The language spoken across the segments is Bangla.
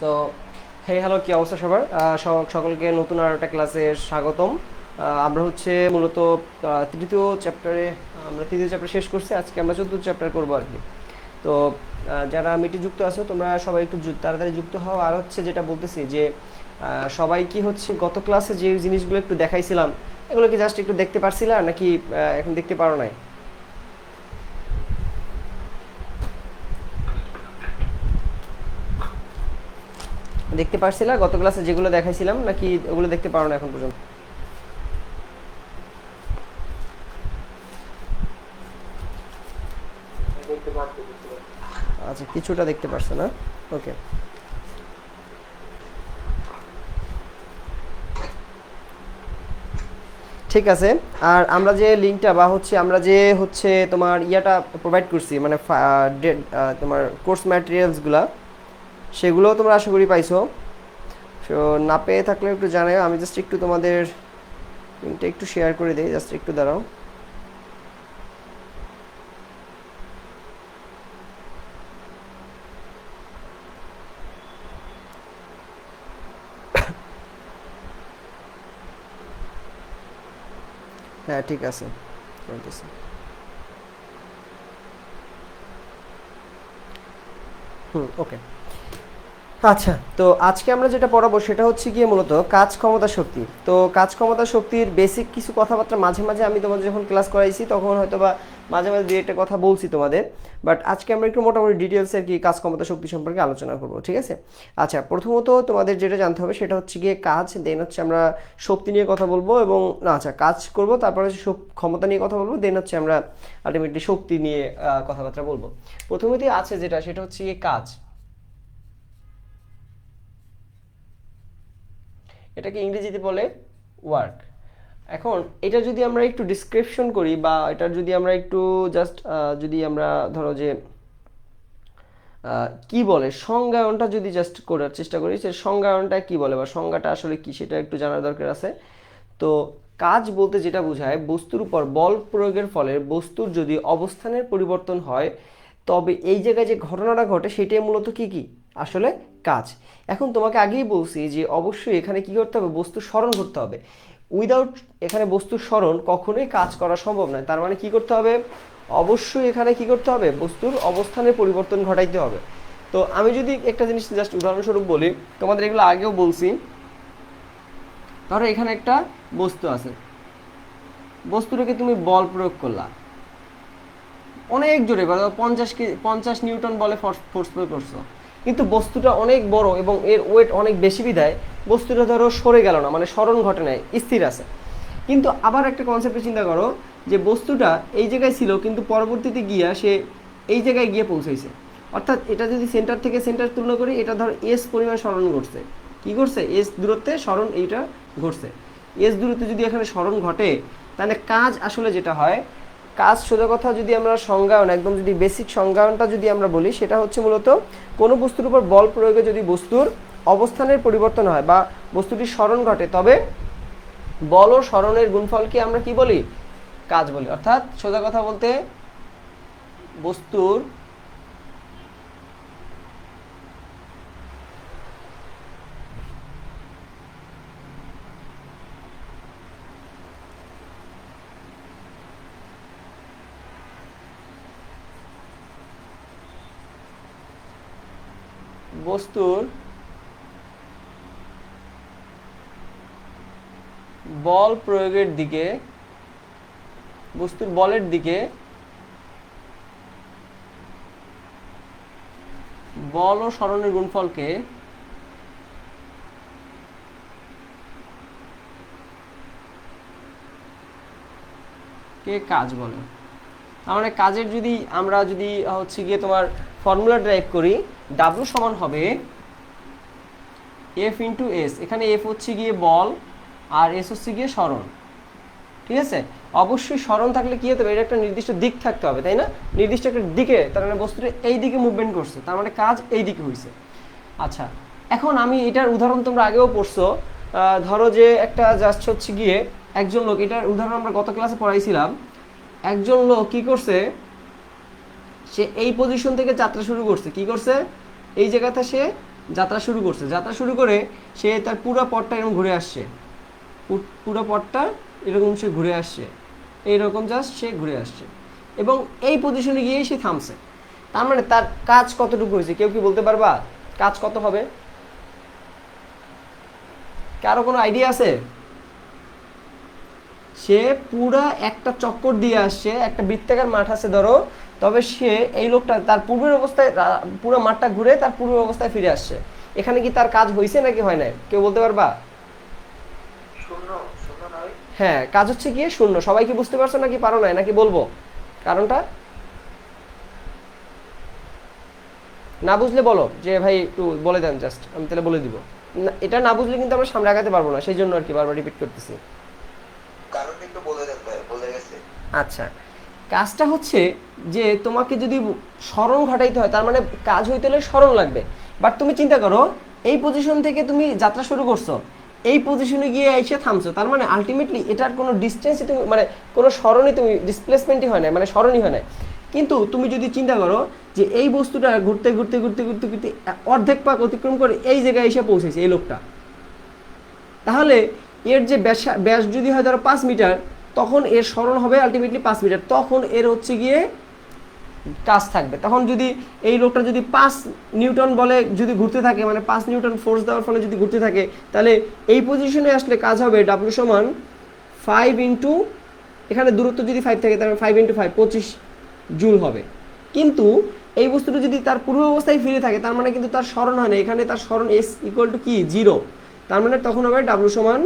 সো হ্যালো, কি অবস্থা সবার? সকলকে নতুন আর একটা ক্লাসে স্বাগতম। আমরা হচ্ছে মূলত তৃতীয় চ্যাপ্টারে, আমরা তৃতীয় চ্যাপ্টার শেষ করছি। আজকে আমরা চতুর্থ চ্যাপ্টার করবো আর কি। তো যারা মিটি যুক্ত আছো তোমরা সবাই একটু তাড়াতাড়ি যুক্ত হও। আর হচ্ছে যেটা বলতেছি যে সবাই কি হচ্ছে গত ক্লাসে যে জিনিসগুলো একটু দেখাইছিলাম এগুলো কি জাস্ট একটু দেখতে পারছিলা নাকি এখন দেখতে পারো নাই? দেখতে পারছিলা গত ক্লাসে যেগুলো দেখাইছিলাম নাকি ওগুলো দেখতে পারো না এখন পর্যন্ত? আচ্ছা, কিছুটা দেখতে পারছো না? ওকে, ঠিক আছে। আর আমরা যে লিঙ্কটা বা হচ্ছে আমরা যে হচ্ছে তোমার ইয়াটা প্রোভাইড করছি, মানে তোমার কোর্স ম্যাটেরিয়ালসগুলা, সেগুলোও তোমরা আশা করি পাইছো। সো না পেয়ে থাকলে একটু জানাও। আমি জাস্ট একটু তোমাদের লিঙ্কটা একটু শেয়ার করে দিই, জাস্ট একটু দাঁড়াও। হ্যাঁ, ঠিক আছে, বলতেছি। ওকে। আচ্ছা, তো আজকে আমরা যেটা পড়াবো সেটা হচ্ছে গিয়ে মূলত কাজ ক্ষমতা শক্তি। তো কাজ ক্ষমতা শক্তির বেসিক কিছু কথাবার্তা মাঝে মাঝে আমি তোমাদের যখন ক্লাস করাইছি তখন হয়তো বা মাঝে মাঝে দুই একটা কথা বলছি তোমাদের, বাট আজকে আমরা একটু মোটামুটি ডিটেলসে আর কি কাজ ক্ষমতা শক্তি সম্পর্কে আলোচনা করবো, ঠিক আছে? আচ্ছা, প্রথমত তোমাদের যেটা জানতে হবে সেটা হচ্ছে গিয়ে কাজ, দেন হচ্ছে আমরা শক্তি নিয়ে কথা বলবো, এবং না আচ্ছা কাজ করব, তারপরে হচ্ছে ক্ষমতা নিয়ে কথা বলবো, দেন হচ্ছে আমরা আলটিমেটলি শক্তি নিয়ে কথাবার্তা বলবো। প্রথমতই আছে যেটা, সেটা হচ্ছে গিয়ে কাজ। এটাকে ইংরেজিতে বলে ওয়ার্ক। এখন এটা যদি আমরা একটু ডিসক্রিপশন করি, বা এটা যদি আমরা একটু জাস্ট যদি আমরা ধরো যে কি বলে সংজ্ঞায়নটা যদি জাস্ট করার চেষ্টা করি, সে সংজ্ঞায়নটা কি বলে বা সংজ্ঞাটা আসলে কি সেটা একটু জানার দরকার আছে। তো কাজ বলতে যেটা বোঝায়, বস্তুর উপর বল প্রয়োগের ফলে বস্তুর যদি অবস্থানের পরিবর্তন হয়, তবে এই জায়গায় যে ঘটনাটা ঘটে সেটাই মূলত কি কি আসলে কাজ। এখন তোমাকে আগেই বলছি যে অবশ্যই এখানে কি করতে হবে, বস্তুর স্মরণ করতে হবে। উইদাউট এখানে বস্তুর স্মরণ কখনোই কাজ করা সম্ভব নয়। তার মানে কি করতে হবে, অবশ্যই এখানে কি করতে হবে, বস্তুর অবস্থানের পরিবর্তন ঘটাইতে হবে। তো আমি যদি একটা জিনিস জাস্ট উদাহরণস্বরূপ বলি, তোমাদের এগুলো আগেও বলছি। ধরো এখানে একটা বস্তু আছে, বস্তুটাকে তুমি বল প্রয়োগ করলা অনেক জোরে, 50 নিউটন বলে ফোর্স প্রয়োগ করছো, কিন্তু বস্তুটা অনেক বড় এবং এর ওয়েট অনেক বেশি বিধায় বস্তুটা ধরো সরে গেল না, মানে স্মরণ ঘটে নাই, স্থির আছে। কিন্তু আবার একটা কনসেপ্টে চিন্তা করো যে বস্তুটা এই জায়গায় ছিল কিন্তু পরবর্তীতে গিয়া সে এই জায়গায় গিয়ে পৌঁছাইছে। অর্থাৎ এটা যদি সেন্টার থেকে সেন্টার তুলনা করি, এটা ধরো এস পরিমাণ স্মরণ ঘটছে। কি করছে, এস দূরত্বে স্মরণ এইটা ঘটছে। এস দূরত্বে যদি এখানে স্মরণ ঘটে, তাহলে কাজ আসলে যেটা হয়, কাজ সোজা কথা যদি আমরা সংজ্ঞায়ন, একদম যদি বেসিক সংজ্ঞায়নটা যদি আমরা বলি, সেটা হচ্ছে মূলত কোনো বস্তুর উপর বল প্রয়োগে যদি বস্তুর অবস্থানের পরিবর্তন হয় বা বস্তুটির স্মরণ ঘটে, তবে বল ও স্মরণের গুণফলকে আমরা কি বলি, কাজ বলি। অর্থাৎ সোজা কথা বলতে বস্তুর বস্তুর বল প্রয়োগের দিকে, বস্তুর বলের দিকে বল ও স্মরণের গুণফলকে কাজ বলে। তার মানে কাজের যদি আমরা যদি হচ্ছে গিয়ে তোমার ফর্মুলা ড্রাইভ করি, ডাব্লু সমান হবে এফ ইন্টু এস। এখানে এফ হচ্ছে গিয়ে বল আর এস হচ্ছে গিয়ে স্মরণ, ঠিক আছে? অবশ্যই স্মরণ থাকলে কি হতে হবে, এটা একটা নির্দিষ্ট দিক থাকতে হবে, তাই না? নির্দিষ্ট একটা দিকে, তার মানে বস্তুটা এই দিকে মুভমেন্ট করছে, তার মানে কাজ এই দিকে হয়েছে। আচ্ছা, এখন আমি এটার উদাহরণ তোমরা আগেও পড়ছো। ধরো যে একটা জাস্ট হচ্ছে গিয়ে একজন লোক, এটার উদাহরণ আমরা গত ক্লাসে পড়াইছিলাম। একজন লোক কি করছে, সে এই পজিশন থেকে যাত্রা শুরু করছে। কি করছে, এই জায়গাতে সে যাত্রা শুরু করছে, যাত্রা শুরু করে সে তার পুরো পথটা এরকম ঘুরে আসছে, পুরো পথটা এরকম সে ঘুরে আসছে, এইরকম জাস্ট সে ঘুরে আসছে এবং এই পজিশনে গিয়েই সে থামছে। তার মানে তার কাজ কতটুকু হয়েছে কেউ কি বলতে পারবা? কাজ কত হবে? কারো কোনো আইডিয়া আছে? সে পুরা একটা চক্কর দিয়ে আসছে, একটা বৃত্তাকার মাঠ আছে ধরো, তবে সে এই লোকটা তার পূর্বের অবস্থায় পুরো মাঠটা ঘুরে তার পূর্বের অবস্থায় ফিরে আসছে। এখানে কি তার কাজ হয়েছে নাকি হয় নাই কেউ বলতে পারবা? হ্যাঁ, কাজ হচ্ছে গিয়ে শূন্য। সবাই কি বুঝতে পারছো নাকি পারো নাই, নাকি বলবো কারণটা? না বুঝলে বলো যে ভাই একটু বলে দেন, জাস্ট আমি তাহলে বলে দিব। এটা না বুঝলে কিন্তু আমরা সামনে আগাতে পারবো না, সেই জন্য আর কি বারবার রিপিট করতেছি। আচ্ছা, কাজটা হচ্ছে যে তোমাকে যদি স্মরণ ঘটাইতে হয়, তার মানে কাজ হইতে হলে স্মরণ লাগবে। বাট তুমি চিন্তা করো, এই পজিশন থেকে তুমি যাত্রা শুরু করছো, এই পজিশনে গিয়ে এসে থামছো, তার মানে আলটিমেটলি এটার কোনো ডিস্টেন্সই তুমি মানে কোনো স্মরণই তুমি ডিসপ্লেসমেন্টই হয় না, মানে স্মরণই হয় না। কিন্তু তুমি যদি চিন্তা করো যে এই বস্তুটা ঘুরতে ঘুরতে ঘুরতে ঘুরতে ঘুরতে অর্ধেক পাক অতিক্রম করে এই জায়গায় এসে পৌঁছেছে এই লোকটা, তাহলে এর যে ব্যাস যদি হয় ধরো 5 মিটার, তখন এর স্মরণ হবে আলটিমেটলি 5 মিটার, তখন এর হচ্ছে গিয়ে কাজ থাকবে। তখন যদি এই লোকটা যদি 5 নিউটন বলে যদি ঘুরতে থাকে, মানে 5 নিউটন ফোর্স দেওয়ার ফলে যদি ঘুরতে থাকে, তাহলে এই পজিশনে আসলে কাজ হবে ডাব্লিউ সমান 5 × এখানে দূরত্ব যদি 5 থাকে তাহলে 5 × 5 25 জুল হবে। কিন্তু এই বস্তুটা যদি তার পূর্ব অবস্থায় ফিরে থাকে, তার মানে কিন্তু তার স্মরণ হয় না, এখানে তার স্মরণ এস ইকুয়াল টু কি 0, তার মানে তখন হবে ডাব্লিউ সমান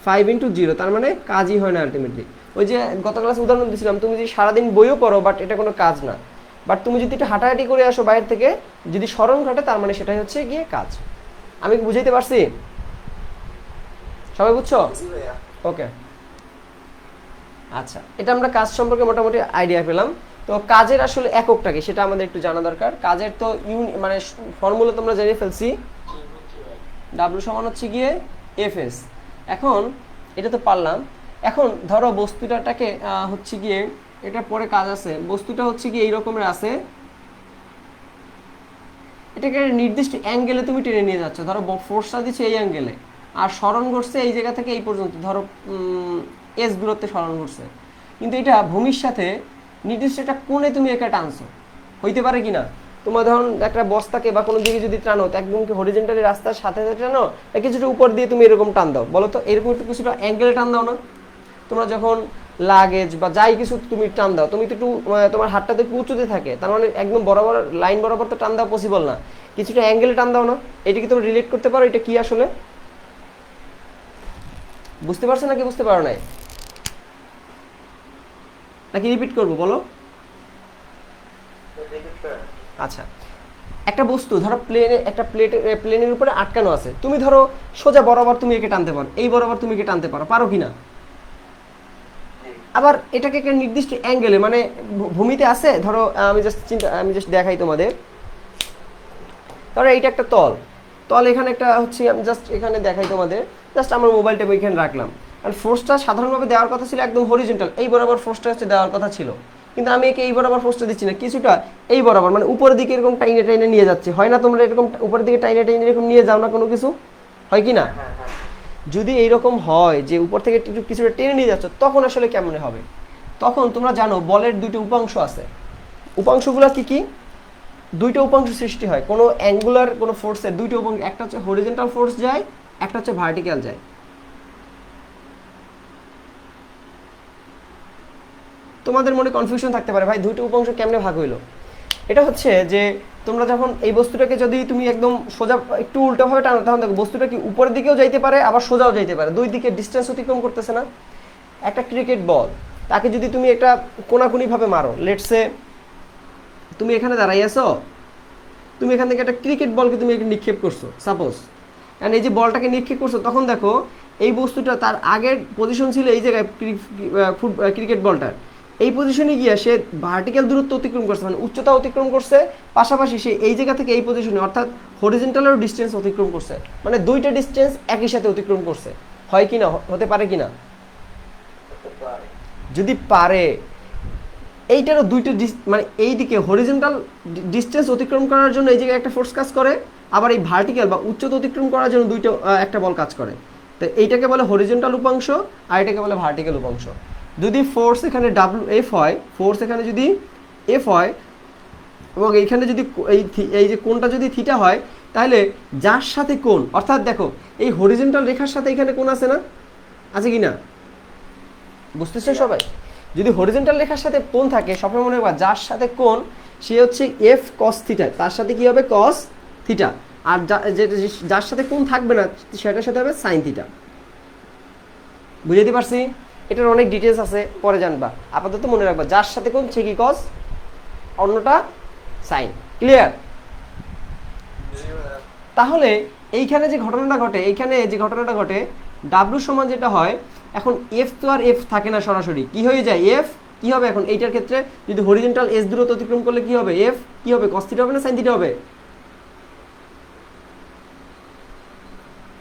5 × 0, তার মানে কাজই হয় না আলটিমেটলি। ওই যে গত ক্লাসে উদাহরণ দিয়েছিলাম, তুমি যদি সারাদিন বইও পড়ো বাট এটা কোনো কাজ না, বাট তুমি যদি একটু হাঁটাহাঁটি করে আসো বাইরে থেকে, যদি স্মরণ ঘটে, তার মানে সেটাই হচ্ছে গিয়ে কাজ। আমি কি বুঝাইতে পারছি? সবাই বুঝছো? ওকে, আচ্ছা, এটা আমরা কাজ সম্পর্কে মোটামুটি আইডিয়া পেলাম। তো কাজের আসলে এককটা কি সেটা আমাদের একটু জানা দরকার। কাজের তো মানে ফর্মুলা তোমরা জেনে ফেলছি, ডাব্লিউ সমান হচ্ছে গিয়ে এফএস। এখন এটা তো পারলাম, এখন ধরো বস্তুটাকে হচ্ছে গিয়ে এটা পরে কাজ আছে, বস্তুটা হচ্ছে গিয়ে এই রকমের আছে, এটাকে নির্দিষ্ট অ্যাঙ্গেলে তুমি টেনে নিয়ে যাচ্ছ, ধরো ফোর্সটা দিচ্ছে এই অ্যাঙ্গেলে, আর স্মরণ ঘটছে এই জায়গা থেকে এই পর্যন্ত, ধরো এস দূরত্বে স্মরণ ঘটছে, কিন্তু এটা ভূমির সাথে নির্দিষ্ট একটা কোণে তুমি একা টানছো, হইতে পারে কিনা? তোমার ধরুন একটা বস্তাকে বা কোনো দিকে যদি টানো, তো একদম কি হরিজেন্টালি রাস্তার সাথে সাথে টানো, কিছুটা উপর দিয়ে তুমি এরকম টান দাও, বলো তো এরকম একটু কিছুটা অ্যাঙ্গেলে টান দাও না? তোমরা যখন লাগেজ বা যাই কিছু তুমি টান দাও, তুমি তো একটু তোমার হাতটা তো একটু উঁচুতে থাকে, তার মানে একদম বরাবর লাইন বরাবর তো টান দেওয়া পসিবল না, কিছুটা অ্যাঙ্গেলে টান দাও না? এটা কি তুমি রিলেট করতে পারো এটা কি আসলে? বুঝতে পারছো নাকি বুঝতে পারো নাই, নাকি রিপিট করবো বলো? আচ্ছা, একটা বস্তু ধরো প্লেনের উপরে আটকানো আছে, তুমি ধরো সোজা বরাবর তুমি একে টানতে পারো, এই বরাবর তুমি একে টানতে পারো কিনা? আবার এটাকে একটা নির্দিষ্ট অ্যাঙ্গেলে মানে ভূমিতে আছে, ধরো আমি জাস্ট দেখাই তোমাদের, ধরো এইটা একটা তল এখানে একটা হচ্ছে, আমি জাস্ট এখানে দেখাই তোমাদের, জাস্ট আমার মোবাইলটা এখানে রাখলাম, আর ফোর্সটা সাধারণভাবে দেওয়ার কথা ছিল একদম হরিজন্টাল, এই বরাবর ফোর্সটা হচ্ছে দেওয়ার কথা ছিল, কিন্তু আমি একে এই বরাবর ফোর্সটা দিচ্ছি না, কিছুটা এই বরাবর মানে উপরের দিকে এরকম টাইনে নিয়ে যাচ্ছে, হয় না? তোমরা এরকম উপরের দিকে টাইনে এরকম নিয়ে যাও না কোনো কিছু, হয় কি না? যদি এইরকম হয় যে উপর থেকে কিছুটা টেনে নিয়ে যাচ্ছ, তখন আসলে কেমন হবে? তখন তোমরা জানো বলের দুইটা উপাংশ আছে, উপাংশগুলো কি কি? দুইটা উপাংশ সৃষ্টি হয় কোনো অ্যাঙ্গুলার কোনো ফোর্সের, দুইটা উপাংশ, একটা হচ্ছে হরিজন্টাল ফোর্স যায়, একটা হচ্ছে ভার্টিক্যাল যায়। তোমাদের মনে কনফিউশন থাকতে পারে, ভাই দুইটা উপাংশ কেমনে ভাগ হইলো? এটা হচ্ছে যে তোমরা যখন এই বস্তুটাকে যদি তুমি একদম সোজা একটু উল্টোভাবে টানো, তখন দেখো বস্তুটা কি উপরের দিকেও যাইতে পারে আবার সোজাও যাইতে পারে, দুই দিকে ডিস্টেন্স অতিক্রম করতেছে না? একটা ক্রিকেট বল, তাকে যদি তুমি একটা কোনাকুনিভাবে মারো, লেটসে তুমি এখানে দাঁড়াই আছো, তুমি এখান থেকে একটা ক্রিকেট বলকে তুমি নিক্ষেপ করছো সাপোজ, কারণ এই যে বলটাকে নিক্ষেপ করছো, তখন দেখো এই বস্তুটা তার আগের পজিশন ছিল এই জায়গায় ক্রিকেট বলটার, এই পজিশনে গিয়ে সে ভার্টিক্যাল দূরত্ব অতিক্রম করছে, মানে উচ্চতা অতিক্রম করছে, পাশাপাশি সে এই জায়গা থেকে এই পজিশনে অর্থাৎ হরিজন্টালেরও ডিস্টেন্স অতিক্রম করছে, মানে দুইটা ডিস্টেন্স একই সাথে অতিক্রম করছে, হয় কি না? হতে পারে কি না? যদি পারে, এইটারও দুইটা মানে এই দিকে হরিজন্টাল ডিস্টেন্স অতিক্রম করার জন্য এই জায়গায় একটা ফোর্স কাজ করে, আবার এই ভার্টিক্যাল বা উচ্চতা অতিক্রম করার জন্য একটা বল কাজ করে। তো এইটাকে বলে হরিজন্টাল উপাংশ আর এটাকে বলে ভার্টিক্যাল উপাংশ। যদি ফোর্স এখানে এফ হয়, ফোর্স এখানে যদি এফ হয় এবং এইখানে যদি এই যে কোণটা যদি থিটা হয়, তাহলে যার সাথে কোণ, অর্থাৎ দেখো এই হরিজন্টাল রেখার সাথে এখানে কোণ আছে না, আছে কি না, বুঝতেছো সবাই? যদি হরিজন্টাল রেখার সাথে কোণ থাকে, সবসময় মনে রাখবা যার সাথে কোণ সে হচ্ছে এফ কস থিটা, তার সাথে কি হবে কস থিটা, আর যার সাথে কোণ থাকবে না সেটার সাথে হবে সাইন থিটা। বুঝাইতে পারছি? এটার অনেক ডিটেলস আছে, পরে জানবা। আপাতত মনে রাখবা যার সাথে কোণ সে কি কস, অন্যটা সাইন। ক্লিয়ার? তাহলে এইখানে যে ঘটনাটা ঘটে ডাব্লু সমান যেটা হয়, এখন এফ তো আর এফ থাকে না সরাসরি, কি হয়ে যায় এফ, কি হবে এখন এইটার ক্ষেত্রে যদি হরিজন্টাল এস দূরত্ব অতিক্রম করলে কি হবে, এফ কি হবে কস থিটা হবে না সাইন থিটা হবে?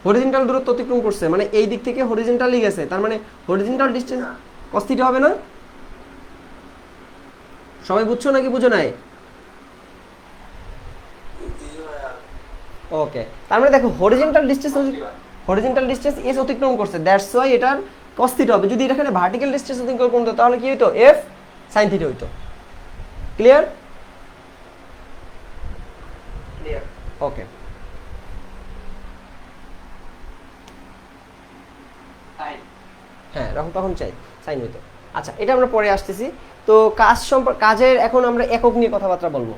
হরিজন্টাল দূরত্ব অতিক্রম করছে মানে এই দিক থেকে হরিজন্টালি গেছে, তার মানে হরিজন্টাল ডিসটেন্স কস থিটা হবে না? সবাই বুঝছো নাকি বুঝো নাই? ওকে, তার মানে দেখো হরিজন্টাল ডিসটেন্স এস অতিক্রম করছে, দ্যাটস ওয়াই এটার cos থিটা হবে। যদি এখানে ভার্টিক্যাল ডিসটেন্স অতিক্রম করতো তাহলে কি হইতো, এফ sin থিটা হইতো। ক্লিয়ার? ওকে, হ্যাঁ তখন চাই সাইন হইতো। আচ্ছা, এটা আমরা পরে আসতেছি। তো কাজের এখন আমরা একক নিয়ে কথাবার্তা বলবো।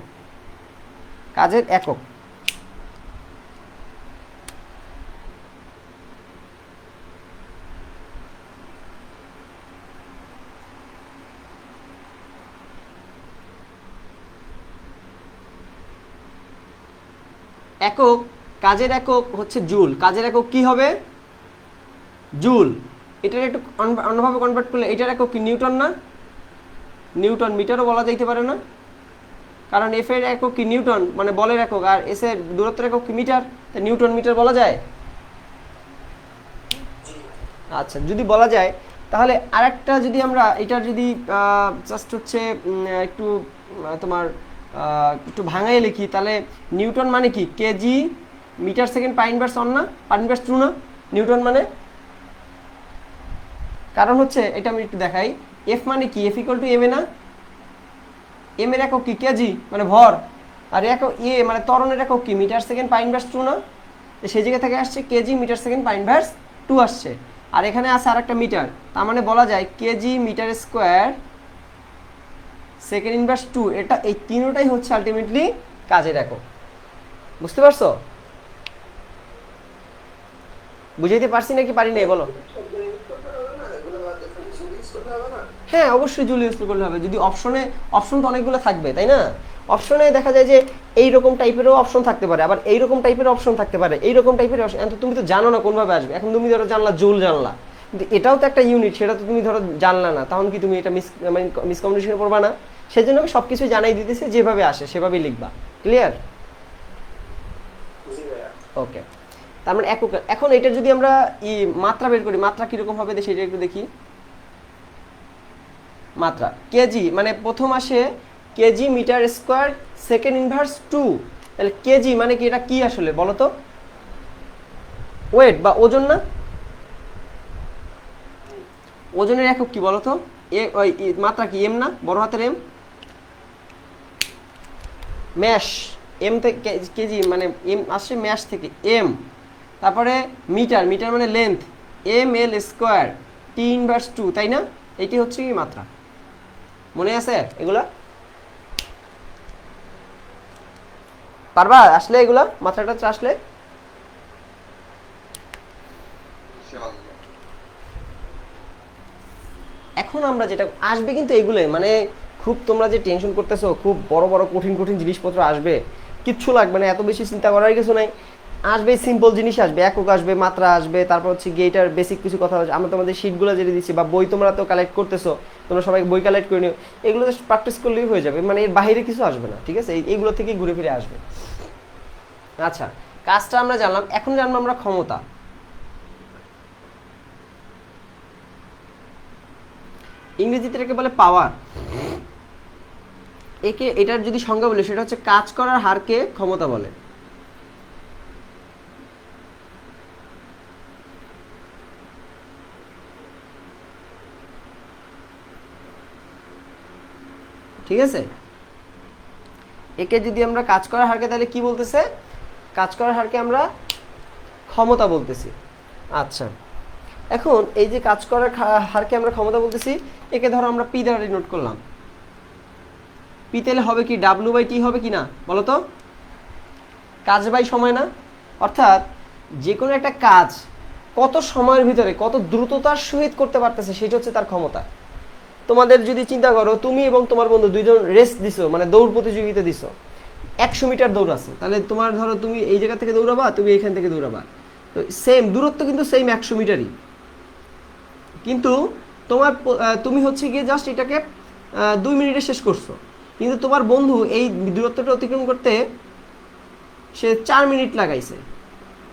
কাজের একক, একক, কাজের একক হচ্ছে জুল। কাজের একক কি হবে, জুল। এটার একটু অন্যভাবে কনভার্ট করলে এটার একক কি, নিউটন না? নিউটন মিটারও বলা যাইতে পারে না, কারণ এফ এর একক কি নিউটন, মানে বলের একক, আর এস এর দূরত্বের একক কি মিটার, তাই নিউটন মিটার বলা যায়। আচ্ছা, যদি বলা যায় তাহলে আরেকটা যদি আমরা এটার যদি জাস্ট হচ্ছে একটু তোমার একটু ভাঙাই লিখি, তাহলে নিউটন মানে কি, KG metre second power inverse one না, পাই ইনভার্স টু না নিউটন মানে? কারণ হচ্ছে এটা আমি একটু দেখাই, এফ মানে কি, F equal to M A না, এম এর একক কি কেজি মানে ভর, আর একক এ মানে ত্বরণের একক কি, metre second power inverse two না, সেই জায়গা থেকে আসছে KG metre second power inverse two আসছে, আর এখানে আছে আর একটা মিটার, তার মানে বলা যায় KG metre square second inverse two. এটা এই তিনটাই হচ্ছে আলটিমেটলি কাজের একক। বুঝতে পারছো? বুঝাইতে পারছি নাকি পারি নাই বলো? হ্যাঁ অবশ্যই জুল ইউজ করলে হবে। যদি অপশন তো অনেকগুলো থাকবে তাই না, অপশনে দেখা যায় যে এইরকম টাইপেরও অপশন থাকতে পারে, আবার এইরকম টাইপের অপশন থাকতে পারে, এইরকম টাইপের অপশন। তুমি তো জানো না কোনভাবে আসবে। এখন তুমি ধরো জানলা জুল জানলা, কিন্তু এটাও তো একটা ইউনিট, সেটা তো তুমি ধরো জানলা না, তখন কি তুমি এটা মিসকমিউনিকেশনে পড়বা না? সেই জন্য আমি সবকিছু জানাই দিতেছি, যেভাবে আসে সেভাবেই লিখবা। ক্লিয়ার? ওকে, তার মানে একক। এখন এটার যদি আমরা মাত্রা বের করি, মাত্রা কিরকম হবে সেটা একটু দেখি। মাত্রা কেজি মানে প্রথম আসে KG metre square second inverse two, তাহলে কেজি মানে কি, এটা কি আসলে বলো তো? ওয়েট বা ওজন না? ওজনের একক কি বলো তো? মাত্রা কি এম না, বড় হাতের এম, ম্যাশ, এম থেকে কেজি মানে এম আসছে ম্যাশ থেকে এম, তারপরে মিটার, মিটার মানে length, M L square T inverse two, তাই না? এটি হচ্ছে কি মাত্রা। মনে আছে এগুলা? পারবা আসলে এগুলা মাত্রাটা আসলে? এখন আমরা যেটা আসবে কিন্তু এগুলোই, মানে খুব তোমরা যে টেনশন করতেছো, খুব বড় বড় কঠিন কঠিন জিনিসপত্র আসবে, কিচ্ছু লাগবে না, এত বেশি চিন্তা করার কিছু নাই। আসবে সিম্পল জিনিস আসবে, একক আসবে, মাত্রা আসবে, তারপর হচ্ছে গেটার বেসিক কিছু কথা হচ্ছে। আমরা তোমাদের শিটগুলো যেটা দিচ্ছি বা বই তোমরা তো কালেক্ট করতেছো, তোমরা সবাই বই কালেক্ট করে নিও, এগুলো জাস্ট প্র্যাকটিস করলেই হয়ে যাবে, মানে এর বাইরে কিছু আসবে না। ঠিক আছে, এইগুলো থেকে ঘুরে ফিরে আসবে। আচ্ছা, কাজটা আমরা জানলাম, এখন জানবো আমরা ক্ষমতা। ইংরেজিতে এটাকে বলে পাওয়ার। এটার যদি সংজ্ঞা বলি সেটা হচ্ছে কাজ করার হারকে ক্ষমতা বলে। ঠিক আছে, একে যদি আমরা কাজ করার হারকে তাহলে কি বলতেছে, কাজ করার হারকে আমরা ক্ষমতা বলতেছি। আচ্ছা, এখন এই যে কাজ করার হারকে আমরা ক্ষমতা বলতেছি, একে ধরো আমরা পি দ্বারা ডিনোট করলাম। পি তাহলে হবে কি W/T হবে কি না বলো তো, কাজ বাই সময় না? অর্থাৎ যে কোনো একটা কাজ কত সময়ের ভিতরে কত দ্রুততার সহিত করতে পারতেছে সেটা হচ্ছে তার ক্ষমতা। তোমাদের যদি চিন্তা করো, তুমি এবং তোমার বন্ধু দুইজন রেস দিছো, মানে দৌড় প্রতিযোগিতা দিছো, 100 মিটার দৌড় আছে, তাহলে তোমার ধরো তুমি এই জায়গা থেকে দৌড়াবা, তুমি এইখান থেকে দৌড়াবা, তো সেম দূরত্ব কিন্তু সেম 100 মিটারই, কিন্তু তোমার তুমি হচ্ছে গিয়ে জাস্ট এটাকে 2 মিনিটে শেষ করছো, কিন্তু তোমার বন্ধু এই দূরত্বটা অতিক্রম করতে সে 4 মিনিট লাগাইছে।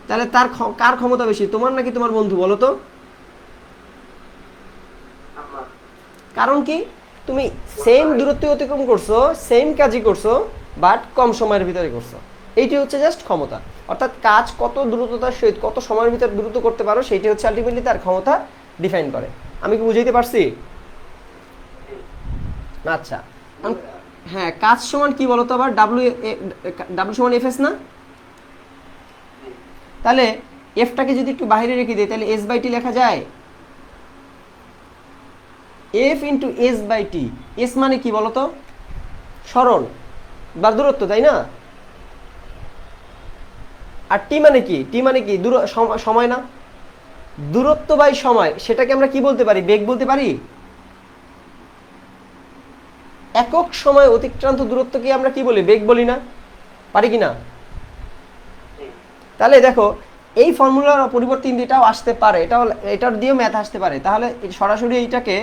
তাহলে তার কার ক্ষমতা বেশি, তোমার নাকি তোমার বন্ধু বলো তো? কারণ কি, তুমি সেম দূরত্ব অতিক্রম করছো, সেম কাজই করছো, বাট কম সময়ের ভিতরে করছো। এইটি হচ্ছে জাস্ট ক্ষমতা, অর্থাৎ কাজ কত দ্রুততার সহিত কত সময়ের ভিতরে দ্রুত করতে পারো সেইটি হচ্ছে আলটিমেটলি তার ক্ষমতা ডিফাইন করে। আমি কি বুঝাইতে পারছি? আচ্ছা, হ্যাঁ, কাজ সমান কি বলতো আবার, ডাব্লিউ সমান এফ এস না? তাহলে এফটাকে যদি একটু বাইরে রেখে দিই তাহলে S/T লেখা যায়, F ইন্টু S/T। এস মানে কি বলতো, সরণ বা দূরত্ব, তাই না? আর টি মানে কি, টি মানে কি সময় না? দূরত্ব বাই সময়, সেটাকে আমরা কি বলতে পারি, বেগ বলতে পারি। একক সময় অতিক্রান্ত দূরত্বকে আমরা কি বলি, বেগ বলি না? পারি কি না? তাহলে দেখো এই ফর্মুলার পরিবর্তে কিন্তু এটাও আসতে পারে, এটার দিয়েও ম্যাথ আসতে পারে। তাহলে সরাসরি এইটাকে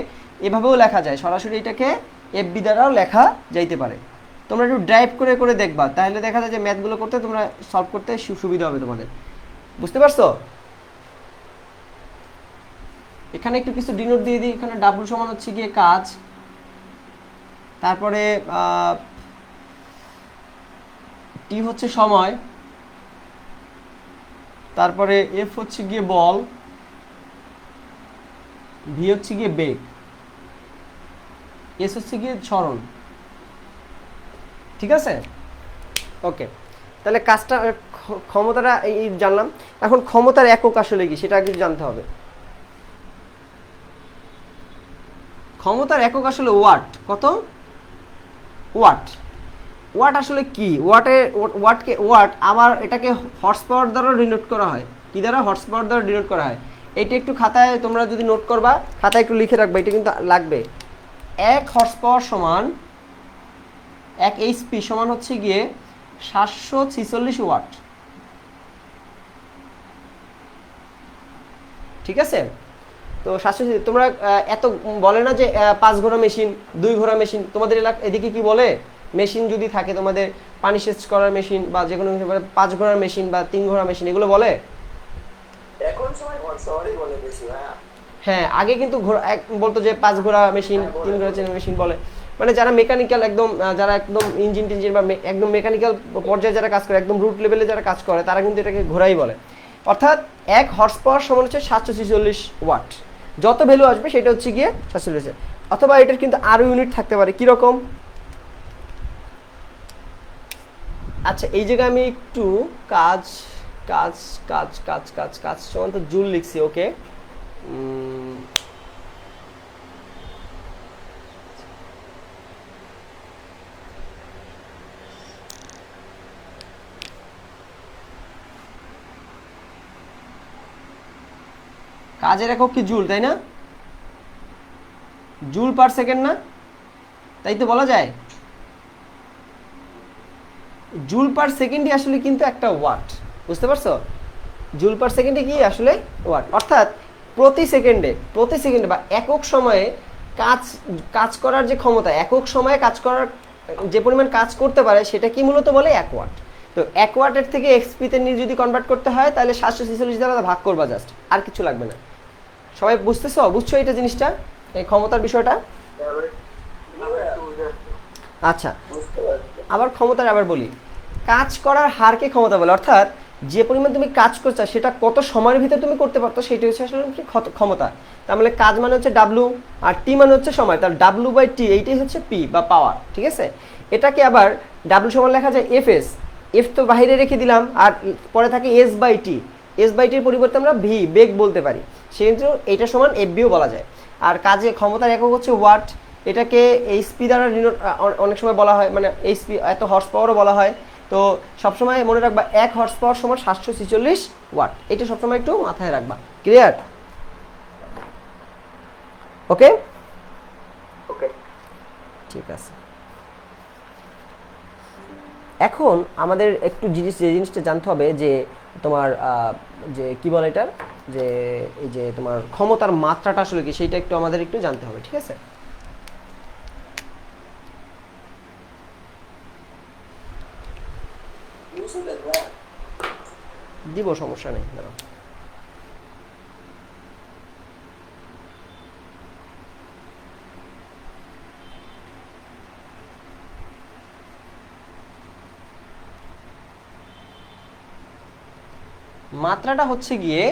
এভাবেও লেখা যায়, সরাসরি এটাকে FB দ্বারাও লেখা যাইতে পারে। তোমরা একটু ড্রাইভ করে করে দেখবা, তাহলে দেখা যায় যে ম্যাথগুলো করতে তোমরা সলভ করতে সুবিধা হবে তোমাদের। বুঝতে পারছো? এখানে একটু কিছু ডিনোট দিয়ে দিই। এখানে W সমান হচ্ছে গিয়ে কাজ, তারপরে T হচ্ছে সময়, তারপরে F হচ্ছে গিয়ে বল, V হচ্ছে গিয়ে বেগ, S হচ্ছে গিয়ে সরণ। ঠিক আছে, ওকে। তাহলে কাজটা ক্ষমতাটা এই জানলাম। এখন ক্ষমতার একক আসলে কি সেটা আগে জানতে হবে। ক্ষমতার একক আসলে ওয়াট। কত? ওয়াট। ওয়াট আসলে কি, ওয়াট আবার এটাকে হর্স পাওয়ার দ্বারা ডিনোট করা হয়। কি দ্বারা? হর্স পাওয়ার দ্বারা ডিনোট করা হয়। এটা একটু খাতায় তোমরা যদি নোট করবা, খাতায় একটু লিখে রাখবা, এটা কিন্তু লাগবে। 1 হর্স পাওয়ার সমান 1 HP সমান হচ্ছে গিয়ে 746 ওয়াট। ঠিক আছে, তো 746। তোমরা এত বলে না যে 5 ঘোড়া মেশিন, 2 ঘোড়া মেশিন, তোমাদের এদিকে কি বলে, মেশিন যদি থাকে তোমাদের পানি সেচ করার মেশিন বা যে কোনো 5 ঘোড়ার মেশিন বা 3 ঘোড়া মেশিন, এগুলো বলে এখন সময় শহরেই বলে বেশি। হ্যাঁ, আগে কিন্তু বলতো যে 5 ঘোড়া মেশিন, 3 ঘোড়া মেশিন বলে। মানে যারা মেকানিক্যাল একদম, যারা একদম ইঞ্জিন টিঞ্জিন বা একদম মেকানিক্যাল পর্যায়ে যারা কাজ করে, একদম রুট লেভেলে যারা কাজ করে, তারা কিন্তু এটাকে ঘোড়াই বলে। অর্থাৎ 1 হর্স পাওয়ার সমান হচ্ছে 746 ওয়াট। যত ভ্যালু আসবে সেটা হচ্ছে গিয়ে 746। অথবা এটার কিন্তু আরো ইউনিট থাকতে পারে, কিরকম? আচ্ছা, এই জায়গায় আমি একটু কাজ কাজ কাজ কাজ কাজ কাজ সমান তো জুল লিখছি, ওকে। কাজের একক কি জুল, তাই না? জুল পার সেকেন্ড না, তাই তো বলা যায়। জুল পার সেকেন্ডই আসলে কিন্তু একটা ওয়াট। বুঝতে পারছো? জুল পার সেকেন্ডে কি আসলে ওয়াট। অর্থাৎ প্রতি সেকেন্ডে বা একক সময়ে কাজ করার যে ক্ষমতা, একক সময়ে কাজ করার যে পরিমাণ কাজ করতে পারে সেটা কি মূলত বলে 1 ওয়াট। তো 1 ওয়াটের থেকে এক্সপিতে নিয়ে যদি কনভার্ট করতে হয় তাহলে 746 দ্বারা ভাগ করবা, জাস্ট, আর কিছু লাগবে না। সবাই বুঝতেছো? বুঝছো এটা জিনিসটা, এই ক্ষমতার বিষয়টা? আচ্ছা, আবার ক্ষমতার আবার বলি, কাজ করার হারকে ক্ষমতা বলে। অর্থাৎ যে পরিমাণ তুমি কাজ করছো সেটা কত সময়ের ভিতরে তুমি করতে পারতো সেটা হচ্ছে আসলে ক্ষমতা। তার মানে কাজ মানে হচ্ছে ডাব্লু, আর টি মানে হচ্ছে সময়, তাহলে ডাব্লু বাই টি এইটাই হচ্ছে পি বা পাওয়ার, ঠিক আছে। এটাকে আবার ডাব্লু সমান লেখা যায় এফ এস, এফ তো বাইরে রেখে দিলাম, আর পরে থাকে S by T, S by টির পরিবর্তে আমরা ভি বেগ বলতে পারি, সেক্ষেত্রে এইটা সমান এফ বিও বলা যায়। আর কাজে ক্ষমতার একক হচ্ছে ওয়াট, এটাকে এইচপি দ্বারা অনেক সময় বলা হয়, মানে এইচপি এত হর্স পাওয়ারও বলা হয়। তো সবসময় মনে রাখবা 1 হর্স পাওয়ার সমান 746 ওয়াট, এটা সবসময় একটু মাথায় রাখবা। ক্লিয়ার? ওকে ওকে। ঠিক আছে। এখন আমাদের একটু যে জিনিসটা জানতে হবে যে তোমার যে কি বলে এটার, যে এই যে তোমার ক্ষমতার মাত্রাটা আসলে কি, সেইটা একটু আমাদের একটু জানতে হবে, ঠিক আছে। দিব, সমস্যা নেই, দাঁড়াও। মাত্রাটা হচ্ছে গিয়ে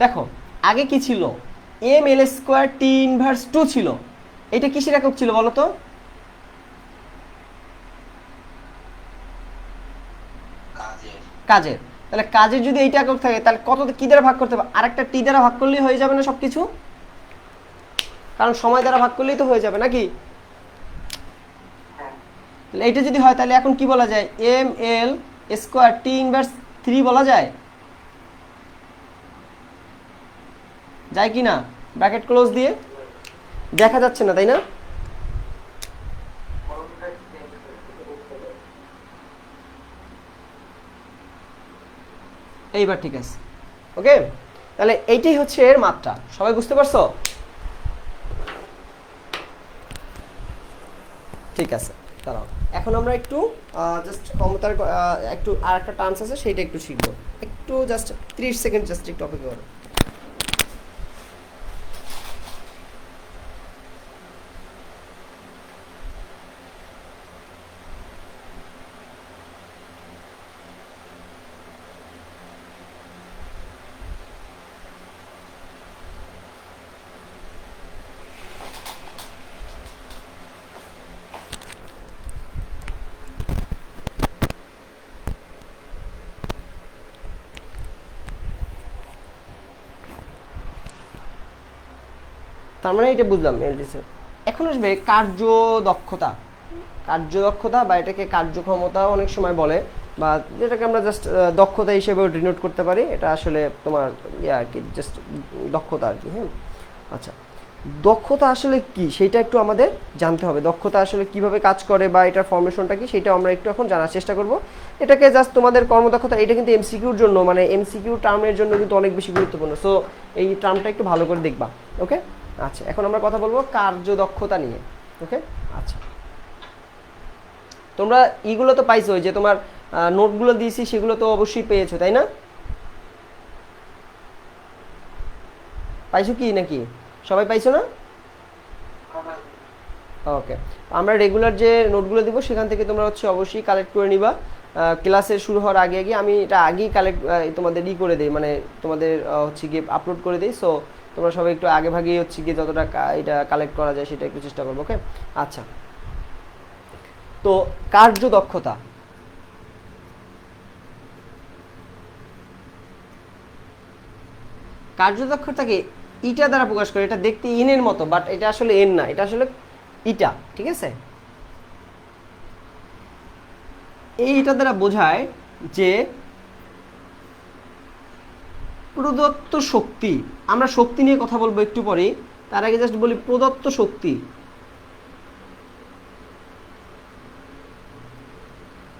দেখো আগে কি ছিল, M L square T inverse 2 ছিল, এটা কিসের একক ছিল বলো তো? কাজের। তাহলে কাজের যদি এইটা একক থাকে তাহলে কত কি দ্বারা ভাগ করতে হবে, আরেকটা টি দ্বারা ভাগ করলেই হয়ে যাবে না সবকিছু, কারণ সময় দ্বারা ভাগ করলেই তো হয়ে যাবে নাকি। তাহলে এইটা যদি হয় তাহলে এখন কি বলা যায়, M L square T inverse 3 বলা যায়, যায় কি না? ব্র্যাকেট ক্লোজ দিয়ে দেখা যাচ্ছে না তাই না? এইবার ঠিক আছে, ওকে। তাহলে এইটাই হচ্ছে এর মাত্রা, সবাই বুঝতে পারছো? ঠিক আছে, দাঁড়াও। এখন আমরা একটু জাস্ট ক্ষমতার একটু আর একটা টার্মস আছে সেইটা একটু শিখবো, একটু জাস্ট 30 সেকেন্ড জাস্ট একটু অপেক্ষা করো। তার মানে এটা বুঝলাম এলডিসি। এখন আসবে কার্যদক্ষতা, কার্যদক্ষতা বা এটাকে কার্যক্ষমতা অনেক সময় বলে, বা যেটাকে আমরা জাস্ট দক্ষতা হিসেবেও ডিনোট করতে পারি, এটা আসলে তোমার ইয়ে আর কি, জাস্ট দক্ষতা আর কি। হ্যাঁ, আচ্ছা, দক্ষতা আসলে কি সেটা একটু আমাদের জানতে হবে, দক্ষতা আসলে কিভাবে কাজ করে বা এটার ফর্মেশনটা কি সেটা আমরা একটু এখন জানার চেষ্টা করব। এটাকে জাস্ট তোমাদের কর্মদক্ষতা, এটা কিন্তু এমসিকিউর জন্য, মানে এমসিকিউ টার্মের জন্য কিন্তু অনেক বেশি গুরুত্বপূর্ণ, সো এই টার্মটা একটু ভালো করে দেখবা। ওকে, আচ্ছা, এখন আমরা কথা বলবো কার্যদক্ষতা নিয়ে। ওকে, আচ্ছা, তোমরা ইগুলো তো পাইছো, যে তোমার নোটগুলো দিয়েছি সেগুলো তো অবশ্যই পেয়েছো তাই না? পাইছো কি নাকি, সবাই পাইছো না? ওকে, আমরা রেগুলার যে নোটগুলো দিব সেখান থেকে তোমরা হচ্ছে অবশ্যই কালেক্ট করে নিবা, ক্লাসের শুরু হওয়ার আগে আগে। আমি এটা আগেই কালেক্ট তোমাদের করে দিই, মানে তোমাদের হচ্ছে গিয়ে আপলোড করে দিই, সো তোমরা সবাই একটু আগে ভাগেই হচ্ছে গিয়ে যতটা এটা কালেক্ট করা যায় সেটা একটু চেষ্টা করবো। ওকে, আচ্ছা, তো কার্যদক্ষতা, কার্যদক্ষতাকে ইটা দ্বারা প্রকাশ করে, এটা দেখতে ইন এর মতো বাট এটা আসলে এন না, এটা আসলে ইটা, ঠিক আছে। এইটা দ্বারা বোঝায় যে প্রদত্ত শক্তি, আমরা শক্তি নিয়ে কথা বলবো একটু পরে, তার আগে জাস্ট বলি প্রদত্ত শক্তি,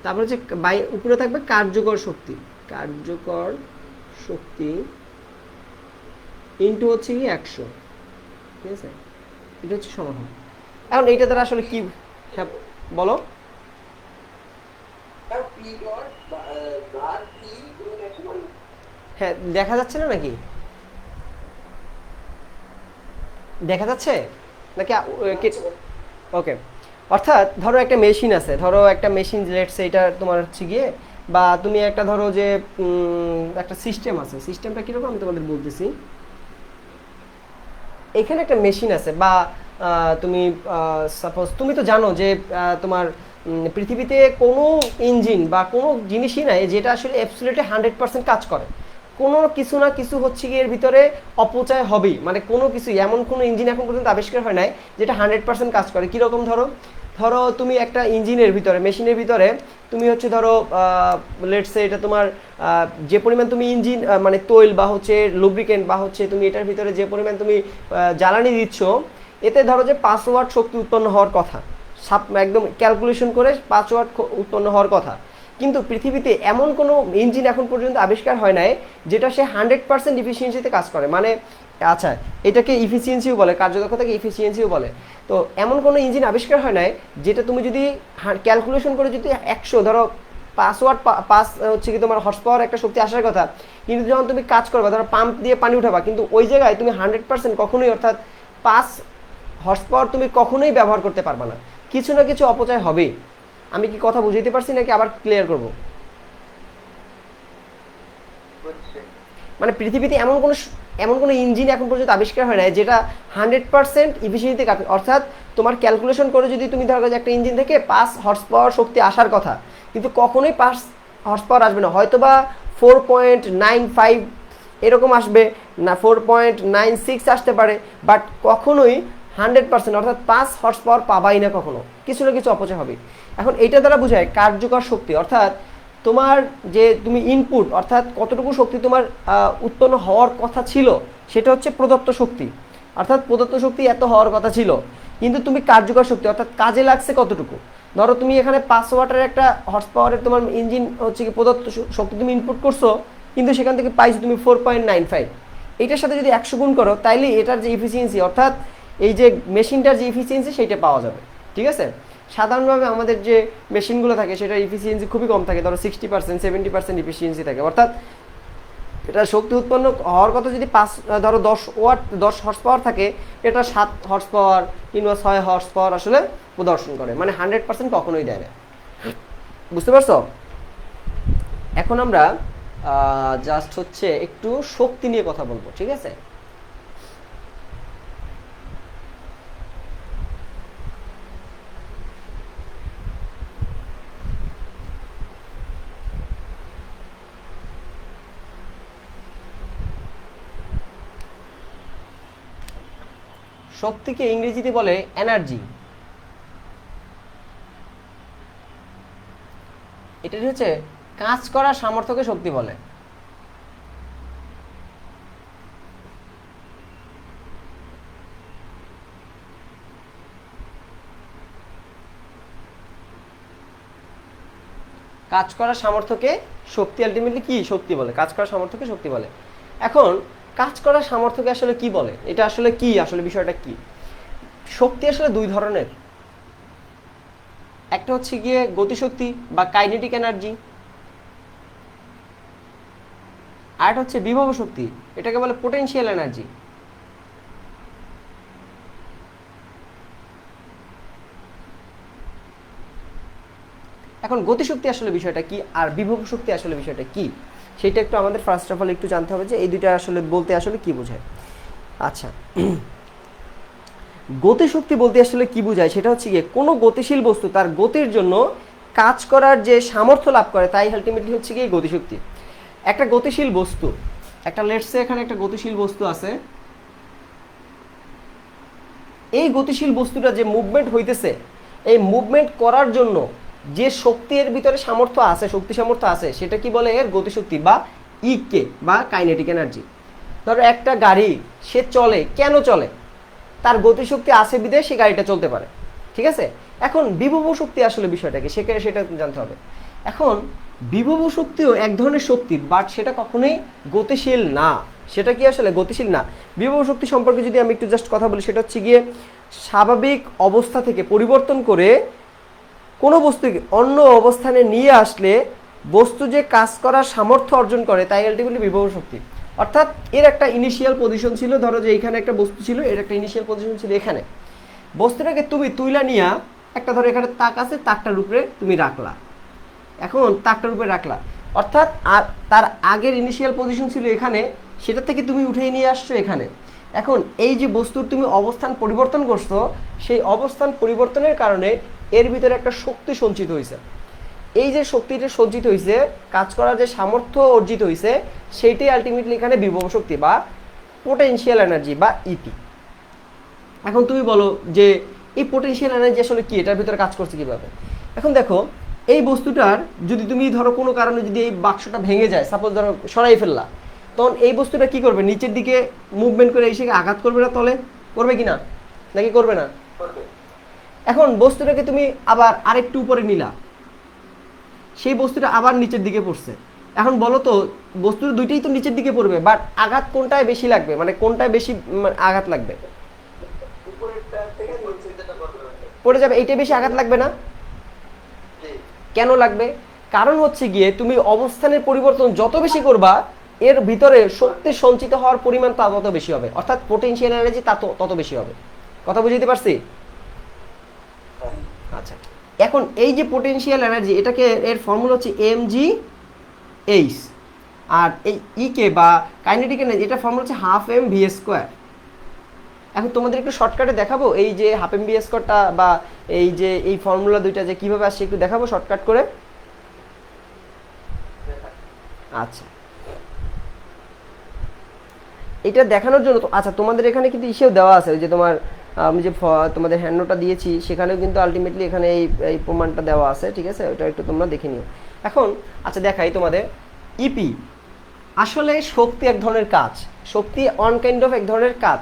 তারপর হচ্ছে উপরে থাকবে কার্যকর শক্তি, কার্যকর শক্তি ইন্টু হচ্ছে কি 100, ঠিক আছে, এটা হচ্ছে সমাধান। এখন এইটা দ্বারা আসলে কি, হ্যাঁ বলো। হ্যাঁ, দেখা যাচ্ছে না নাকি, দেখা যাচ্ছে নাকি? ওকে, অর্থাৎ ধরো একটা মেশিন আছে, ধরো একটা মেশিন লেটস এটা তোমার হচ্ছে গিয়ে বা তুমি একটা ধরো যে একটা সিস্টেম আছে, সিস্টেমটা কীরকম আমি তোমাদের বলতেছি। এখানে একটা মেশিন আছে বা তুমি সাপোজ তুমি তো জানো যে তোমার পৃথিবীতে কোনো ইঞ্জিন বা কোনো জিনিসই নাই যেটা আসলে অ্যাবসলিউটলি 100% কাজ করে। কোনো কিছু না কিছু হচ্ছে কি এর ভিতরে অপচয় হবেই, মানে কোনো কিছু এমন কোনো ইঞ্জিন এখন পর্যন্ত আবিষ্কার হয় নাই যেটা 100% কাজ করে। কীরকম ধরো, ধরো তুমি একটা ইঞ্জিনের ভিতরে, মেশিনের ভিতরে তুমি হচ্ছে ধরো লেটসে এটা তোমার যে পরিমাণ তুমি ইঞ্জিন মানে তৈল বা হচ্ছে লুব্রিকেন্ট বা হচ্ছে তুমি এটার ভিতরে যে পরিমাণ তুমি জ্বালানি দিচ্ছ, এতে ধরো যে 5 ওয়াট শক্তি উৎপন্ন হওয়ার কথা, একদম ক্যালকুলেশন করে 5 ওয়াট উৎপন্ন হওয়ার কথা। কিন্তু পৃথিবীতে এমন কোনো ইঞ্জিন এখন পর্যন্ত আবিষ্কার হয় নাই যেটা সে 100% ইফিসিয়েন্সিতে কাজ করে। মানে আচ্ছা, এটাকে ইফিসিয়েন্সিও বলে, কার্যদক্ষতাকে ইফিসিয়েন্সিও বলে। তো এমন কোনো ইঞ্জিন আবিষ্কার হয় নাই যেটা তুমি যদি ক্যালকুলেশন করে যদি 100 ধরো 5 ওয়াট 5 হচ্ছে কি তোমার হর্স পাওয়ার একটা শক্তি আসার কথা, কিন্তু যখন তুমি কাজ করবা ধরো পাম্প দিয়ে পানি উঠাবা, কিন্তু ওই জায়গায় তুমি 100% কখনোই অর্থাৎ 5 হর্স পাওয়ার তুমি কখনোই ব্যবহার করতে পারবা না, কিছু না কিছু অপচয় হবেই। আমি কি কথা বুঝাইতে পারছি নাকি আবার ক্লিয়ার করব? বুঝছি। মানে পৃথিবীতে এমন কোনো ইঞ্জিন এখন পর্যন্ত আবিষ্কার হয় না যেটা 100% ইফিসিয়েন্সিতে কাজ, অর্থাৎ তোমার ক্যালকুলেশন করে যদি তুমি ধরো যে একটা ইঞ্জিন থেকে 5 হর্স পাওয়ার শক্তি আসার কথা, কিন্তু কখনোই 5 হর্স পাওয়ার আসবে না, হয়তো বা 4.95 এরকম আসবে, না 4.96 আসতে পারে, বাট কখনোই 100% অর্থাৎ 5 হর্স পাওয়ার পাবাই না কখনো, কিছু না কিছু অপচয় হবে। এখন এটা দ্বারা বোঝায় কার্যকর শক্তি, অর্থাৎ তোমার যে তুমি ইনপুট অর্থাৎ কতটুকু শক্তি তোমার উৎপন্ন হওয়ার কথা ছিল সেটা হচ্ছে প্রদত্ত শক্তি, অর্থাৎ প্রদত্ত শক্তি এত হওয়ার কথা ছিল, কিন্তু তুমি কার্যকর শক্তি অর্থাৎ কাজে লাগছে কতটুকু। ধরো তুমি এখানে 5 ওয়াটের একটা হর্স পাওয়ারের তোমার ইঞ্জিন হচ্ছে কি প্রদত্ত শক্তি তুমি ইনপুট করছো, কিন্তু সেখান থেকে পাইছো তুমি 4.95। এইটার সাথে যদি 100 গুণ করো তাইলে এটার যে ইফিসিয়েন্সি অর্থাৎ এই যে মেশিনটার যে ইফিসিয়েন্সি সেইটা পাওয়া যাবে। ঠিক আছে, সাধারণভাবে আমাদের যে মেশিনগুলো থাকে সেটার ইফিসিয়েন্সি খুবই কম থাকে, ধরো 60% 70% ইফিসিয়েন্সি থাকে, অর্থাৎ এটা শক্তি উৎপন্ন হওয়ার কথা যদি 5 ধরো 10 ওয়াট 10 হর্স পাওয়ার থাকে, এটা 7 হর্স পাওয়ার কিংবা 6 হর্স পাওয়ার আসলে প্রদর্শন করে, মানে 100% কখনোই দেয় না। বুঝতে পারছো? এখন আমরা জাস্ট হচ্ছে একটু শক্তি নিয়ে কথা বলবো, ঠিক আছে? শক্তিকে ইংরেজিতে বলে এনার্জি। এটা হচ্ছে কাজ করার সামর্থ্যকে শক্তি বলে। কাজ করার সামর্থ্যকে শক্তি, আলটিমেটলি কি শক্তি বলে, কাজ করার সামর্থ্যকে শক্তি বলে। এখন কাজ করার সামর্থ্যকে আসলে কি বলে, এটা আসলে কি, আসলে বিষয়টা কি? শক্তি আসলে দুই ধরনের, একটা হচ্ছে গিয়ে গতিশক্তি বা কাইনেটিক এনার্জি, আর একটা হচ্ছে বিভব শক্তি, এটাকে বলে পোটেনশিয়াল এনার্জি। এখন গতিশক্তি আসলে বিষয়টা কি আর বিভব শক্তি আসলে বিষয়টা কি, সেটা একটু আমাদের ফার্স্ট অফ অল একটু জানতে হবে যে এই দুইটা আসলে বলতে আসলে কি বোঝায়। আচ্ছা, গতিশক্তি বলতে আসলে কি বোঝায় সেটা হচ্ছে গিয়ে কোনো গতিশীল বস্তু তার গতির জন্য কাজ করার যে সামর্থ্য লাভ করে তাই আলটিমেটলি হচ্ছে গিয়ে গতিশক্তি। একটা গতিশীল বস্তু, একটা লেটসে এখানে একটা গতিশীল বস্তু আছে, এই গতিশীল বস্তুটা যে মুভমেন্ট হইতেছে, এই মুভমেন্ট করার জন্য যে শক্তির ভিতরে সামর্থ্য আছে, শক্তি সামর্থ্য আছে, সেটা কি বলে এর গতিশক্তি বা ইকে বা কাইনেটিক এনার্জি। ধরো একটা গাড়ি সে চলে, কেন চলে? তার গতিশক্তি আছে বিধায় সে গাড়িটা চলতে পারে, ঠিক আছে? এখন বিভব শক্তি আসলে বিষয়টা কি সেটা জানতে হবে। এখন বিভব শক্তিও এক ধরনের শক্তি, বাট সেটা কখনোই গতিশীল না। সেটা কি আসলে গতিশীল না। বিভব শক্তি সম্পর্কে যদি আমি একটু জাস্ট কথা বলি, সেটা হচ্ছে গিয়ে স্বাভাবিক অবস্থা থেকে পরিবর্তন করে কোনো বস্তুকে অন্য অবস্থানে নিয়ে আসলে বস্তু যে কাজ করার সামর্থ্য অর্জন করে তাই আলটিমেটলি বিভব শক্তি। অর্থাৎ এর একটা ইনিশিয়াল পজিশন ছিল, ধরো যে এখানে একটা বস্তু ছিল, এর একটা ইনিশিয়াল পজিশন ছিল এখানে, বস্তুটাকে তুমি তুইলা নিয়ে একটা ধরো এখানে তাক আছে, তাকটার উপরে তুমি রাখলা, এখন তাকটার উপরে রাখলা, অর্থাৎ আর তার আগের ইনিশিয়াল পজিশন ছিল এখানে, সেটা থেকে তুমি উঠিয়ে নিয়ে আসছো এখানে। এখন এই যে বস্তুর তুমি অবস্থান পরিবর্তন করছো, সেই অবস্থান পরিবর্তনের কারণে এর ভিতরে একটা শক্তি সঞ্চিত হয়েছে। এই যে শক্তিটা সঞ্চিত হয়েছে, কাজ করার যে সামর্থ্য অর্জিত হয়েছে, সেইটাই আলটিমেটলি এখানে বিভব শক্তি বা পোটেনশিয়াল এনার্জি বা ইপি। এখন তুমি বলো যে এই পোটেনশিয়াল এনার্জি আসলে কি, এটার ভিতরে কাজ করছে কিভাবে? এখন দেখো, এই বস্তুটার যদি তুমি ধরো কোনো কারণে যদি এই বাক্সটা ভেঙে যায়, সাপোজ ধরো সরাই ফেললা, তখন এই বস্তুটা কি করবে? নিচের দিকে মুভমেন্ট করে এসে আঘাত করবে না তলে? করবে কি না? নাকি করবে না? করবে। এখন বস্তুটাকে তুমি আবার আরেকটু উপরে নিলা, সেই বস্তুটা আবার নিচের দিকে পড়ছে। এখন বলো তো, বস্তুর দুইটাই তো নিচের দিকে পড়বে, বাট আঘাত কোনটায় বেশি লাগবে, মানে কোনটায় বেশি আঘাত লাগবে? উপরেরটা থেকে নিচেরটা করবে। পড়ে যাবে, এইটাই বেশি আঘাত লাগবে না? জি। কেন লাগবে? কারণ হচ্ছে গিয়ে তুমি অবস্থানের পরিবর্তন যত বেশি করবা, এর ভিতরে শক্তি সঞ্চিত হওয়ার পরিমাণ তত বেশি হবে, অর্থাৎ পোটেনশিয়াল এনার্জি তত বেশি হবে। কথা বুঝতে পারছি? হ্যাঁ। আচ্ছা, এখন এই যে পোটেনশিয়াল এনার্জি, এটাকে এর ফর্মুলা হচ্ছে mgh, আর এই ইকে বা কাইনেটিক এনার্জি, এটা ফর্মুলা হচ্ছে হাফ এম ভি স্কোয়ার। এখন তোমাদের একটু শর্টকাটে দেখাবো এই যে হাফ এম ভি স্কোয়ারটা বা এই যে এই ফর্মুলা দুইটা যে কিভাবে আসছে একটু দেখাবো শর্টকাট করে। আচ্ছা, এটা দেখানোর জন্য আচ্ছা তোমাদের এখানে কিন্তু ইসেও দেওয়া আছে, ওই যে তোমার আমি যে তোমাদের হ্যান্ডনোটটা দিয়েছি সেখানেও কিন্তু আলটিমেটলি এখানে এই প্রমাণটা দেওয়া আছে, ঠিক আছে? ওটা একটু তোমরা দেখে নিও। এখন আচ্ছা দেখাই তোমাদের, ইপি আসলে শক্তি এক ধরনের কাজ, শক্তি অন কাইন্ড অফ এক ধরনের কাজ,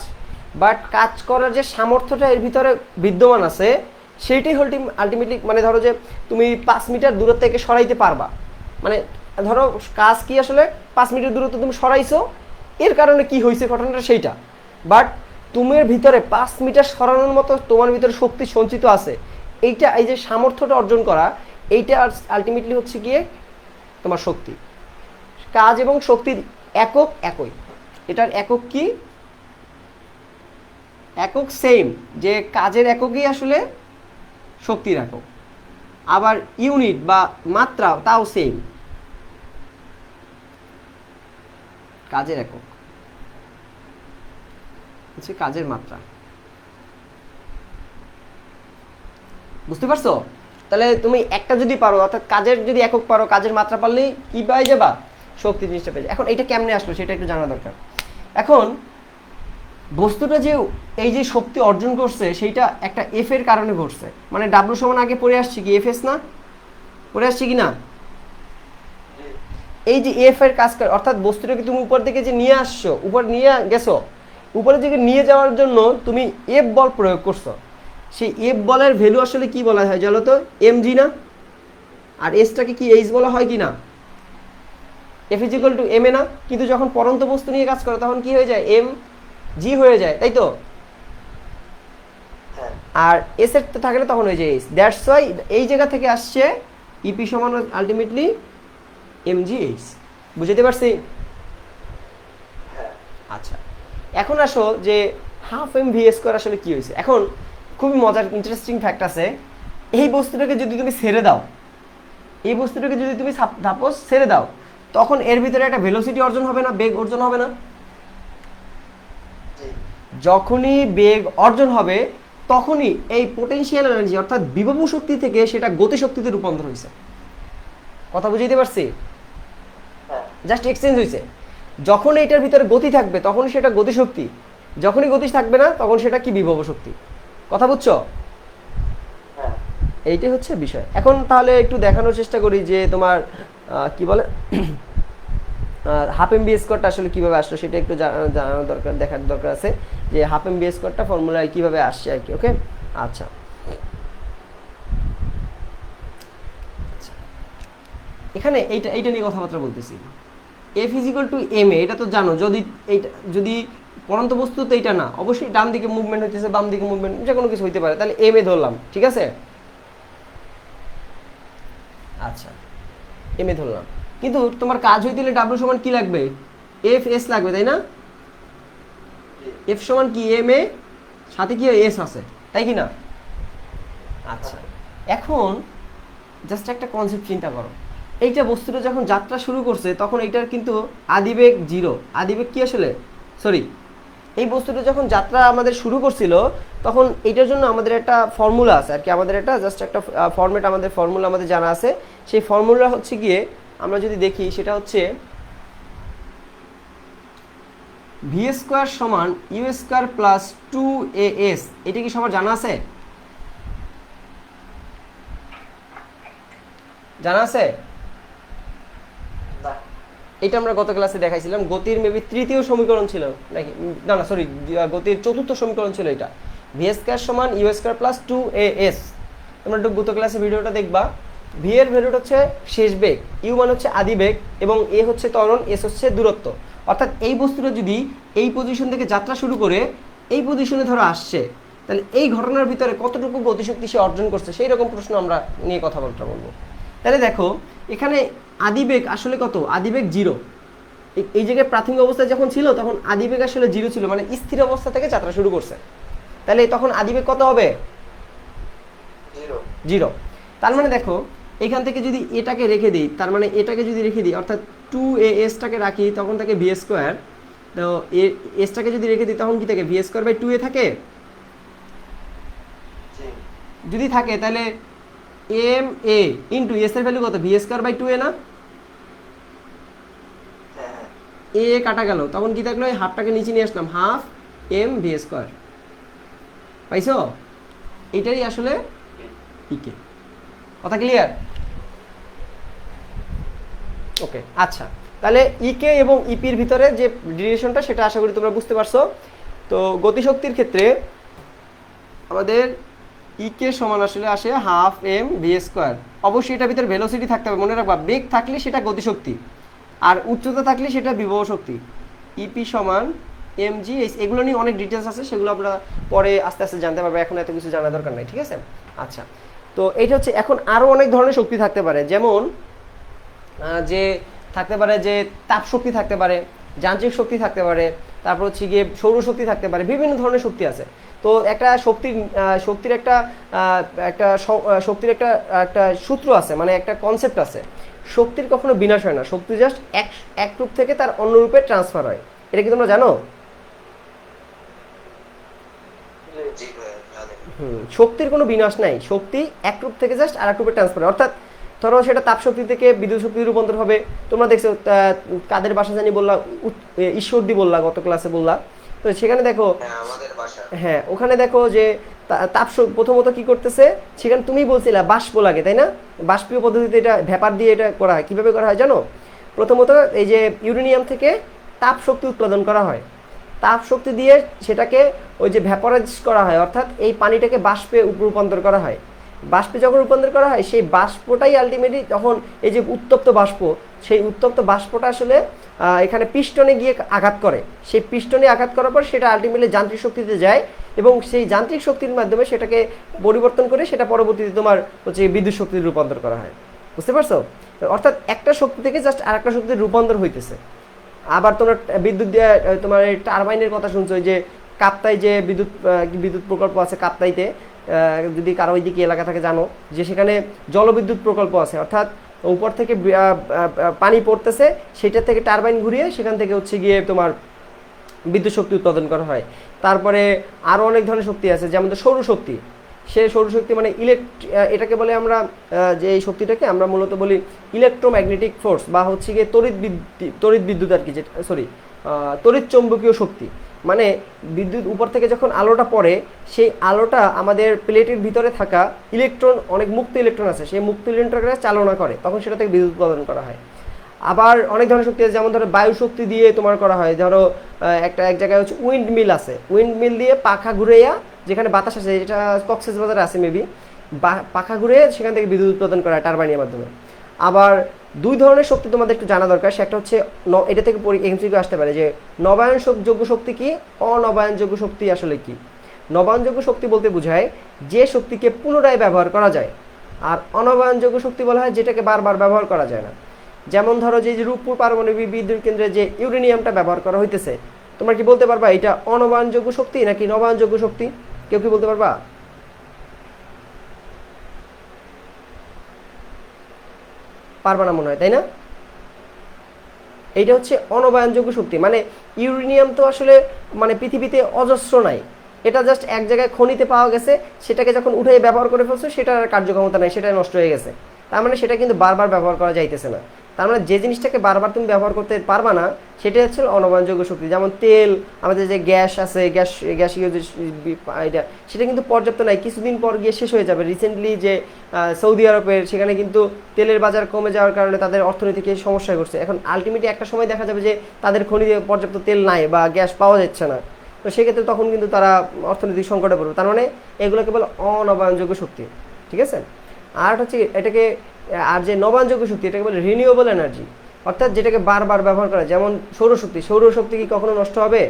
বাট কাজ করার যে সামর্থ্যটা এর ভিতরে বিদ্যমান আছে, সেইটাই আলটিমেটলি মানে ধরো যে তুমি 5 মিটার দূর থেকে সরাইতে পারবা, মানে ধরো কাজ কি আসলে 5 মিটার দূরত্ব তুমি সরাইছো, এর কারণে কি হয়েছে ঘটনাটা সেইটা, বাট তোমার ভিতরে 5 মিটার সরানোর মতো তোমার ভিতরে শক্তি সঞ্চিত আছে, এইটা এই যে সামর্থ্যটা অর্জন করা, এইটা আলটিমেটলি হচ্ছে গিয়ে তোমার শক্তি। কাজ এবং শক্তির একক একই, এটার একক কি? একক সেম, যে কাজের এককই আসলে শক্তির একক, আবার ইউনিট বা মাত্রা তাও সেম, কাজের একক হচ্ছে কাজের মাত্রা। বুঝতে পারছো? তাহলে তুমি একটা যদি পারো, অর্থাৎ কাজের যদি একক পারো, কাজের মাত্রা পারলেই কি পাই যাবা? শক্তি জিনিসটা পেয়ে যাবে। এখন এটা কেমনে আসলো সেটা একটু জানা দরকার। এখন বস্তুটা যে এই যে শক্তি অর্জন করছে সেইটা একটা এফ এর কারণে ঘটছে, মানে ডাব্লু সমান আগে পড়ে আসছে কি এফ এস না, পড়ে আসছে কি না? এই যে এফ এর কাজ করে, অর্থাৎ বস্তুটাকে তুমি উপর দিকে যে নিয়ে আসছো, উপর নিয়ে গেছো, উপরের দিকে নিয়ে যাওয়ার জন্য তুমি এফ বল প্রয়োগ করছো, সেই এফ বলের ভ্যালু আসলে কি বলা হয় জানো তো? এমজি না? আর এসটাকে কি এইচ বলা হয় কি না? F is equal to M A না? কিন্তু যখন পরন্ত বস্তু নিয়ে কাজ করে তখন কি হয়ে যায়? এম জি হয়ে যায়, তাই তো? হ্যাঁ। আর এস এর তো থাকলে তখন হয়ে যায় এইচ। দ্যাটস ওয়াই এই জায়গা থেকে আসছে ইপি সমান আলটিমেটলি এমজি এইচ। বুঝতে পারছি? হ্যাঁ। আচ্ছা, এখন আসো যে হাফ এম ভি স্কোয়ার আসলে কি হয়েছে। এখন খুবই মজার ইন্টারেস্টিং ফ্যাক্ট আছে, এই বস্তুটাকে যদি তুমি ছেড়ে দাও, এই বস্তুটাকে যদি তুমি সাপোজ ছেড়ে দাও, তখন এর ভিতরে একটা ভেলোসিটি অর্জন হবে না, বেগ অর্জন হবে না? জি। যখনই বেগ অর্জন হবে তখনই এই পোটেনশিয়াল এনার্জি অর্থাৎ বিভব শক্তি থেকে সেটা গতিশক্তিতে রূপান্তর হয়েছে। কথা বুঝতে পারছি? হ্যাঁ। জাস্ট এক্সচেঞ্জ হয়েছে। যখন এটার ভিতরে গতি থাকবে তখন সেটা গতিশক্তি, যখনই গতি থাকবে না তখন সেটা কি বিভব শক্তি। কথা বুঝছো? হ্যাঁ। এইটাই হচ্ছে বিষয়। এখন তাহলে একটু দেখানোর চেষ্টা করি যে তোমার কি বলে হাফ এম বি স্কোয়ারটা আসলে কিভাবে আসলো সেটা একটু জানানোর দরকার, দেখার দরকার আছে যে হাফ এম বি স্কোয়ারটা ফর্মুলায় কিভাবে আসছে আর কি। ওকে, আচ্ছা এখানে এইটা নিয়ে কথাবার্তা বলতেছি। F is equal to M A, এটা তো জানো, যদি পরন্ত বস্তু তো এইটা না, অবশ্যই ডান দিকে মুভমেন্ট হইতেছে, বাম দিকে মুভমেন্ট, যে কোনো কিছু হইতে পারে, তাহলে এম এ ধরলাম, ঠিক আছে? আচ্ছা, এম এ ধরলাম, কিন্তু তোমার কাজ হইতে হলে ডাব্লিউ সমান কি লাগবে? এফ এস লাগবে, তাই না? এফ সমান কি এম এ, সাথে কি এস আছে, তাই কি না? আচ্ছা, এখন জাস্ট একটা কনসেপ্ট চিন্তা করো, এইটা বস্তুটা যখন যাত্রা শুরু করছে তখন এইটার কিন্তু আদিবেগ 0। আদিবেগ কি আসলে, সরি, এই বস্তুটা যখন যাত্রা আমাদের শুরু করছিল তখন এইটার জন্য আমাদের একটা ফর্মুলা আছে আর কি, আমাদের একটা জাস্ট একটা ফর্মেট, আমাদের ফর্মুলা আমাদের জানা আছে। সেই ফর্মুলা হচ্ছে গিয়ে আমরা যদি দেখি সেটা হচ্ছে ভি স্কোয়ার সমান ইউ স্কোয়ার প্লাস 2as। এটা কি সবার জানা আছে? জানা আছে? না। এটা আমরা গত ক্লাসে দেখাইছিলাম, গতির মেবি তৃতীয় সমীকরণ ছিল নাকি, না না সরি, গতির চতুর্থ সমীকরণ ছিল এটা, ভি স্কোয়ার সমান ইউ স্কোয়ার প্লাস 2as। তোমরা একটু গত ক্লাসে ভিডিওটা দেখবা। ভি এর ভ্যালুটা হচ্ছে শেষ বেগ, ইউ মানে হচ্ছে আদি বেগ, এবং এ হচ্ছে ত্বরণ, এস হচ্ছে দূরত্ব। অর্থাৎ এই বস্তুটা যদি এই পজিশন থেকে যাত্রা শুরু করে এই পজিশনে ধরো আসছে, তাহলে এই ঘটনার ভিতরে কতটুকু গতিশক্তি সে অর্জন করছে সেই রকম প্রশ্ন আমরা নিয়ে কথাবার্তা বলবো। তাহলে দেখো এখানে আদিবেগ আসলে কত, আদিবেগ 0। এই জায়গায় প্রাথমিক অবস্থায় যখন ছিল তখন আদিবেগ আসলে 0 ছিল, মানে স্থির অবস্থা থেকে যাত্রা শুরু করছে। তাহলে তখন আদিবেগ কত হবে? 0। তার মানে দেখো এখান থেকে যদি এটাকে রেখে দিই, তার মানে এটাকে যদি রেখে দিই অর্থাৎ 2as-টাকে রাখি তখন থাকে ভি স্কোয়ার, তো এসটাকে যদি রেখে দিই তখন কি থাকে, ভি স্কোয়ার বাই 2a থাকে। যদি থাকে তাহলে এম এ ইন্টু এস এর ভ্যালু কত, ভি স্কোয়ার বাই 2a না? এ কাটা গেল, তখন কি থাকলো, এই হাফটাকে নিচে নিয়ে আসলাম, হাফ এম ভি স্কোয়ার। পাইছো? এটাই আসলে ইকে। কথা ক্লিয়ার? ওকে, আচ্ছা, তাহলে ইকে এবং ইপির ভিতরে যে রিলেশনটা সেটা আশা করি তোমরা বুঝতে পারছো। তো গতিশক্তির ক্ষেত্রে আমাদের ইকে সমান আসলে আসে হাফ এম ভি স্কোয়ার। অবশ্যই এটার ভিতরে ভেলোসিটি থাকতে হবে, মনে রাখবা, বেগ থাকলে সেটা গতিশক্তি, আর উচ্চতা থাকলে সেটা বিভব শক্তি। ইপি সমান এম জি, এগুলো নিয়ে অনেক ডিটেলস আছে, সেগুলো আমরা পরে আস্তে আস্তে জানতে পারবো, এখন এত কিছু জানা দরকার নাই, ঠিক আছে? আচ্ছা, তো এইটা হচ্ছে, এখন আরও অনেক ধরনের শক্তি থাকতে পারে, যেমন যে থাকতে পারে যে তাপ শক্তি থাকতে পারে, যান্ত্রিক শক্তি থাকতে পারে, তারপর হচ্ছে গিয়ে সৌরশক্তি থাকতে পারে, বিভিন্ন ধরনের শক্তি আছে। তো একটা শক্তির একটা শক্তির একটা সূত্র আছে, মানে একটা কনসেপ্ট আছে, শক্তির কখনো বিনাশ হয় না, শক্তি জাস্ট এক রূপ থেকে তার অন্য রূপে ট্রান্সফার হয়। এটা কি তোমরা জানো? শক্তির কোনো বিনাশ নাই, শক্তি এক রূপ থেকে জাস্ট আর এক রূপে ট্রান্সফার হয়। অর্থাৎ ধরো সেটা তাপ শক্তি থেকে বিদ্যুৎ শক্তির রূপান্তর হবে। তোমরা দেখছো কাদের বাসা জানি বললা, ঈশ্বরদী বললা, গত ক্লাসে বললা, তো সেখানে দেখো, হ্যাঁ ওখানে দেখো যে প্রথমত কি করতেছে, সেখানে তুমি বলছিলা বাষ্প লাগে, তাই না? বাষ্পীয় পদ্ধতিতে এটা ভ্যাপার দিয়ে এটা করা হয়। কিভাবে করা হয় জানো? প্রথমত এই যে ইউরেনিয়াম থেকে তাপ শক্তি উৎপাদন করা হয়, তাপ শক্তি দিয়ে সেটাকে ওই যে ভ্যাপারাইজ করা হয়, অর্থাৎ এই পানিটাকে বাষ্পে রূপান্তর করা হয়। বাষ্পে যখন রূপান্তর করা হয় সেই বাষ্পটাই আলটিমেটলি তখন এই যে উত্তপ্ত বাষ্প, সেই উত্তপ্ত বাষ্পটা আসলে এখানে পিস্টনে গিয়ে আঘাত করে, সেই পিস্টনে আঘাত করার পর সেটা আলটিমেটলি যান্ত্রিক শক্তিতে যায়, এবং সেই যান্ত্রিক শক্তির মাধ্যমে সেটাকে পরিবর্তন করে সেটা পরবর্তীতে তোমার হচ্ছে বিদ্যুৎ শক্তিতে রূপান্তর করা হয়। বুঝতে পারছো? অর্থাৎ একটা শক্তি থেকে জাস্ট আর একটা শক্তিতে রূপান্তর হইতেছে। আবার তোমরা বিদ্যুৎ দিয়ে তোমার টারবাইনের কথা শুনছো, যে কাপ্তাই যে বিদ্যুৎ প্রকল্প আছে কাপ্তাইতে, যদি কারো ওই দিকে এলাকা থাকে জানো যে সেখানে জলবিদ্যুৎ প্রকল্প আছে, অর্থাৎ উপর থেকে পানি পড়তেছে, সেটা থেকে টারবাইন ঘুরিয়ে সেখান থেকে হচ্ছে গিয়ে তোমার বিদ্যুৎ শক্তি উৎপাদন করা হয়। তারপরে আরও অনেক ধরনের শক্তি আছে, যেমন সৌরশক্তি। সে সৌরশক্তি মানে এটাকে বলে আমরা, যে এই শক্তিটাকে আমরা মূলত বলি ইলেকট্রোম্যাগনেটিক ফোর্স, বা হচ্ছে গিয়ে তড়িৎ বিদ্যুৎ আর কি, তড়িৎ চৌম্বকীয় শক্তি। মানে বিদ্যুৎ উপর থেকে যখন আলোটা পড়ে, সেই আলোটা আমাদের প্লেটের ভিতরে থাকা ইলেকট্রন, অনেক মুক্ত ইলেকট্রন আছে, সেই মুক্ত ইলেকট্রনকে চালনা করে, তখন সেটা থেকে বিদ্যুৎ উৎপাদন করা হয়। আবার অনেক ধরনের শক্তি আছে, যেমন ধরো বায়ু শক্তি দিয়ে তোমার করা হয়। ধরো এক জায়গায় হচ্ছে উইন্ড মিল আছে, উইন্ড মিল দিয়ে পাখা ঘুরেয়া, যেখানে বাতাস আছে, এটা কক্সবাজারে আছে মেবি, পাখা ঘুরে সেখান থেকে বিদ্যুৎ উৎপাদন করা হয় টারবাইনের মাধ্যমে। আবার দুই ধরনের শক্তি তোমাদের একটু জানা দরকার, সেটা হচ্ছে এটা থেকে এমসিকিউ আসতে পারে যে নবায়নযোগ্য শক্তি কি, অনবায়নযোগ্য শক্তি আসলে কি। নবায়নযোগ্য শক্তি বলতে বোঝায় যে শক্তিকে পুনরায় ব্যবহার করা যায়, আর অনবায়নযোগ্য শক্তি বলা হয় যেটাকে বারবার ব্যবহার করা যায় না। যেমন ধরো যে রূপপুর পারমাণবিক বিদ্যুৎ কেন্দ্রে যে ইউরেনিয়ামটা ব্যবহার করা হইতেছে, তোমরা কি বলতে পারবা এটা অনবায়নযোগ্য শক্তি নাকি নবায়নযোগ্য শক্তি? কেউ কি বলতে পারবা? পারবা না মনে হয়, তাই না? এইটা হচ্ছে অনবায়নযোগ্য শক্তি। মানে ইউরেনিয়াম তো আসলে মানে পৃথিবীতে অজস্র নাই, এটা জাস্ট এক জায়গায় খনিতে পাওয়া গেছে, সেটাকে যখন উঠে ব্যবহার করে ফেলছে সেটার আর কার্যক্ষমতা নাই, সেটা নষ্ট হয়ে গেছে। তার মানে সেটা কিন্তু বারবার ব্যবহার করা যাইতেছে না। তার মানে যে জিনিসটাকে বারবার তুমি ব্যবহার করতে পারবা না সেটা হচ্ছে অনবায়নযোগ্য শক্তি। যেমন তেল, আমাদের যে গ্যাস আছে, গ্যাস এটা সেটা কিন্তু পর্যাপ্ত নাই, কিছুদিন পর গিয়ে শেষ হয়ে যাবে। রিসেন্টলি যে সৌদি আরবের সেখানে কিন্তু তেলের বাজার কমে যাওয়ার কারণে তাদের অর্থনীতিকে সমস্যা করছে। এখন আলটিমেটলি একটা সময় দেখা যাবে যে তাদের খনিতে পর্যাপ্ত তেল নাই বা গ্যাস পাওয়া যাচ্ছে না, তো সেক্ষেত্রে তখন কিন্তু তারা অর্থনৈতিক সংকটে পড়বে। তার মানে এগুলো কেবল অনবায়নযোগ্য শক্তি, ঠিক আছে? আর হচ্ছে এটাকে, আর যে নবায়নযোগ্য শক্তি এটাকে বলে রিনিউয়েবল এনার্জি, অর্থাৎ যেটাকে বারবার ব্যবহার করা। যেমন সৌরশক্তি, সৌরশক্তি কি কখনো নষ্ট হবে?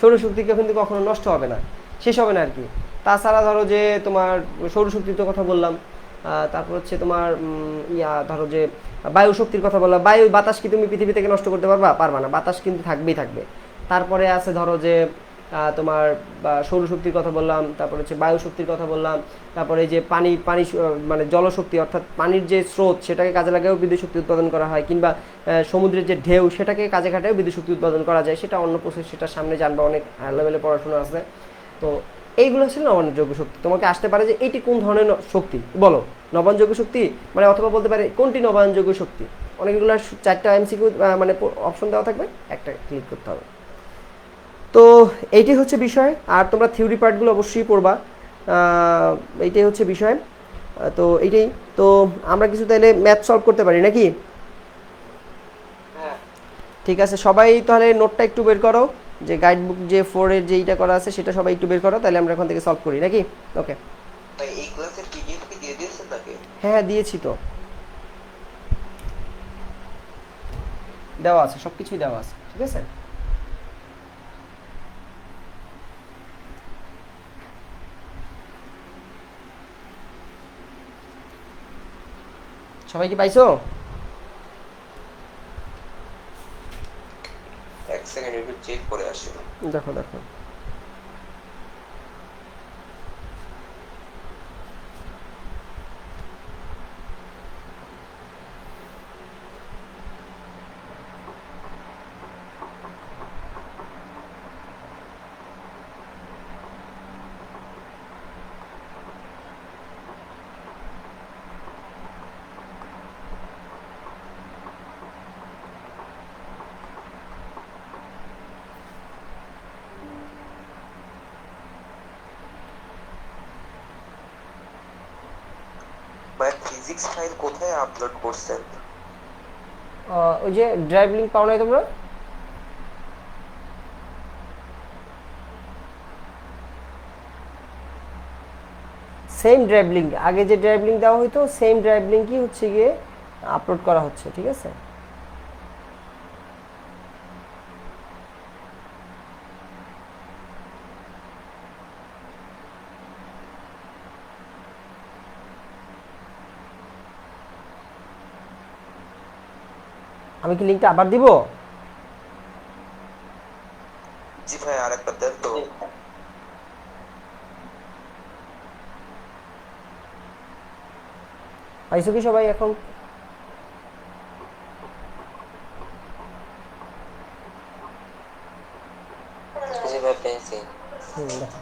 সৌরশক্তি কিন্তু কখনো নষ্ট হবে না, শেষ হবে না আর কি। তাছাড়া ধরো যে তোমার সৌরশক্তির তো কথা বললাম, তারপর হচ্ছে তোমার ধরো যে বায়ু শক্তির কথা বললাম। বায়ু বাতাস কি তুমি পৃথিবী থেকে নষ্ট করতে পারবা না, বাতাস কিন্তু থাকবেই থাকবে। তারপরে আছে ধরো যে তোমার সৌরশক্তির কথা বললাম, তারপরে হচ্ছে বায়ু শক্তির কথা বললাম, তারপরে যে পানি পানি মানে জলশক্তি, অর্থাৎ পানির যে স্রোত সেটাকে কাজে লাগিয়েও বিদ্যুৎ শক্তি উৎপাদন করা হয়, কিংবা সমুদ্রের যে ঢেউ সেটাকে কাজে খাটেও বিদ্যুৎ শক্তি উৎপাদন করা যায়। সেটা অন্য প্রসেস, সেটা সামনে জানবা, অনেক হাই লেভেলে পড়াশোনা আছে। তো এইগুলো হচ্ছে নবায়নযোগ্য শক্তি। তোমাকে আসতে পারে যে এটি কোন ধরনের শক্তি বলো, নবায়নযোগ্য শক্তি মানে, অথবা বলতে পারে কোনটি নবায়নযোগ্য শক্তি। অনেকগুলো 4টা এমসিকিউ মানে অপশন দেওয়া থাকবে, একটা ক্লিক করতে হবে। তো এইটি হচ্ছে বিষয়। আর তোমরা থিওরি পার্টগুলো অবশ্যই পড়বা, এইটাই হচ্ছে বিষয়। তো এইটাই। তো আমরা কিছু তাহলে ম্যাথ সলভ করতে পারি নাকি? হ্যাঁ ঠিক আছে, সবাই তাহলে নোটটা একটু বের করো, যে গাইড বুক যে 4 এর যেইটা করা আছে সেটা সবাই একটু বের করো, তাহলে আমরা এখন থেকে সলভ করি নাকি? ওকে। ভাই, এই ক্লাসের পিডিএফ কি দিয়ে দিয়েছেন তাকে? হ্যাঁ হ্যাঁ দিয়েছি তো, দেওয়া আছে, সব কিছুই দেওয়া আছে, ঠিক আছে। সবাই কি পাইছো? এক সেকেন্ড একটু চেক করে আসি। দেখো দেখো। ভাই, ফিজিক্স ফাইল কোথায় আপলোড করছেন? ওই যে ড্রাইভ লিঙ্ক পাও নাই তোমরা? সেম ড্রাইভ লিঙ্ক, আগে যে ড্রাইভ লিঙ্ক দেওয়া হইতো সেম ড্রাইভ লিঙ্কই হচ্ছে গিয়ে আপলোড করা হচ্ছে, ঠিক আছে। আমি কি লিঙ্কটা আবার দিব? জি ভাই, আরেকবার দেন তো। পাইছো কি সবাই এখন? জি ভাই, পেয়েছি। দেখো।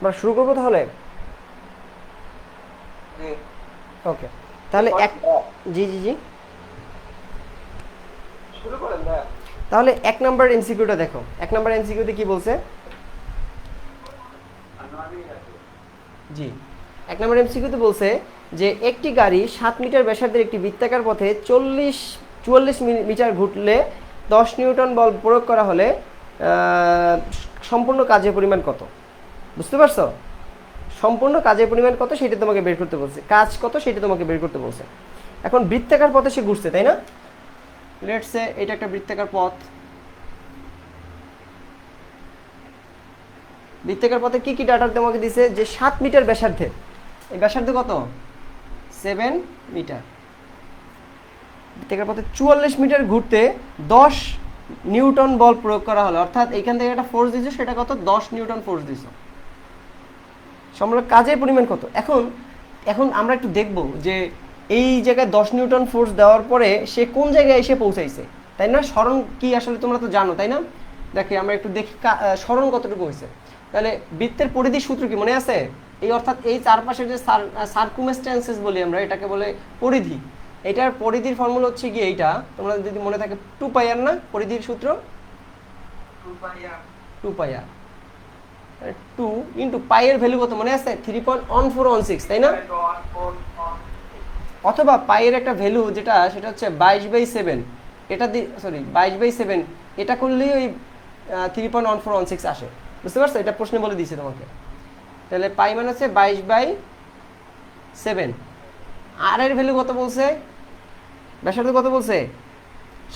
আমরা শুরু করবো তাহলে। জি। ওকে, তাহলে জি জি জি, শুরু করেন না। তাহলে 1 নম্বর এমসিকিউটা দেখো। 1 নম্বর এমসিকিউতে কি বলছে? জি, 1 নম্বর এমসিকিউতে বলছে যে একটি গাড়ি 7 মিটার ব্যাসার্ধের একটি বৃত্তাকার পথে 44 মিটার ঘুরলে 10 নিউটন বল প্রয়োগ করা হলে সম্পূর্ণ কাজের পরিমাণ কত? বুঝতে পারছো? সম্পূর্ণ কাজের পরিমাণ কত সেটা তোমাকে বের করতে বলছে, কাজ কত সেটা তোমাকে বের করতে বলছে। এখন বৃত্তাকার পথে সে ঘুরছে, তাই না? লেটস সে এটা একটা বৃত্তাকার পথ। বৃত্তাকার পথে কি কি ডাটা তোমাকে দিছে? যে 7 মিটার ব্যাসার্ধে, এই ব্যাসার্ধ কত? 7 মিটার। বৃত্তাকার পথে 44 মিটার ঘুরতে 10 নিউটন বল প্রয়োগ করা হলো, অর্থাৎ এইখান থেকে একটা ফোর্স দিছো, সেটা কত? 10 নিউটন ফোর্স দিছো। সম্পূর্ণ কাজের পরিমাণ কত? এখন এখন আমরা একটু দেখব যে এই জায়গায় 10 নিউটন ফোর্স দেওয়ার পরে সে কোন জায়গায় এসে পৌঁছাইছে, তাই না? স্মরণ কি আসলে তোমরা তো জানো, তাই না? দেখি আমরা একটু দেখি স্মরণ কতটুকু হয়েছে। তাহলে বৃত্তের পরিধি সূত্র কি মনে আছে? এই অর্থাৎ এই চারপাশের যে সার্কুমস্ট্যান্সেস বলি আমরা, এটাকে বলে পরিধি। এটার পরিধির ফর্মুলা হচ্ছে কি এইটা, তোমরা যদি মনে থাকে 2 পাই আর, না পরিধির সূত্র 2 পাই আর। 2 ইন্টু পাই এর ভ্যালু কত মনে আছে? 3.1416, তাই না? অথবা পাই এর একটা ভ্যালু যেটা, সেটা হচ্ছে 22/7, এটা সরি 22/7, এটা করলেই ওই 3.1416 আসে। বুঝতে পারছো? এটা প্রশ্নে বলে দিয়েছে তোমাকে। তাহলে পাই মানে হচ্ছে 22/7। আর এর ভ্যালু কত বলছে? ব্যাসার্ধ কত বলছে?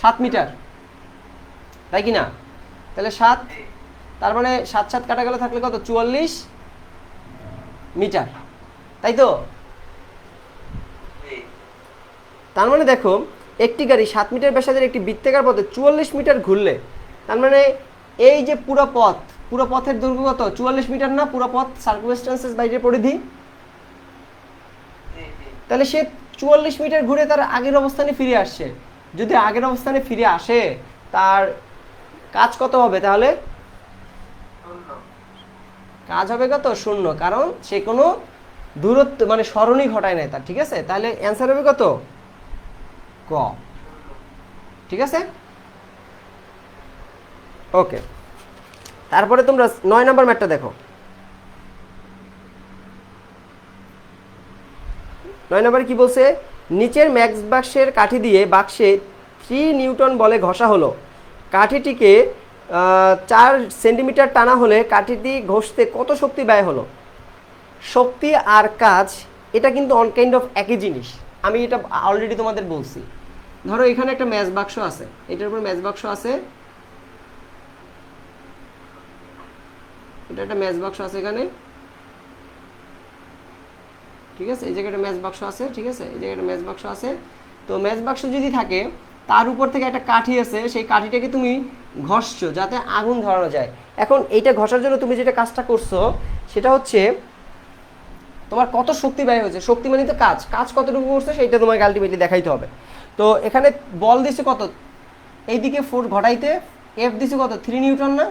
7 মিটার, তাই কি না? তাহলে 7, তার মানে 7 7 কাটা গেলে থাকলে কত? 44 মিটার, তাই তো? তার মানে দেখো, একটি গাড়ি 7 মিটার ব্যাসার্ধের একটি বৃত্তাকার পথে 44 মিটার ঘুরলে, তার মানে এই যে পুরো পথের দৈর্ঘ্য কত? 44 মিটার না? পুরো পথ সার্কুমস্ট্যান্সেস বাইরের পরিধি। তাহলে সে 44 মিটার ঘুরে তার আগের অবস্থানে ফিরে আসছে। যদি আগের অবস্থানে ফিরে আসে, তার কাজ কত হবে তাহলে? কাজ হবে কত? 0, কারণ সে কোনো দূরত্ব মানে সরণই ঘটায় নাই তার। ঠিক আছে? তাহলে অ্যান্সার হবে কত? ক। ঠিক আছে, ওকে। তারপরে তোমরা 9 নম্বর ম্যাথটা দেখো। 9 নম্বরে কি বলছে? নিচের ম্যাক্স বাক্সের কাঠি দিয়ে বাক্সে 3 নিউটন বলে ঘষা হলো। কাঠিটিকে 4 সেন্টিমিটার টানা হলে কাঠিটি ঘষতে কত শক্তি ব্যয় হলো? শক্তি আর কাজ এটা কিন্তু অন কাইন্ড অফ একই জিনিস। আমি এটা অলরেডি তোমাদের বলছি। ধরো এখানে একটা ম্যাচ বাক্স আছে, এটার উপর ম্যাচ বাক্স আছে, এটা একটা ম্যাচ বাক্স আছে এখানে, ঠিক আছে? এই জায়গাটা ম্যাচ বাক্স আছে, ঠিক আছে? এই জায়গাটা ম্যাচ বাক্স আছে। তো ম্যাচ বাক্স যদি থাকে, তার উপর থেকে একটা কাঠি আছে, সেই কাঠিটাকে তুমি ঘষছো যাতে আগুন ধরানো যায়। এখন এইটা ঘষার জন্য তুমি যেটা কাজটা করছো, সেটা হচ্ছে তোমার কত শক্তি ব্যয় হয়েছে। শক্তি মানে তো কাজ, কাজ কতটুকু করছে সেইটা তোমাকে আলটিমেটলি দেখাইতে হবে। তো এখানে বল দিছে কত? এইদিকে 4 ঘটাইতে এফ দিছে কত? 3 নিউটন না?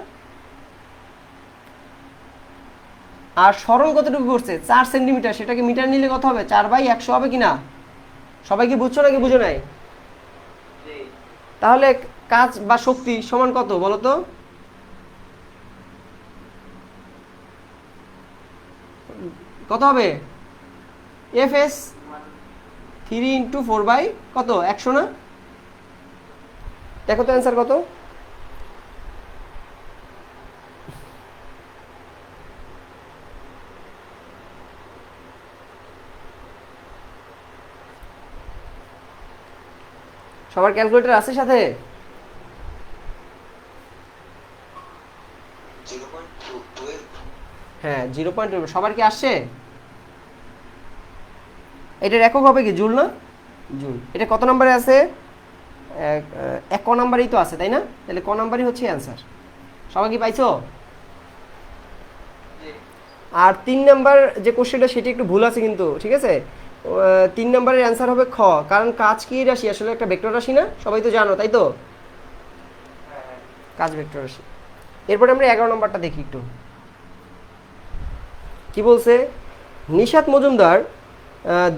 আর সরণ কতটুকু করছে? 4 সেন্টিমিটার। সেটাকে মিটার নিলে কত হবে? 4/100 হবে কি না? সবাই কি বুঝছো নাকি বুঝো নাই? তাহলে কাজ বা শক্তি সমান কত বলো তো? কত হবে? এফএস 3 ইন্টু 4 বাই কত? 100 না? দেখো তো অ্যান্সার কত? সবার ক্যালকুলেটর আছে সাথে? 0.12। হ্যাঁ 0.12। সবার কি আসছে? এটার একক হবে কি? জুল না? জুল। এটা কত নম্বরে আছে? এক ক নাম্বারই তো আছে, তাই না? তাহলে ক নাম্বারই হচ্ছে অ্যান্সার। সবাই কি পাইছো? আর 3 নাম্বার যে কোশ্চেনটা সেটা একটু ভুল আছে কিন্তু, ঠিক আছে? 3 নাম্বারের অ্যান্সার হবে খ, কারণ কাজ কি রাশি? আসলে একটা ভেক্টর রাশি না? সবাই তো জানো, তাই তো? কাজ ভেক্টর রাশি। এরপরে আমরা 11 নম্বরটা দেখি একটু। কি বলছে? নিশাত মজুমদার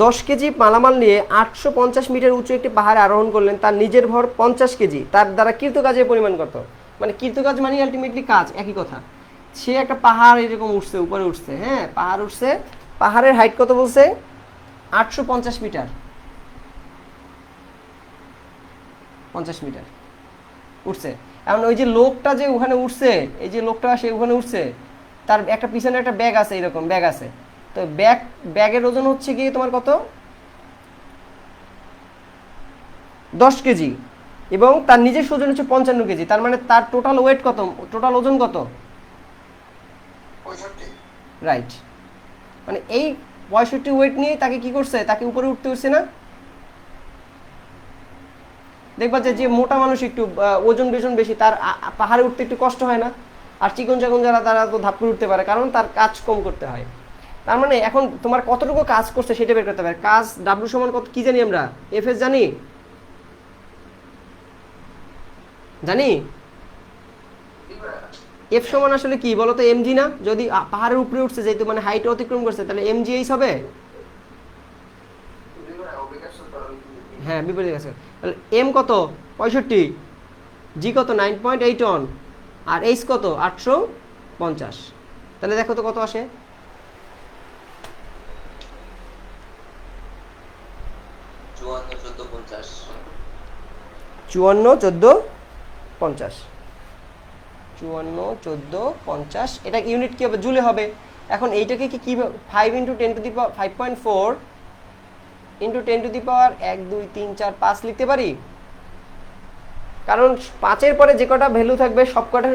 10 কেজি মালামাল নিয়ে 850 মিটার উঁচু একটি পাহাড়ে আরোহণ করলেন। তার নিজের ভর 50 কেজি। তার দ্বারা কৃতকাজের পরিমাণ কত? মানে কৃতকাজ মানে আলটিমেটলি কাজ, একই কথা। সে একটা পাহাড় এরকম উঠছে, উপরে উঠছে, হ্যাঁ পাহাড় উঠছে, পাহাড়ের হাইট কত বলছে? 850 মিটার। 50 মিটার উঠছে। এখন ওই যে লোকটা যে ওখানে উঠছে, এই যে লোকটা সে ওখানে উঠছে, তার একটা পিছনে একটা ব্যাগ আছে, এরকম ব্যাগ আছে। তো ব্যাগের ওজন হচ্ছে কি তোমার কত, 10 কেজি, এবং তার নিজের ওজন হচ্ছে 55 কেজি। তার মানে তার টোটাল ওয়েট কত, টোটাল ওজন কত? 65। রাইট। মানে এই 65 ওয়েট নিয়ে তাকে কি করছে, তাকে উপরে উঠতে হচ্ছে না? দেখবা যে যে মোটা মানুষ একটু ওজন বেজন বেশি, তার পাহাড়ে উঠতে একটু কষ্ট হয় না? আর চিকন চাকন যারা, তারা তো ধাপ করে উঠতে পারে, কারণ তার কাজ কম করতে হয়। তার মানে এখন তোমার কতটুকু কাজ করছে সেটা বের করতে হবে। কাজ ডাব্লিউ সমান কত কি জানি আমরা, এফ এস জানি, জানি এফ সমান আসলে কি বলতো, এমজি না? যদি পাহাড়ের উপরে উঠছে যেহেতু, মানে হাইট অতিক্রম করছে, তাহলে এমজি এইচ হবে। হ্যাঁ, বিপরীত আছে। তাহলে এম কত, 65, জি কত, 9.8 আর এইচ কত, 850। তাহলে দেখো তো কত আসে। 54, 14, 50। 54, 14, 50, এটা ইউনিট কি হবে, জুলে হবে। এখন এইটাকে কি 5 into 10 to the power 5.4 into 10 to the পাওয়ার 1 2 3 4 5 লিখতে পারি। কারণ 5-এর পরে যে কটা ভ্যালু থাকবে সব কটা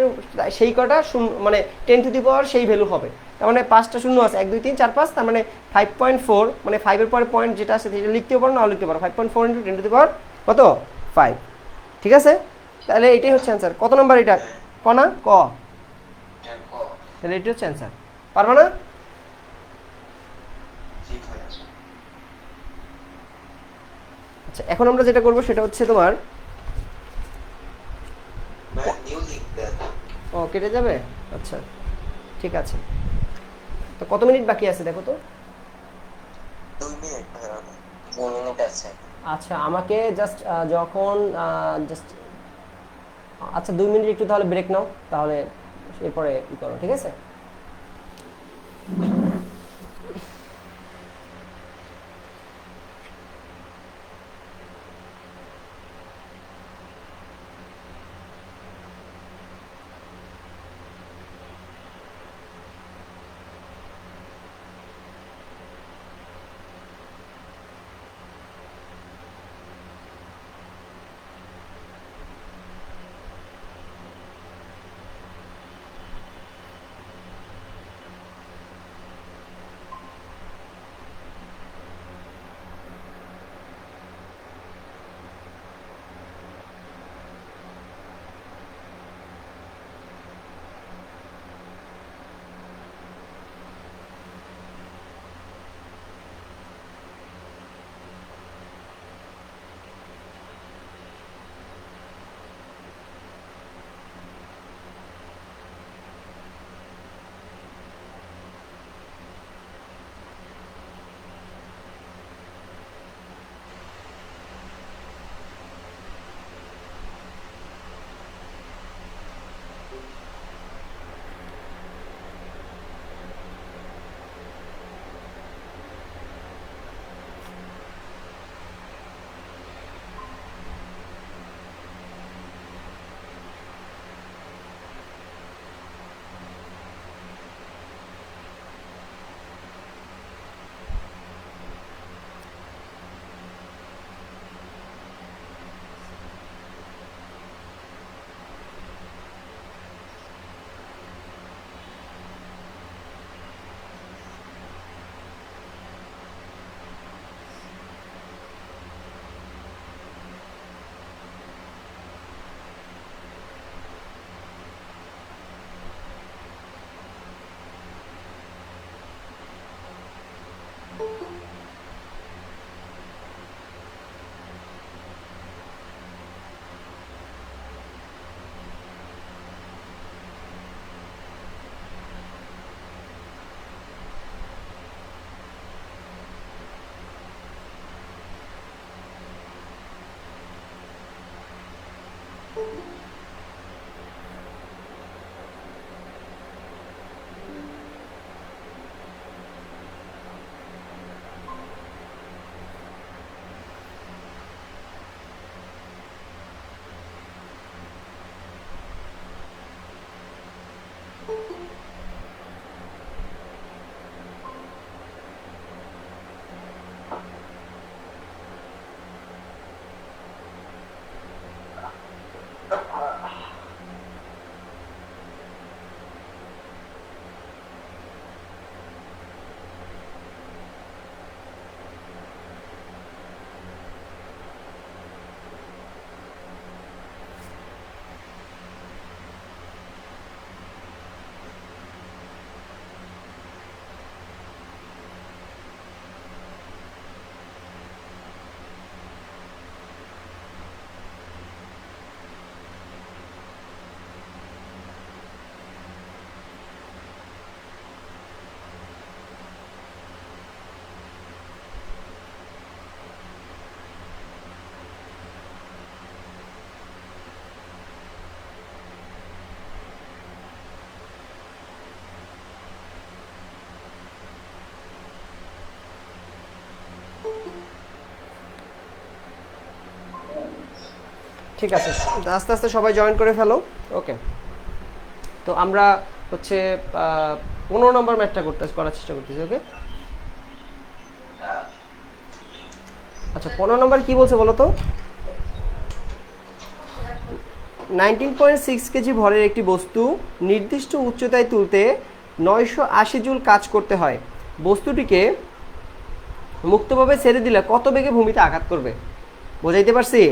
সেই কটা শূন্য, মানে 10 টু দি পাওয়ার সেই ভ্যালু হবে। তার মানে 5টা শূন্য আছে, 1 2 3 4 5, তার মানে 5.4, মানে 5-এর পরে পয়েন্ট যেটা আছে সেটা লিখতেও পারো, নাও লিখতে পারো। 5.4 ইন্টু 10 টু দি পাওয়ার কত, 5। ঠিক আছে, তাহলে এটাই হচ্ছে অ্যান্সার। কত নম্বর এটা, ক না, ক? তাহলে এটাই হচ্ছে অ্যান্সার। পারবা না? আচ্ছা, এখন আমরা যেটা করবো সেটা হচ্ছে তোমার, ও কেটে যাবে, আচ্ছা ঠিক আছে। তো কত মিনিট বাকি আছে দেখো তো। 2 মিনিট, 2 মিনিট আছে। আচ্ছা, আমাকে জাস্ট যখন জাস্ট, আচ্ছা 2 মিনিট একটু তাহলে ব্রেক নাও, তাহলে এরপরে ই করো, ঠিক আছে? ঠিক আছে, আস্তে আস্তে সবাই জয়েন করে ফেলো। ওকে, তো আমরা হচ্ছে 15 নম্বর ম্যাথটা করার চেষ্টা করতেছি। ওকে, আচ্ছা 15 নম্বর কি বলছে বলো তো? 19.6 কেজি ভরের একটি বস্তু নির্দিষ্ট উচ্চতায় তুলতে 980 জুল কাজ করতে হয়। বস্তুটিকে মুক্তভাবে ছেড়ে দিলে কত বেগে ভূমিতে আঘাত করবে? বোঝাইতে পারছি?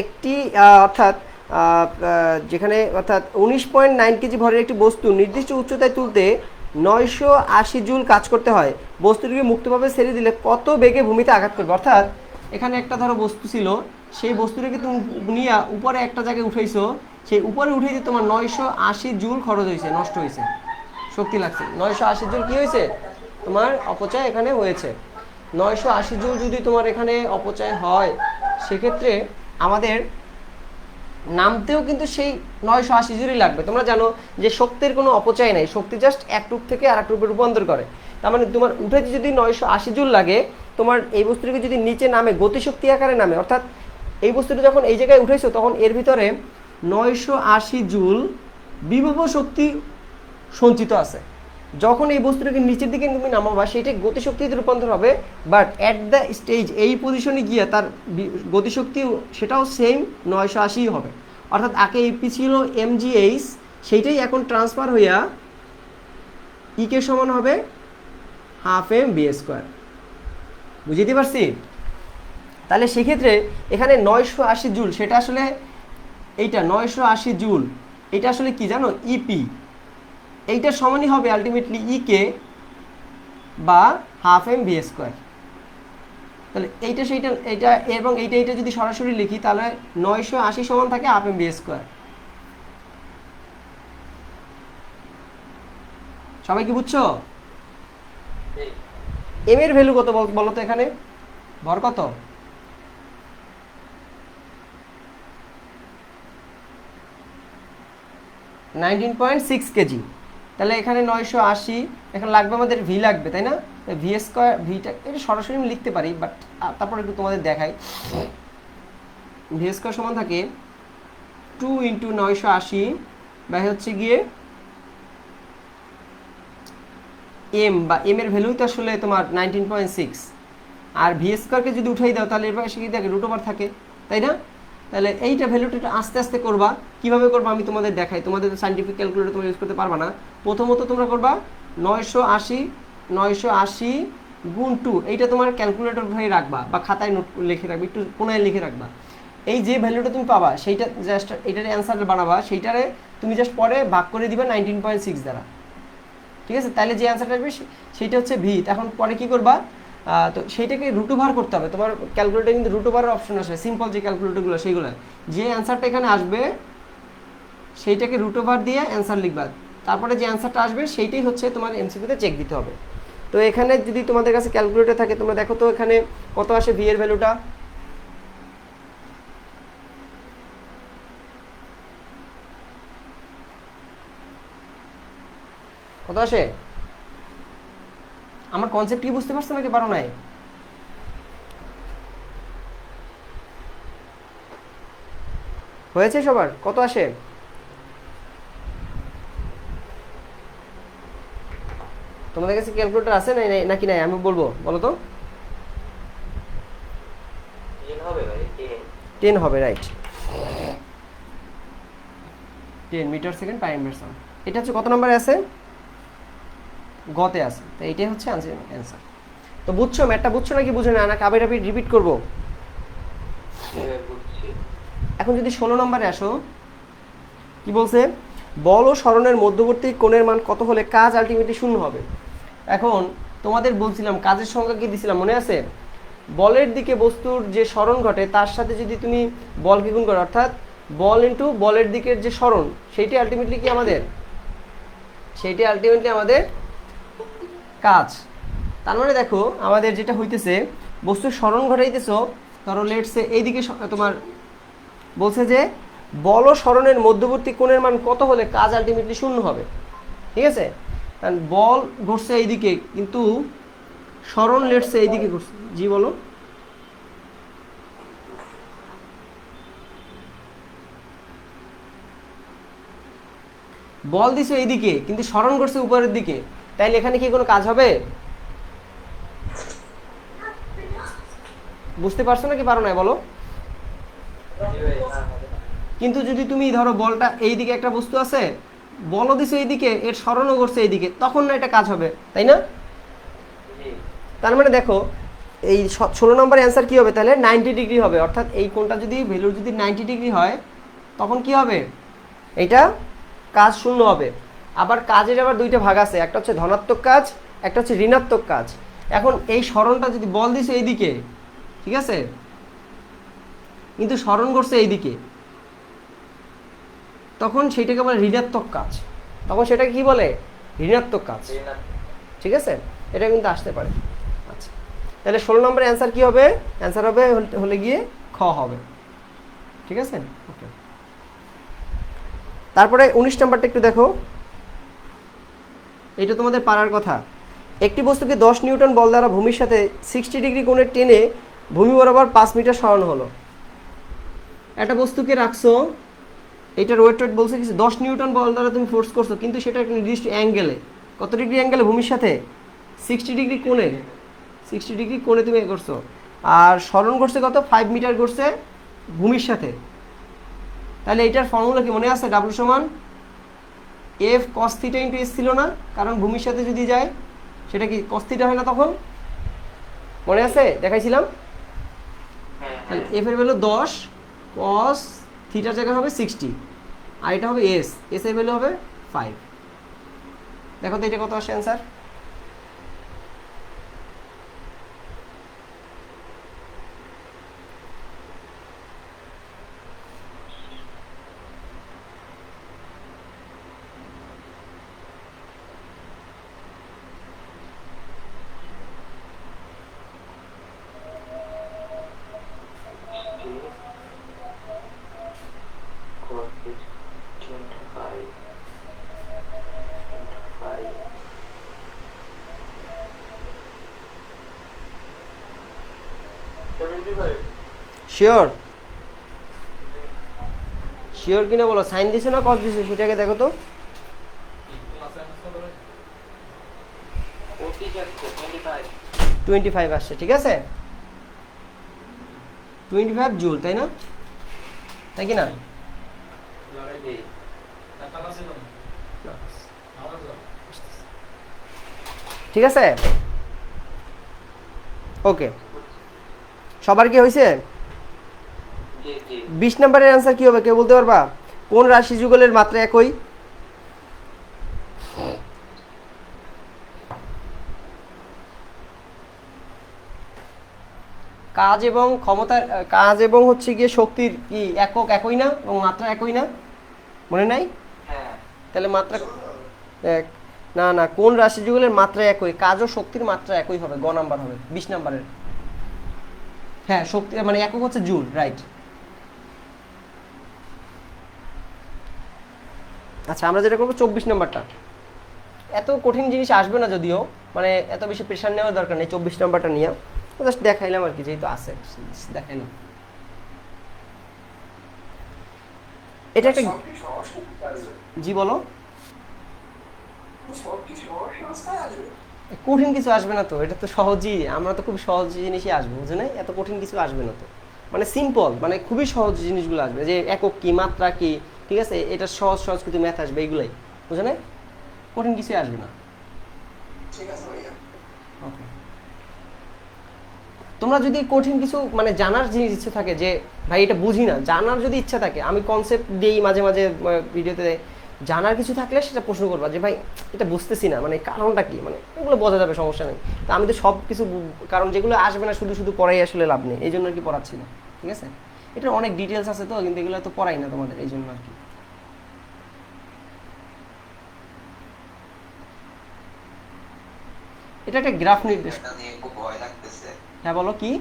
একটি অর্থাৎ যেখানে অর্থাৎ 19.9 কেজি ভরের একটি বস্তু নির্দিষ্ট উচ্চতায় তুলতে 980 জুল কাজ করতে হয়। বস্তুটিকে মুক্তভাবে ছেড়ে দিলে কত বেগে ভূমিতে আঘাত করবে? অর্থাৎ এখানে একটা ধরো বস্তু ছিল, সেই বস্তুটাকে তুমি নিয়ে উপরে একটা জায়গায় উঠাইছো, সেই উপরে উঠাইতে তোমার 980 জুল খরচ হয়েছে, নষ্ট হয়েছে, শক্তি লাগছে। 980 জুল কি হয়েছে? তোমার অপচয় এখানে হয়েছে। 980 জুল যদি তোমার এখানে অপচয় হয়, সেক্ষেত্রে আমাদের নামতেও কিন্তু সেই 980 জুলই লাগবে। তোমরা জানো যে শক্তির কোনো অপচয় নাই, শক্তি জাস্ট এক রূপ থেকে আর এক রূপে রূপান্তর করে। তার মানে তোমার উঠেছে যদি 980 জুল লাগে, তোমার এই বস্তুটিকে যদি নিচে নামে গতিশক্তি আকারে নামে, অর্থাৎ এই বস্তুটি যখন এই জায়গায় উঠেছো তখন এর ভিতরে 980 জুল বিভব শক্তি সঞ্চিত আছে। যখন এই বস্তুটাকে নিচের দিকে তুমি নামাবা, সেটা গতিশক্তিতে রূপান্তর হবে, বাট অ্যাট দ্য স্টেজ এই পজিশনে গিয়ে তার গতিশক্তি সেটাও সেম 980 হবে। অর্থাৎ আগে এপি ছিল mgh, সেইটাই এখন ট্রান্সফার হইয়া ইকে সমান হবে হাফ এম বি স্কোয়ার। বুঝতে পারছি? তাহলে সেক্ষেত্রে এখানে 980 জুল, সেটা আসলে এইটা 980 জুল, এটা আসলে কি জানো? ইপি। এইটার সমানই হবে আলটিমেটলি ইকে বা হাফ এম বি স্কোয়ার। তাহলে এইটা সেইটা এইটা এবং এইটা যদি সরাসরি লিখি, তাহলে 980 সমান থাকে হাফ এম বি স্কোয়ার। সবাই কি বুঝছো? এম এর ভ্যালু কত বলো তো? এখানে ভর কত? $19.6 কেজি। তাহলে এখানে 980, এখানে লাগবে আমাদের ভি লাগবে, তাই না? ভি স্কোয়ার, ভিটা এটা সরাসরি আমি লিখতে পারি, বাট তারপর একটু তোমাদের দেখাই। ভি স্কোয়ার সমান থাকে 2 × 980 বা হচ্ছে গিয়ে এম, বা এম এর ভ্যালুই তো আসলে তোমার 19.6। আর ভি স্কোয়ারকে যদি উঠাই দাও, তাহলে এর পাশে কি থাকে? √ওভার থাকে, তাই না? তাহলে এইটা ভ্যালুটা একটু আস্তে আস্তে করবা। কিভাবে করবা আমি তোমাদের দেখাই। তোমাদের সাইন্টিফিক ক্যালকুলেটর তোমরা ইউজ করতে পারবা না। প্রথমত তোমরা করবা 980 গুণ 2, এইটা তোমার ক্যালকুলেটর ঘরে রাখবা বা খাতায় নোট লিখে রাখবে, একটু কোনায় লিখে রাখবা। এই যে ভ্যালুটা তুমি পাবা, সেইটা জাস্ট এটার অ্যান্সার বানাবা, সেইটারে তুমি জাস্ট পরে ভাগ করে দিবা 19.6 দ্বারা। ঠিক আছে? তাহলে যে অ্যান্সারটা আসবে সেইটা হচ্ছে ভি। এখন পরে কি করবা? তো সেইটাকে √ওভার করতে হবে। তোমার ক্যালকুলেটর কিন্তু √ওভারের অপশন আসে, সিম্পল যে ক্যালকুলেটরগুলো সেইগুলো। যে অ্যান্সারটা এখানে আসবে সেইটাকে √ওভার দিয়ে অ্যান্সার লিখবা। তারপরে যে অ্যান্সারটা আসবে সেইটাই হচ্ছে তোমার এমসিকিউতে চেক দিতে হবে। তো এখানে যদি তোমাদের কাছে ক্যালকুলেটর থাকে, তোমরা দেখো তো এখানে কত আসে ভি এর ভ্যালুটা। কত আসে? আমার কনসেপ্ট কি বুঝতে পারছো নাকি পারো নাই? হয়েছে সবার? কত আসে? তোমাদের কাছে ক্যালকুলেটর আছে নাকি নাই? আমি বলবো, বলো তো। 10 হবে, right. 10 metre second power inverse. এটা হচ্ছে কত নম্বরে আছে? গতে আছে। তো এইটাই হচ্ছে অ্যান্সার। তো বুঝছো ম্যাথটা? বুঝছো নাকি বুঝো না? নাকি আবার রিপিট করবো? এখন যদি 16 নম্বরে আসো, কি বলছে? বল ও সরণের মধ্যবর্তী কোণের মান কত হলে কাজ আলটিমেটলি শূন্য হবে? এখন তোমাদের বলছিলাম কাজের সংখ্যা কি দিছিলাম, মনে আছে? বলের দিকে বস্তুর যে সরণ ঘটে, তার সাথে যদি তুমি বলকে গুণ করো, অর্থাৎ বল ইন্টু বলের দিকের যে সরণ, সেইটাই আলটিমেটলি কি আমাদের? সেইটাই আলটিমেটলি আমাদের কাজ। তার মানে দেখো আমাদের যেটা হইতেছে, বস্তুর সরণ ঘটাইতেছ, ধরো লেটসে এইদিকে তোমার বলছে যে বল ও সরণের মধ্যবর্তী কোণের মান কত হলে কাজ আলটিমেটলি শূন্য হবে। ঠিক আছে? কারণ বল ঘটছে এইদিকে, কিন্তু সরণ লেটসে এইদিকে ঘটছে। জি বলো। বল দিছো এইদিকে কিন্তু স্মরণ করছে উপরের দিকে, তাইলে এখানে কি কোনো কাজ হবে? বুঝতে পারছো নাকি পারো না বলো? কিন্তু যদি তুমি ধরো বলটা এইদিকে একটা বস্তু আছে, বলও দিছো এইদিকে, এর স্মরণও করছে এইদিকে, তখন না এটা কাজ হবে, তাই না? তার মানে দেখো এই 16 নম্বর অ্যান্সার কি হবে তাহলে 90 ডিগ্রি হবে, অর্থাৎ এই কোণটা যদি ভ্যালু যদি 90 ডিগ্রি হয় তখন কি হবে, এটা কাজ শূন্য হবে। আবার কাজের আবার দুইটা ভাগ আছে, একটা হচ্ছে ধনাত্মক কাজ, একটা হচ্ছে ঋণাত্মক কাজ। এখন এই স্মরণটা যদি বল দিছে এইদিকে, ঠিক আছে, কিন্তু স্মরণ করছে এইদিকে, তখন সেটাকে বলে ঋণাত্মক কাজ, তখন সেটাকে কি বলে, ঋণাত্মক কাজ, ঠিক আছে, এটা কিন্তু আসতে পারে। আচ্ছা, তাহলে 16 নম্বরের অ্যান্সার কি হবে, অ্যান্সার হবে হলে গিয়ে খ হবে, ঠিক আছে। ওকে, তারপরে 19 নম্বরটা একটু দেখো, এটা তোমাদের পারার কথা। একটি বস্তুকে 10 নিউটন বল দ্বারা ভূমির সাথে 60 ডিগ্রি কোণে টেনে ভূমি বরাবর 5 মিটার সরানো হলো। একটা বস্তুকে রাখছো, এটার ওয়েট বলছে কিছু 10 নিউটন বল দ্বারা তুমি ফোর্স করছো, কিন্তু সেটা একটা নির্দিষ্ট অ্যাঙ্গেলে, কত ডিগ্রি অ্যাঙ্গেলে, ভূমির সাথে 60 ডিগ্রি কোণে, 60 ডিগ্রি কোণে তুমি করছো, আর স্মরণ করছে কত, 5 মিটার করছে ভূমির সাথে। তাহলে এটার ফর্মুলা কি মনে আছে, ডাব্লু সমান F cos theta into S ছিল না, কারণ ভূমির সাথে যদি যায় সেটা কি কস থিটা হয় না, তখন মনে আছে দেখাইছিলাম। তাহলে এফ এর ভ্যালু 10, কস থিটার জায়গা হবে 60, আর এটা হবে এস, এস এর ভ্যালু হবে 5। দেখো তো এটা কত আসে অ্যান্সার। শিওর, শিওর কিনা বলো, সাইন দিছে না কস দিছে সেটাকে দেখো তো। 25 আসছে, ঠিক আছে, 25 জুল, তাই না, তাই কি না? ঠিক আছে, ওকে, সবার কি হয়েছে? 20 নম্বরের অ্যান্সার কি হবে কেউ বলতে পারবা? কোন রাশি যুগলের মাত্রা একই? কাজ এবং ক্ষমতার, কাজ এবং হচ্ছে গিয়ে শক্তির কি একক একই না, এবং মাত্রা একই না, মনে নাই? তাহলে মাত্রা এক, না না, কোন রাশি যুগলের মাত্রা একই, কাজ ও শক্তির মাত্রা একই হবে, গ নাম্বার হবে 20 নম্বরের। হ্যাঁ, শক্তি মানে একক হচ্ছে জুল, রাইট। আচ্ছা, আমরা যেটা করবো 24 নম্বরটা, এত কঠিন জিনিস আসবে না যদিও, মানে এত বেশি প্রেশার নেওয়ার দরকার নেই, 24 নম্বরটা নিয়ে জাস্ট দেখাইলাম আর কি, যেহেতু আছে দেখাইলাম। এটা একটা, জি বলো। কঠিন কিছু আসবে না তো, এটা তো সহজই, আমরা তো খুব সহজ জিনিসই আসবে, বুঝে নাই, এত কঠিন কিছু আসবে না তো, মানে সিম্পল, মানে খুবই সহজ জিনিসগুলো আসবে, যে একক কি, মাত্রা কি, ঠিক আছে, এটা সহজ সহজ কিছু ম্যাথ আসবে, এইগুলাই, বুঝে নাই, কঠিন কিছুই আসবে না। ওকে, তোমরা যদি কঠিন কিছু মানে জানার জিনিস ইচ্ছে থাকে, যে ভাই এটা বুঝি না, জানার যদি ইচ্ছা থাকে, আমি কনসেপ্ট দিই মাঝে মাঝে ভিডিওতে, জানার কিছু থাকলে সেটা প্রশ্ন করবা, যে ভাই এটা বুঝতেছি না, মানে কারণটা কি, মানে এগুলো বোঝা যাবে, সমস্যা নেই। তা আমি তো সব কিছু, কারণ যেগুলো আসবে না শুধু শুধু পড়াই আসলে লাভ নেই, এই জন্য আর কি পড়াচ্ছি না, ঠিক আছে। এটার অনেক ডিটেলস আছে তো, কিন্তু এগুলো তো পড়াই না তোমাদের, এই জন্য আর কি। এটা একটা গ্রাফ নির্দেশ। হ্যাঁ বলো কি?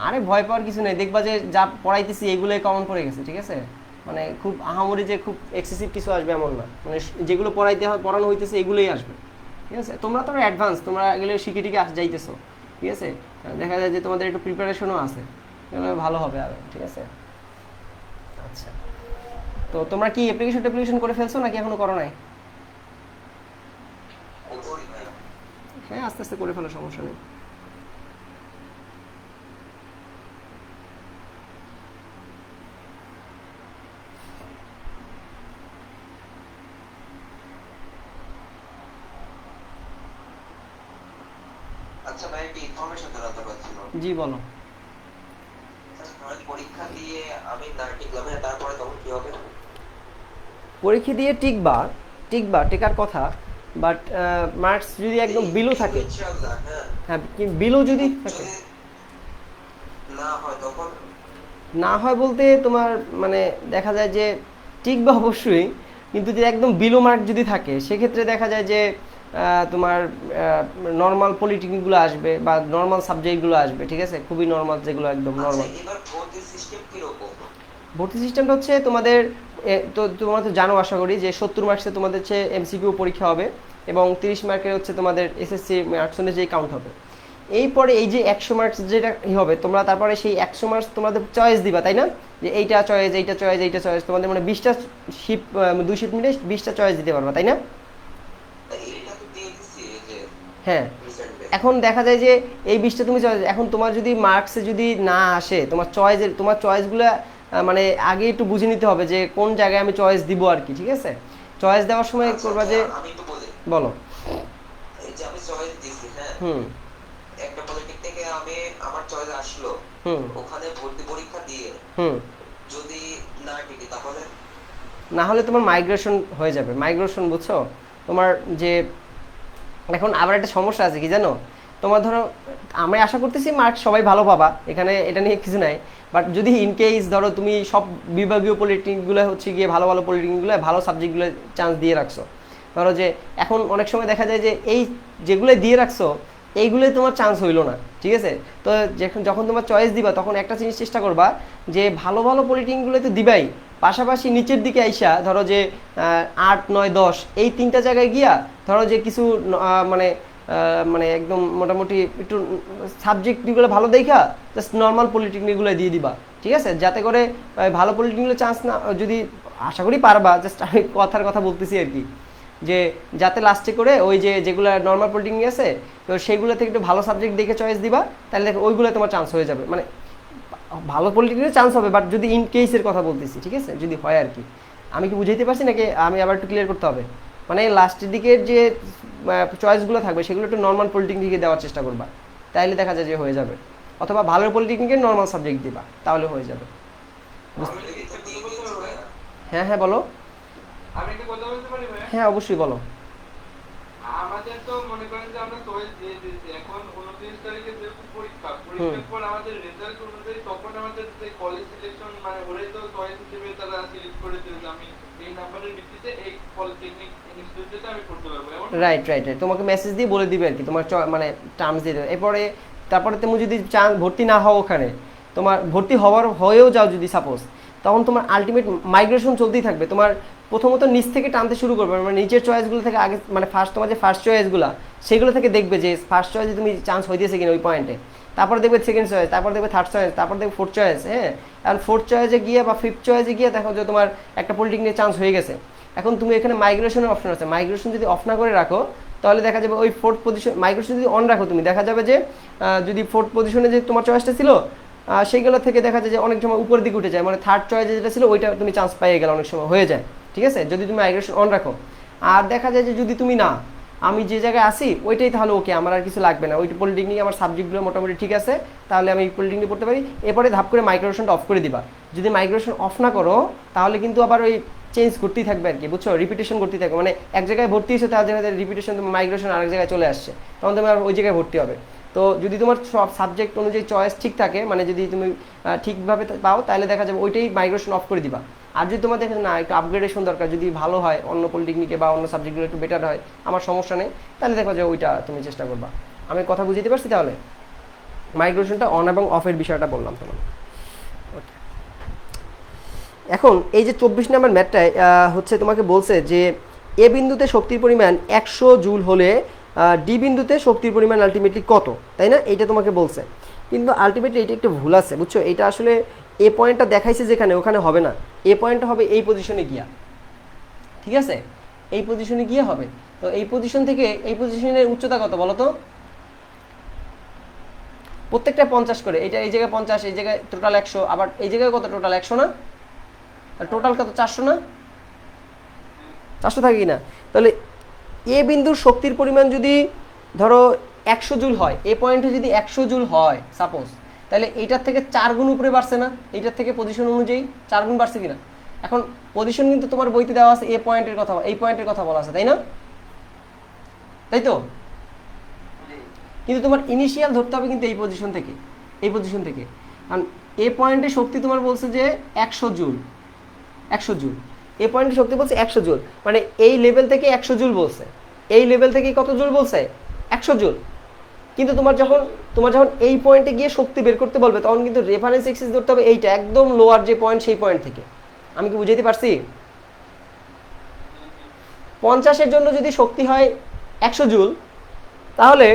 আরে ভয় পাওয়ার কিছু নেই, দেখবা যে যা পড়াইতেছি এগুলোই কমন পড়ে গেছে, ঠিক আছে, মানে খুব আহামরি যে খুব এক্সেসিভ কিছু আসবে এমন না, মানে যেগুলো পড়াইতে হয়, পড়ানো হইতেছে এগুলোই আসবে, ঠিক আছে। তোমরা তো অ্যাডভান্স, তোমরা এগুলো শিখে টিকে যাইতেছো, ঠিক আছে, দেখা যায় যে তোমাদের একটু প্রিপারেশনও আছে, ভালো হবে আর, ঠিক আছে। আচ্ছা, তো তোমরা কি অ্যাপ্লিকেশন করে ফেলছো নাকি এখনো করো নাই? করি ভাই। হ্যাঁ, আস্তে আস্তে করে ফেলো, সমস্যা নেই। আচ্ছা ভাই, একটা ইনফরমেশন জানাতে পারছিল। জি বলো। পরীক্ষা দিয়ে আমি না টিকলাম, তারপরে তখন কি হবে? পরীক্ষা দিয়ে টেকার কথা, বাট মার্কস যদি একদম বিলো থাকে, ইনশাআল্লাহ, হ্যাঁ। হ্যাঁ বিলো যদি থাকে, যদি না হয় তখন? না হয় বলতে তোমার মানে দেখা যায় যে টিকবা অবশ্যই, কিন্তু যদি একদম বিলো মার্ক যদি থাকে সেক্ষেত্রে দেখা যায় যে তোমার নর্মাল পলিটেকনিকগুলো আসবে বা নর্মাল সাবজেক্টগুলো আসবে, ঠিক আছে, খুবই নর্মাল, যেগুলো একদম আচ্ছা, নর্মাল। এবার ভর্তি সিস্টেম কিরকম? ভর্তি সিস্টেমটা হচ্ছে তোমাদের তো তোমরা তো জানো আশা করি যে 70 মার্কসে তোমাদের হচ্ছে এমসিকিউ পরীক্ষা হবে এবং 30 মার্কের হচ্ছে তোমাদের এসএসসি মার্কস অনুযায়ী কাউন্ট হবে। এই পরে এই যে 100 মার্কস যেটা হবে, তোমরা তারপরে সেই 100 মার্কস তোমাদের চয়েস দিবা, তাই না? যে এইটা চয়েস, এইটা চয়েস, এইটা চয়েস, তোমাদের মানে 20টা শিপ, 2 শিফট মিলে 20টা চয়েস দিতে পারবা, তাই না? এটা তো দিয়ে দিছি এই যে হ্যাঁ। রিসেন্টলি। এখন দেখা যায় যে এই 20টা তুমি চয়েস, এখন তোমার যদি মার্কসে যদি না আসে তোমার চয়েসগুলো মানে আগে একটু বুঝে নিতে হবে যে কোন জায়গায় আমি চয়েস দিব আর কি, ঠিক আছে? চয়েস দেওয়ার সময় আচ্ছা করবা আচ্ছা, যে, আমি একটু বলি। বলো। এই যে আমি চয়েস দিছি, হ্যাঁ, হুম একটা পলিটেক থেকে আমি আমার চয়েস আসলো, হুম ওখানে ভর্তি পরীক্ষা দিয়ে হুম যদি না টিকি তাহলে? না হলে তোমার মাইগ্রেশন হয়ে যাবে। মাইগ্রেশন বুঝছো? তোমার যে এখন আবার একটা সমস্যা আছে কি জানো, তোমার ধরো আমি আশা করতেছি মার্কস সবাই ভালো পাবা, এখানে এটা নিয়ে কিছু নাই, বাট যদি ইন কেস ধরো তুমি সব বিভাগীয় পলিটেকনিকগুলো হচ্ছে গিয়ে ভালো ভালো পলিটেকনিকগুলো ভালো সাবজেক্টগুলো চান্স দিয়ে রাখছো, ধরো যে এখন অনেক সময় দেখা যায় যে এই যেগুলো দিয়ে রাখছো এইগুলোই তোমার চান্স হইলো না, ঠিক আছে? তো যখন তোমার চয়েস দিবা তখন একটা জিনিস চেষ্টা করবা যে ভালো ভালো পলিটেকনিকগুলো তো দিবাই, পাশাপাশি নিচের দিকে আইসা ধরো যে 8, 9, 10 এই তিনটা জায়গায় গিয়া ধরো যে কিছু মানে মানে একদম মোটামুটি একটু সাবজেক্টগুলো ভালো দেখা জাস্ট নর্মাল পলিটেকনিকগুলো দিয়ে দিবা, ঠিক আছে? যাতে করে ভালো পলিটেকনিকগুলো চান্স না, যদি আশা করি পারবা, জাস্ট আমি কথার কথা বলতেছি আর কি, যে যাতে লাস্টে করে ওই যে যেগুলো নর্মাল পলিটেকনিক আছে তো সেগুলো থেকে একটু ভালো সাবজেক্ট দেখে চয়েস দিবা, তাহলে দেখো ওইগুলো তোমার চান্স হয়ে যাবে, মানে ভালো পলিটেকনিকে চান্স হবে, বাট যদি ইন কেসের কথা বলতেছি, ঠিক আছে, যদি হয় আর কি। আমি কি বুঝাইতে পারছি নাকি আমি আবার একটু ক্লিয়ার করতে হবে? মানে লাস্টের দিকের যে চয়েসগুলো থাকবে সেগুলো একটু নর্মাল পলিটেকনিকে দেওয়ার চেষ্টা করবা, তাহলে দেখা যায় যে হয়ে যাবে, অথবা ভালো পলিটেকনিকের নর্মাল সাবজেক্ট দিবা, তাহলে হয়ে যাবে। আমি তো দিয়ে দিয়েছি ভাইয়া। হ্যাঁ হ্যাঁ বলো। আমি একটা কথা বলতে পারি ভাইয়া? হ্যাঁ অবশ্যই বলো। আমাদের তো মনে করেন যে আমরা চয়েস দিয়ে দিয়েছি, এখন 29 তারিখে যেহেতু পরীক্ষা, হুম পরীক্ষার পর আমাদের রেজাল্ট অনুযায়ী তখন আমাদের যে কলেজ সিলেকশন মানে ওরে তো চয়েস হিসেবে তারা সিলেক্ট করে দিল যে আমি এই নাম্বারের ভিত্তিতে এই পলিটেকনিক ইনস্টিটিউটে আমি পড়তে পারবো, এমন না? রাইট রাইট রাইট, তোমাকে মেসেজ দিয়ে বলে দিবে আর কি, তোমার মানে টার্মস দিয়ে দেবে। এরপরে তারপরে তুমি যদি চান ভর্তি না হও ওখানে, তোমার ভর্তি হয়েও যাও যদি সাপোজ, তখন তোমার আলটিমেট মাইগ্রেশন চলতেই থাকবে। তোমার প্রথমত নিচ থেকে টানতে শুরু করবে, মানে নিচের চয়েসগুলো থেকে আগে, মানে তোমার যে ফার্স্ট চয়েসগুলো সেগুলো থেকে দেখবে যে ফার্স্ট চয়েসে তুমি চান্স হইতেছে কিনা ওই পয়েন্টে, তারপরে দেখবে সেকেন্ড চয়েস, তারপর দেখবে থার্ড চয়েস, তারপর দেখবে ফোর্থ চয়েস, হ্যাঁ। আর ফোর্থ চয়েসে গিয়ে বা ফিফথ চয়েসে গিয়ে দেখো যে তোমার একটা পলিটেকনিকে চান্স হয়ে গেছে। এখন তুমি এখানে মাইগ্রেশনের অপশন আছে, মাইগ্রেশন যদি অফ না করে রাখো তাহলে দেখা যাবে ওই ফোর্থ পজিশন, মাইগ্রেশন যদি অন রাখো তুমি, দেখা যাবে যে যদি ফোর্থ পজিশনে যে তোমার চয়েসটা ছিল সেইগুলো থেকে দেখা যায় যে অনেক সময় উপরের দিকে উঠে যায়, মানে থার্ড চয়েসে যেটা ছিল ওইটা তুমি চান্স পেয়ে গেলে অনেক সময় হয়ে যায়, ঠিক আছে, যদি তুমি মাইগ্রেশন অন রাখো। আর দেখা যায় যে যদি তুমি না, আমি যে জায়গায় আসি ওইটাই তাহলে ওকে, আমার আর কিছু লাগবে না, ওই পলিটেকনিক আমার সাবজেক্টগুলো মোটামুটি ঠিক আছে, তাহলে আমি পলিটেকনিক পড়তে পারি, এরপরে ধাপ করে মাইগ্রেশনটা অফ করে দিবা। যদি মাইগ্রেশন অফ না করো তাহলে কিন্তু আবার ওই চেঞ্জ করতেই থাকবে আর কি, বুঝছো, রিপিটেশন করতেই থাকবে, মানে এক জায়গায় ভর্তি হয়েছে তার জায়গায় রিপিটেশন, তোমার মাইগ্রেশন আরেক জায়গায় চলে আসছে, তখন তুমি আর ওই জায়গায় ভর্তি হবে। তো যদি তোমার সব সাবজেক্ট অনুযায়ী চয়েস ঠিক থাকে, মানে যদি তুমি ঠিকভাবে পাও, তাহলে দেখা যাবে ওইটাই মাইগ্রেশন অফ করে দিবা। আর যদি তোমার দেখে না একটু আপগ্রেডেশন দরকার, যদি ভালো হয় অন্য পলিটেকনিকে বা অন্য সাবজেক্টগুলো একটু বেটার হয়, আমার সমস্যা নেই, তাহলে দেখো যে ওইটা তুমি চেষ্টা করবা। আমি কথা বুঝতে পারছি? তাহলে মাইগ্রেশনটা অন এবং অফের বিষয়টা বললাম তোমার। এখন এই যে 24 নম্বর ম্যাথটায় হচ্ছে তোমাকে বলছে যে এ বিন্দুতে শক্তির পরিমাণ 100 জুল হলে ডি বিন্দুতে শক্তির পরিমাণ আলটিমেটলি কত, তাই না? এইটা তোমাকে বলছে, কিন্তু আলটিমেটলি এটা একটু ভুল আছে, বুঝছো, এটা আসলে এ পয়েন্টটা দেখাইছে যেখানে ওখানে হবে না, এ পয়েন্টটা হবে এই পজিশনে গিয়া, ঠিক আছে, এই পজিশনে গিয়ে হবে। তো এই পজিশন থেকে এই পজিশনের উচ্চতা কত বলো তো? প্রত্যেকটা 50 করে, এটা এই জায়গায় 50, এই জায়গায় টোটাল 100, আবার এই জায়গায় কত টোটাল 100 না, আর টোটাল কত 400 না, 400 থাকে কি না? তাহলে এ বিন্দুর শক্তির পরিমাণ যদি ধরো 100 জুল হয়, এ পয়েন্টে যদি 100 জুল হয় সাপোজ, তাহলে এইটার থেকে 4 গুণ উপরে বাড়ছে না, এইটার থেকে পজিশন অনুযায়ী 4 গুণ বাড়ছে কিনা? এখন পজিশন কিন্তু তোমার বইতে দেওয়া আছে এ পয়েন্টের কথা, এই পয়েন্টের কথা বলা আছে, তাই না? তাই তো? কিন্তু তোমার ইনিশিয়াল ধরতে হবে কিন্তু এই পজিশন থেকে, এই পজিশন থেকে। কারণ এ পয়েন্টে শক্তি তোমার বলছে যে 100 জুল, 100 জুল, এ পয়েন্টে শক্তি বলছে 100 জুল, মানে এই লেভেল থেকে 100 জুল বলছে, এই লেভেল থেকে কত জুল বলছে? 100 জুল। কিন্তু তোমার যখন এই পয়েন্টে গিয়ে শক্তি বের করতে বলবে তখন কিন্তু রেফারেন্স এক্সিস ধরতে হবে এইটা একদম লোয়ার যে পয়েন্ট, সেই পয়েন্ট থেকে। আমি কি বুঝাইতে পারছি? 50-এর জন্য যদি শক্তি হয় 100 জুল, তাহলে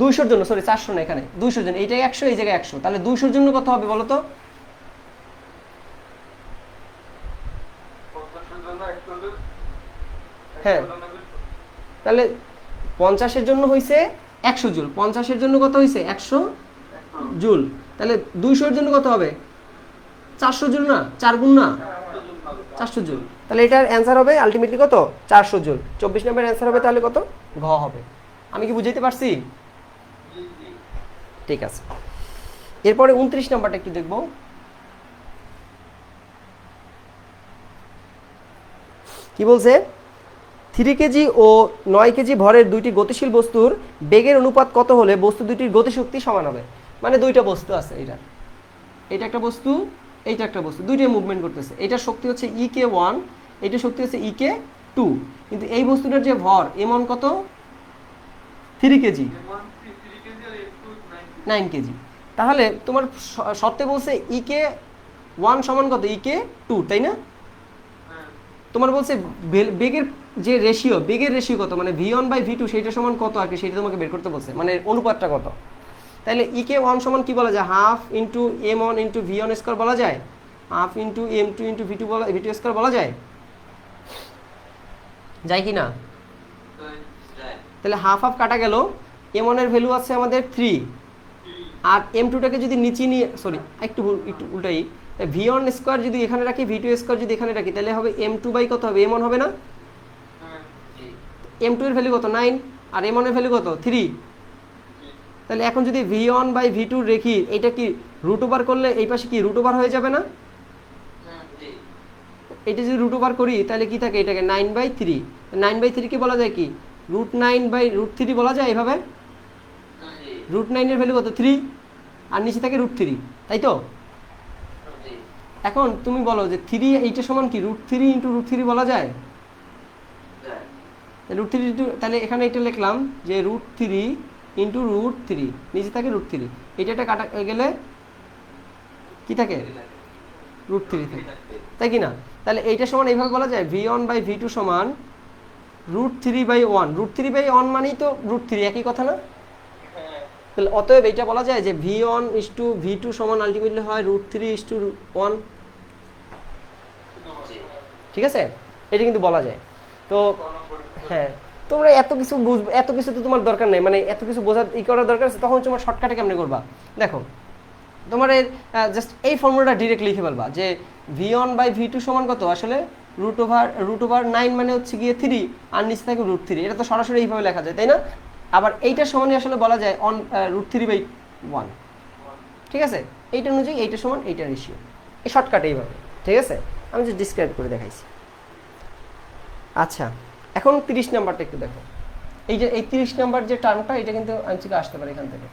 200-র জন্য, সরি 400 না, এখানে 200-র জন্য, এইটাই 100, এই জায়গায় 100, তাহলে 200-র জন্য কত হবে বলো তো? হ্যাঁ, তাহলে 50-এর জন্য হয়েছে 100 জুল, 50-এর জন্য কত হয়েছে? 100 জুল। তাহলে 200-এর জন্য কত হবে? 400 জুল না, 4 গুণ না, 400 জুল। তাহলে এটার অ্যান্সার হবে আলটিমেটলি কত? 400 জুল। 24 নম্বরের অ্যান্সার হবে তাহলে কত? ঘ হবে। আমি কি বুঝাইতে পারছি? ঠিক আছে, এরপরে 29 নাম্বারটা একটু দেখবো। কি বলছে? 3 কেজি ও 9 কেজি ভরের দুইটি গতিশীল বস্তুর বেগের অনুপাত কত হলে বস্তু দুটির গতিশক্তি সমান হবে? মানে দুইটা বস্তু আছে, এটা একটা বস্তু, এইটা একটা বস্তু, দুইটাই মুভমেন্ট করতেছে, এটার শক্তি হচ্ছে EK1, এইটার শক্তি হচ্ছে EK2, কিন্তু এই বস্তুটার যে ভর এমন কত? 3 কেজি, 9 কেজি। তাহলে তোমার শর্তে বলছে EK1 সমান কত? EK2, তাই না? তোমার বলছে বেগের যে রেশিও, বেগের রেশিও কত, মানে V1/V2 সেইটা সমান কত আর কি, সেটা তোমাকে বের করতে বলছে, মানে অনুপাতটা কত। তাহলে EK1 সমান কি বলা যায়? Half into M1 into V1 square বলা যায়, half into M2 into V2 square বলা যায়, যায় কি না? তাহলে হাফ হাফ কাটা গেল, M1 এর ভ্যালু আছে আমাদের 3, আর M2টাকে যদি নিচে নিয়ে, সরি একটু উল্টাই, V1 স্কোয়ার যদি এখানে রাখি, V2 স্কোয়ার যদি এখানে রাখি, তাহলে হবে M2 বাই কত হবে? M1 হবে না? M2 এর ভ্যালু কত? 9, আর M1 এর ভ্যালু কত? 3। তাহলে এখন যদি V1/V2 রেখি, এটা কি রুট ওভার করলে এই পাশে কি রুট ওভার হয়ে যাবে না? এটা যদি রুট ওভার করি তাহলে কি থাকে? এটাকে 9/3, 9/3 কে বলা যায় কি? √9/√3 বলা যায় এইভাবে। √9 এর ভ্যালু কত? 3, আর নিচে থাকে √3, তাই তো? এখন তুমি বলো যে 3 এইটা সমান কি? √3 ইন্টু √3 বলা যায়? √3, তাহলে এখানে এটা লিখলাম যে √3 ইন্টু √3, নিচে থাকে √3, এটা কাটা গেলে কি থাকে? √3 থাকে, তাই কি না? তাহলে এইটা সমান এইভাবে বলা যায় V1/V2 সমান √3/1, √3/1 মানেই তো √3, একই কথা না? তাহলে অতএব এইটা বলা যায় যে V1/V2 সমান আলটিমেটলি হয় √3/1, ঠিক আছে? এটা কিন্তু বলা যায়। তো হ্যাঁ, তোমরা এত কিছু বুঝবে, এত কিছু তো তোমার দরকার নেই, মানে এত কিছু বোঝার করার দরকার আছে, তখন তোমার শর্টকাটে কেমনে করবা? দেখো, তোমার জাস্ট এই ফর্মুলাটা ডিরেক্ট লিখে ফেলবা যে V1/V2 সমান কত? আসলে √9 মানে হচ্ছে গিয়ে 3, আর নিচে থাকে √3, এটা তো সরাসরি এইভাবে লেখা যায়, তাই না? আবার এইটার সমানই আসলে বলা যায় √3/1, ঠিক আছে? এইটা অনুযায়ী এইটা সমান এইটা রেশিও, এই শর্টকাট এইভাবে, ঠিক আছে? আমি যে ডিসক্রাইব করে দেখাইছি। আচ্ছা, এখন 30 নাম্বারটা একটু দেখো। এই যে এই 30 নাম্বার যে টার্মটা, এটা কিন্তু আনসারে আসতে পারে এখান থেকে।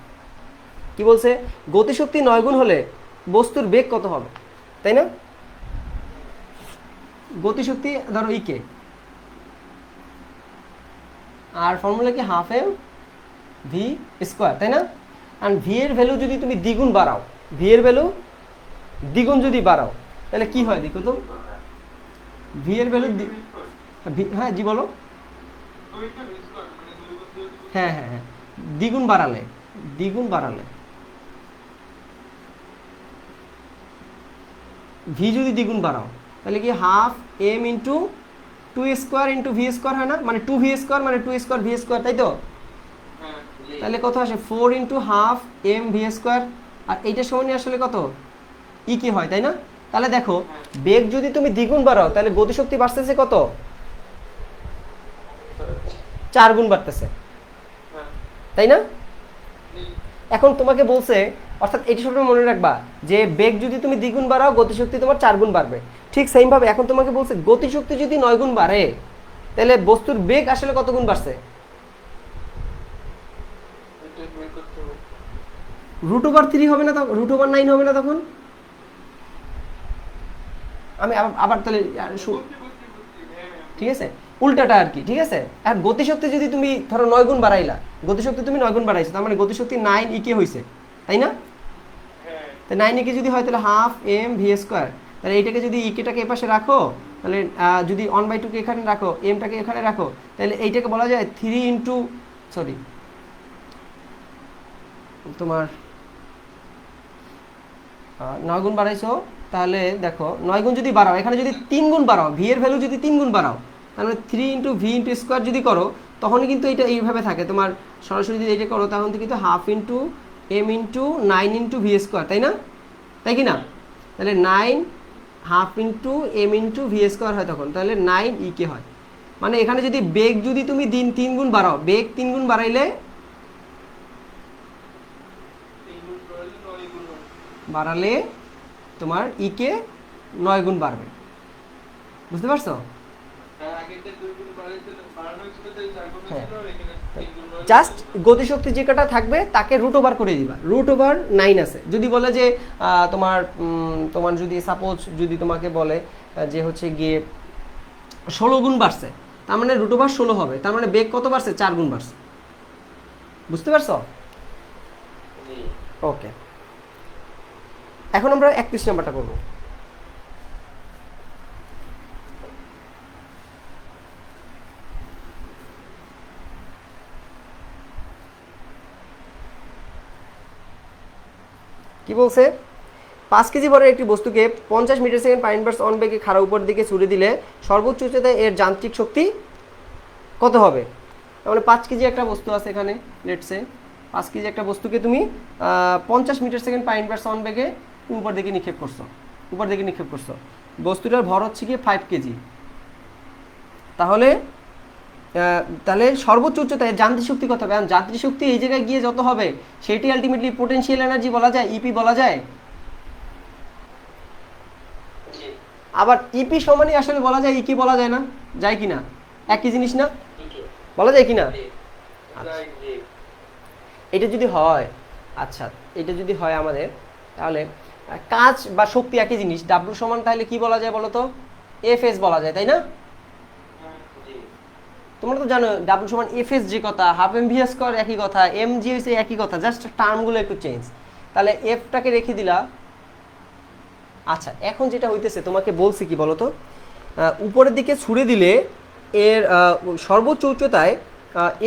কি বলছে? গতিশক্তি 9 গুণ হলে বস্তুর বেগ কত হবে, তাই না? গতিশক্তি ধরো EK, আর ফর্মুলা কি? হাফ M V স্কোয়ার, তাই না? আর V এর ভ্যালু যদি তুমি দ্বিগুণ বাড়াও, V এর ভ্যালু দ্বিগুণ যদি বাড়াও, তাহলে কি হয় দেখো তো? V এর ভ্যালু, হ্যাঁ জি বলো। হ্যাঁ হ্যাঁ হ্যাঁ, দ্বিগুণ বাড়ালে ভি যদি দ্বিগুণ বাড়াও তাহলে কি half M into two square into V square হয় না, মানে টু ভি স্কোয়ার মানে টু স্কোয়ার ভি স্কোয়ার, তাই তো? হ্যাঁ তাহলে কত আসে 4 into half M V square, আর এইটার সমানই আসলে কত ই কি হয়, তাই না? তাহলে দেখো বেগ যদি তুমি দ্বিগুণ বাড়াও তাহলে গতিশক্তি বাড়তেছে কত, 4 গুণ বাড়তেছে, হ্যাঁ তাই না? জি এখন তোমাকে বলছে, অর্থাৎ এটি সবসময় মনে রাখবা যে বেগ যদি তুমি দ্বিগুণ বাড়াও গতিশক্তি তোমার 4 গুণ বাড়বে। ঠিক সেম ভাবে এখন তোমাকে বলছে গতিশক্তি যদি 9 গুণ বাড়ে তাহলে বস্তুর বেগ আসলে কত গুণ বাড়ছে, এটা বের করতে হবে। √3 হবে না, তখন √9 হবে না তখন? আমি আবার তাহলে বুঝছি, হ্যাঁ হ্যাঁ ঠিক আছে, উল্টাটা আর কি, ঠিক আছে। আর গতিশক্তি যদি তুমি ধরো 9 গুণ বাড়াইলা, গতিশক্তি তুমি 9 গুণ বাড়াইছো, তার মানে গতিশক্তি 9 ইকে হয়েছে, তাই না? হ্যাঁ তো 9 ইকে যদি হয় তাহলে হাফ এম ভি স্কোয়ার, তাহলে এইটাকে যদি ইকেটাকে এপাশে রাখো, তাহলে যদি 1/2 কে এখানে রাখো, এমটাকে এখানে রাখো, তাহলে এইটাকে বলা যায় 3 ইন্টু সরি তোমার 9 গুণ বাড়াইছো, তাহলে দেখো 9 গুণ যদি বাড়াও, এখানে যদি 3 গুণ বাড়াও, ভি এর ভ্যালু যদি 3 গুণ বাড়াও, তাহলে 3 ইন্টু ভি ইন্টু স্কোয়ার যদি করো, তখনই কিন্তু এটা এইভাবে থাকে তোমার, সরাসরি যদি এটা করো তখন কিন্তু half into M into 9 into V square, তাই না? তাই কি না? তাহলে 9 half into M into V square হয় তখন, তাহলে 9 ইকে হয়। মানে এখানে যদি বেগ যদি তুমি 3 গুণ বাড়াও, বেগ 3 গুণ বাড়াইলে 3 গুণ করলে 9 গুণ হবে। বাড়ালে তোমার ইকে 9 গুণ বাড়বে, বুঝতে পারছো? আর আগেরটা 2 গুণ বাড়ানো ছিল তাই 4 গুণ হ্যাঁ। ছিল, আর এখানে 3 গুণ বাড়ালে জাস্ট গতিশক্তি যে কটা থাকবে তাকে √9 করে দিবা, √9 আছে। যদি বলে যে তোমার যদি সাপোজ যদি তোমাকে বলে যে হচ্ছে গিয়ে 16 গুণ বাড়ছে, তার মানে √16 হবে, তার মানে বেগ কত বাড়ছে, 4 গুণ বাড়ছে, বুঝতে পারছো? জি ওকে, এখন আমরা 31 নাম্বারটা করবো। কি বলছে, 5 কেজি ভরের একটি বস্তুকে 50 metre second power inverse one বেগে খাড়া উপর দিকে ছুড়ে দিলে সর্বোচ্চ উচ্চতায় এর যান্ত্রিক শক্তি কত হবে? তাহলে 5 কেজি একটা বস্তু আছে এখানে, লেটসে 5 কেজি একটা বস্তুকে তুমি 50 metre second power inverse one বেগে উপর দিকে নিক্ষেপ করছো, বস্তুটার ভর হচ্ছে কি 5 কেজি। তাহলে সর্বোচ্চ উচ্চতায় যান্ত্রিক শক্তি কত হবে? এখন যান্ত্রিক শক্তি এই জায়গায় গিয়ে যত হবে সেটি আলটিমেটলি পোটেনশিয়াল এনার্জি বলা যায়, ইপি বলা যায়। জি আবার ইপি সমানই আসলে বলা যায়, ইকি বলা যায় না, যায় কিনা? একই জিনিস না, ঠিকই বলা যায় কিনা? জি জি এটা যদি হয়, আচ্ছা এটা যদি হয় আমাদের, তাহলে কাজ বা শক্তি একই জিনিস, ডাব্লু সমান তাহলে কি বলা যায় বলো তো? এফ এস বলা যায়, তাই না? জি তোমরা তো জানো ডাব্লু সমান এফ এস যে কথা, হাফ এম ভি স্কয়ার একই কথা, এম জি হয়েছে একই কথা, জাস্ট টার্মগুলো একটু চেঞ্জ। তাহলে এফটাকে রেখে দিলা। আচ্ছা এখন যেটা হইতেছে তোমাকে বলছি কি বলতো, উপরের দিকে ছুড়ে দিলে এর সর্বোচ্চ উচ্চতায়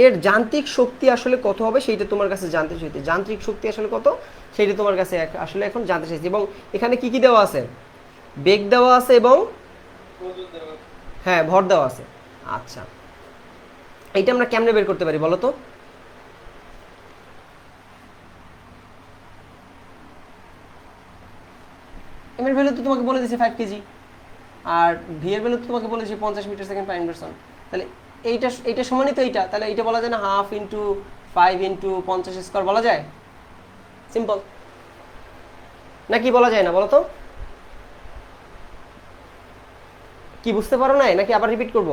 এর যান্ত্রিক শক্তি আসলে কত হবে সেইটা তোমার কাছে জানতে চাইতে, যান্ত্রিক শক্তি আসলে কত সেইটা তোমার কাছে আসলে এখন জানতে চাইছি। এবং এখানে কি কি দেওয়া আছে, বেগ দেওয়া আছে এবং ওজন দেওয়া। হ্যাঁ ভর দেওয়া আছে। আচ্ছা এইটা আমরা কেমনে বের করতে পারি বলো তো? এম এর ভ্যালু তো তোমাকে বলে দিয়েছে 5 কেজি, আর ভি এর ভ্যালু তো তোমাকে বলেছে 50 metre second power inverse one. তাহলে এইটা সমানই তো এইটা, তাহলে এইটা বলা যায় না হাফ ইন্টু 5 ইন্টু 50 স্কোয়ার বলা যায়? সিম্পল নাকি বলা যায় না বলো তো? কি বুঝতে পারো না নাকি আবার রিপিট করব?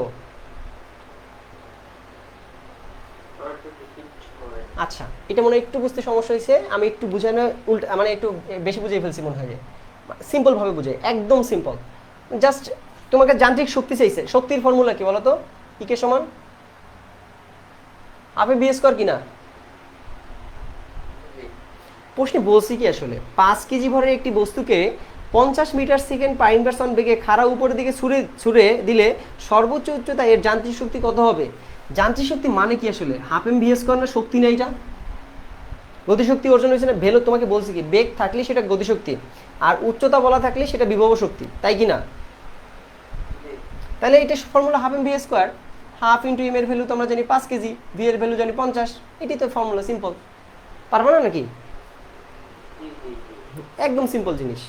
আর তো কিছু হয় আচ্ছা এটা মনে হয় একটু বুঝতে সমস্যা হয়েছে, আমি একটু বুঝানো উল্টা মানে একটু বেশি বুঝিয়ে ফেলছি মনে হয়, যে সিম্পল ভাবে বুঝাই, একদম সিম্পল। জাস্ট তোমাকে যান্ত্রিক শক্তি চাইছে, শক্তির ফর্মুলা কি বলো তো? ইকে সমান হাফ এম ভি স্কয়ার কিনা? জি প্রশ্নে বলছি কি আসলে 5 কেজি ভরের একটি বস্তুকে 50 metre second power inverse one বেগে খাড়া উপরের দিকে ছুড়ে দিলে সর্বোচ্চ উচ্চতায় এর যান্ত্রিক শক্তি কত হবে? যান্ত্রিক শক্তি মানে কি আসলে? হাফ এম ভি স্কয়ার না শক্তি না এটা? গতিশক্তি অর্জন হয়েছে না, ভেলো তোমাকে বলছি কি বেগ থাকলে সেটা গতিশক্তি, আর উচ্চতা বলা থাকলে সেটা বিভব শক্তি, তাই কি না? তাহলে এটা formula half M V square, half into M এর ভ্যালু তো আমরা জানি 5 কেজি, ভি এর ভ্যালু জানি 50, এটাই তো ফর্মুলা, সিম্পল। পারবো না নাকি? একদম সিম্পল জিনিস।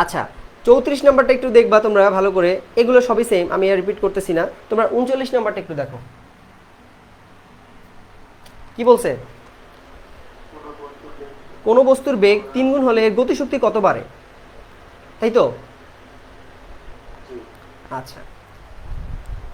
আচ্ছা 34 নাম্বারটা একটু দেখবা তোমরা ভালো করে, এগুলো সবই সেম, আমি আর রিপিট করতেছি না। তোমরা 39 নাম্বারটা একটু দেখো কি বলছে। কোনো বস্তুর বেগ 3 গুণ হলে এর গতিশক্তি কত বাড়ে, তাই তো? আচ্ছা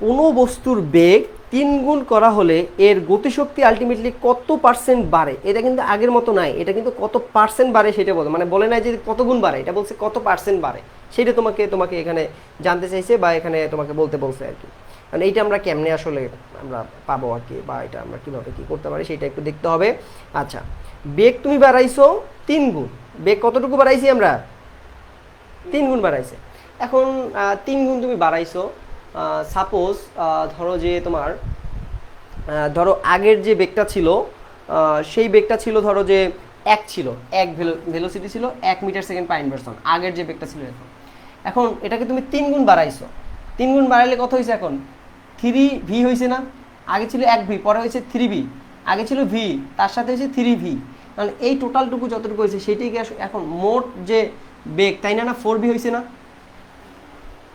কোনো বস্তুর বেগ 3 গুণ করা হলে এর গতিশক্তি আলটিমেটলি কত পার্সেন্ট বাড়ে, এটা কিন্তু আগের মতো নাই, এটা কিন্তু কত পার্সেন্ট বাড়ে সেটা বলে, মানে বলে নাই যে কত গুণ বাড়ে, এটা বলছে কত পার্সেন্ট বাড়ে, সেটা তোমাকে এখানে জানতে চাইছে বা এখানে তোমাকে বলতে বলছে আর কি। মানে এইটা আমরা কেমনে আসলে আমরা পাবো আর কি, বা এটা আমরা কীভাবে কী করতে পারি সেটা একটু দেখতে হবে। আচ্ছা বেগ তুমি বাড়াইছো 3 গুণ, বেগ কতটুকু বাড়াইছি আমরা? 3 গুণ বাড়াইছে। এখন 3 গুণ তুমি বাড়াইছো, সাপোজ ধরো যে তোমার ধরো আগের যে বেগটা ছিল সেই বেগটা ছিল ধরো যে 1 ছিল, 1 ভেলোসিটি ছিল 1 মিটার সেকেন্ড পার ইনভার্সন, আগের যে বেগটা ছিল। এখন এটাকে তুমি 3 গুণ বাড়াইছো, 3 গুণ বাড়াইলে কত হয়েছে এখন? 3 ভি হয়েছে না? আগে ছিল 1 ভি, পরে হয়েছে 3 ভি, আগে ছিল ভি, তার সাথে হয়েছে 3 ভি, কারণ এই টোটালটুকু যতটুকু হয়েছে সেটাই এখন মোট যে বেগ, তাই না? 4 ভি হয়েছে না?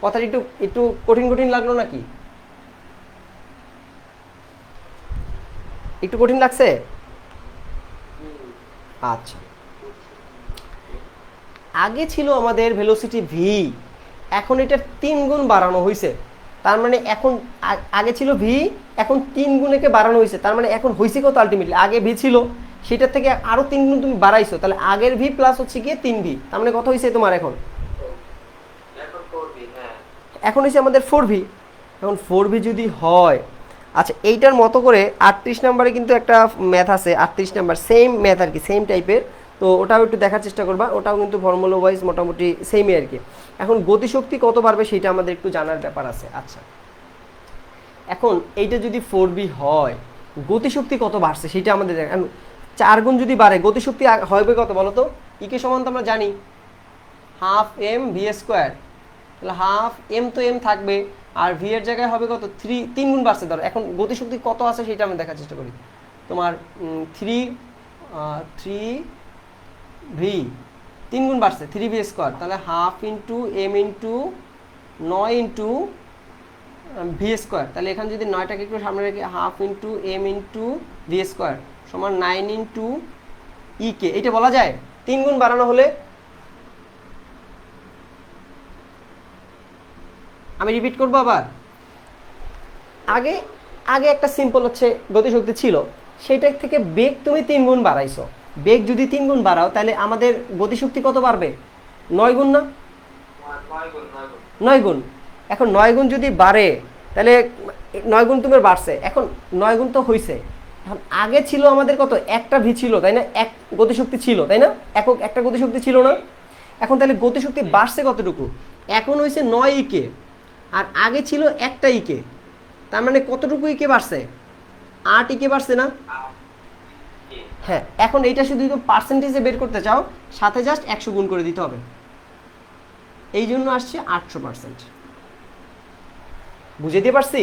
কথাটা একটু একটু কঠিন কঠিন লাগলো নাকি? একটু কঠিন লাগছে? আচ্ছা আগে ছিল আমাদের ভেলোসিটি ভি, এখন এটা 3 গুণ বাড়ানো হয়েছে, তার মানে এখন আগে ছিল ভি, এখন 3 গুণেকে বাড়ানো হয়েছে, তার মানে এখন হয়েছে কত আলটিমেটলি? আগে ভি ছিল সেটার থেকে আরো 3 গুণ তুমি বাড়াইছো, তাহলে আগের ভি প্লাস হচ্ছে গিয়ে 3 ভি, তার মানে কত হয়েছে তোমার এখন? এখন হয়েছে আমাদের 4 ভি। এখন 4 ভি যদি হয়, আচ্ছা এইটার মতো করে 38 নাম্বারে কিন্তু একটা ম্যাথ আছে, 38 নাম্বার সেম ম্যাথ আর কি, সেম টাইপের, তো ওটাও একটু দেখার চেষ্টা করবা, ওটাও কিন্তু ফর্মুলা ওয়াইজ মোটামুটি সেমই আর কি। এখন গতিশক্তি কত বাড়বে সেটা আমাদের একটু জানার ব্যাপার আছে। আচ্ছা এখন এইটা যদি 4 ভি হয়, গতিশক্তি কত বাড়ছে সেটা আমাদের 4 গুণ যদি বাড়ে গতিশক্তি হবে কত বলো তো? ইকে সমান তো আমরা জানি হাফ এম ভি স্কোয়ার, তাহলে হাফ এম তো এম থাকবে, আর ভি এর জায়গায় হবে কত? 3 গুণ বাড়ছে ধরো। এখন গতিশক্তি কত আছে সেটা আমি দেখার চেষ্টা করি। তোমার 3 ভি 3 গুণ বাড়ছে, 3 ভি স্কোয়ার, তাহলে half into M into 9 into V square, তাহলে এখানে যদি 9টাকে একটু সামনে রেখে half into M into V square সমান 9 ইন্টু ই কে, এটা বলা যায় 3 গুণ বাড়ানো হলে। আমি রিপিট করবো আবার, আগে আগে একটা সিম্পল হচ্ছে গতিশক্তি ছিল, সেটার থেকে বেগ তুমি 3 গুণ বাড়াইছো, বেগ যদি 3 গুণ বাড়াও তাহলে আমাদের গতিশক্তি কত বাড়বে? 9 গুণ না? 9 গুণ। এখন 9 গুণ যদি বাড়ে তাহলে 9 গুণ তোমার বাড়ছে, এখন 9 গুণ তো হয়েছে। এখন আগে ছিল আমাদের কত? একটা ভি ছিল, তাই না? এক গতিশক্তি ছিল, তাই না? একটা গতিশক্তি ছিল না? এখন তাহলে গতিশক্তি বাড়ছে কতটুকু? এখন হয়েছে 9 ইকে, আর আগে ছিল একটা ইকে, তার মানে কতটুকু ইকে বাড়ছে? 8 ইকে বাড়ছে না? হ্যাঁ এখন এইটা শুধু পার্সেন্টেজে বের করতে চাও, সাথে জাস্ট 100 গুণ করে দিতে হবে, এই জন্য আসছে 800%। বুঝে দিয়ে পারছি?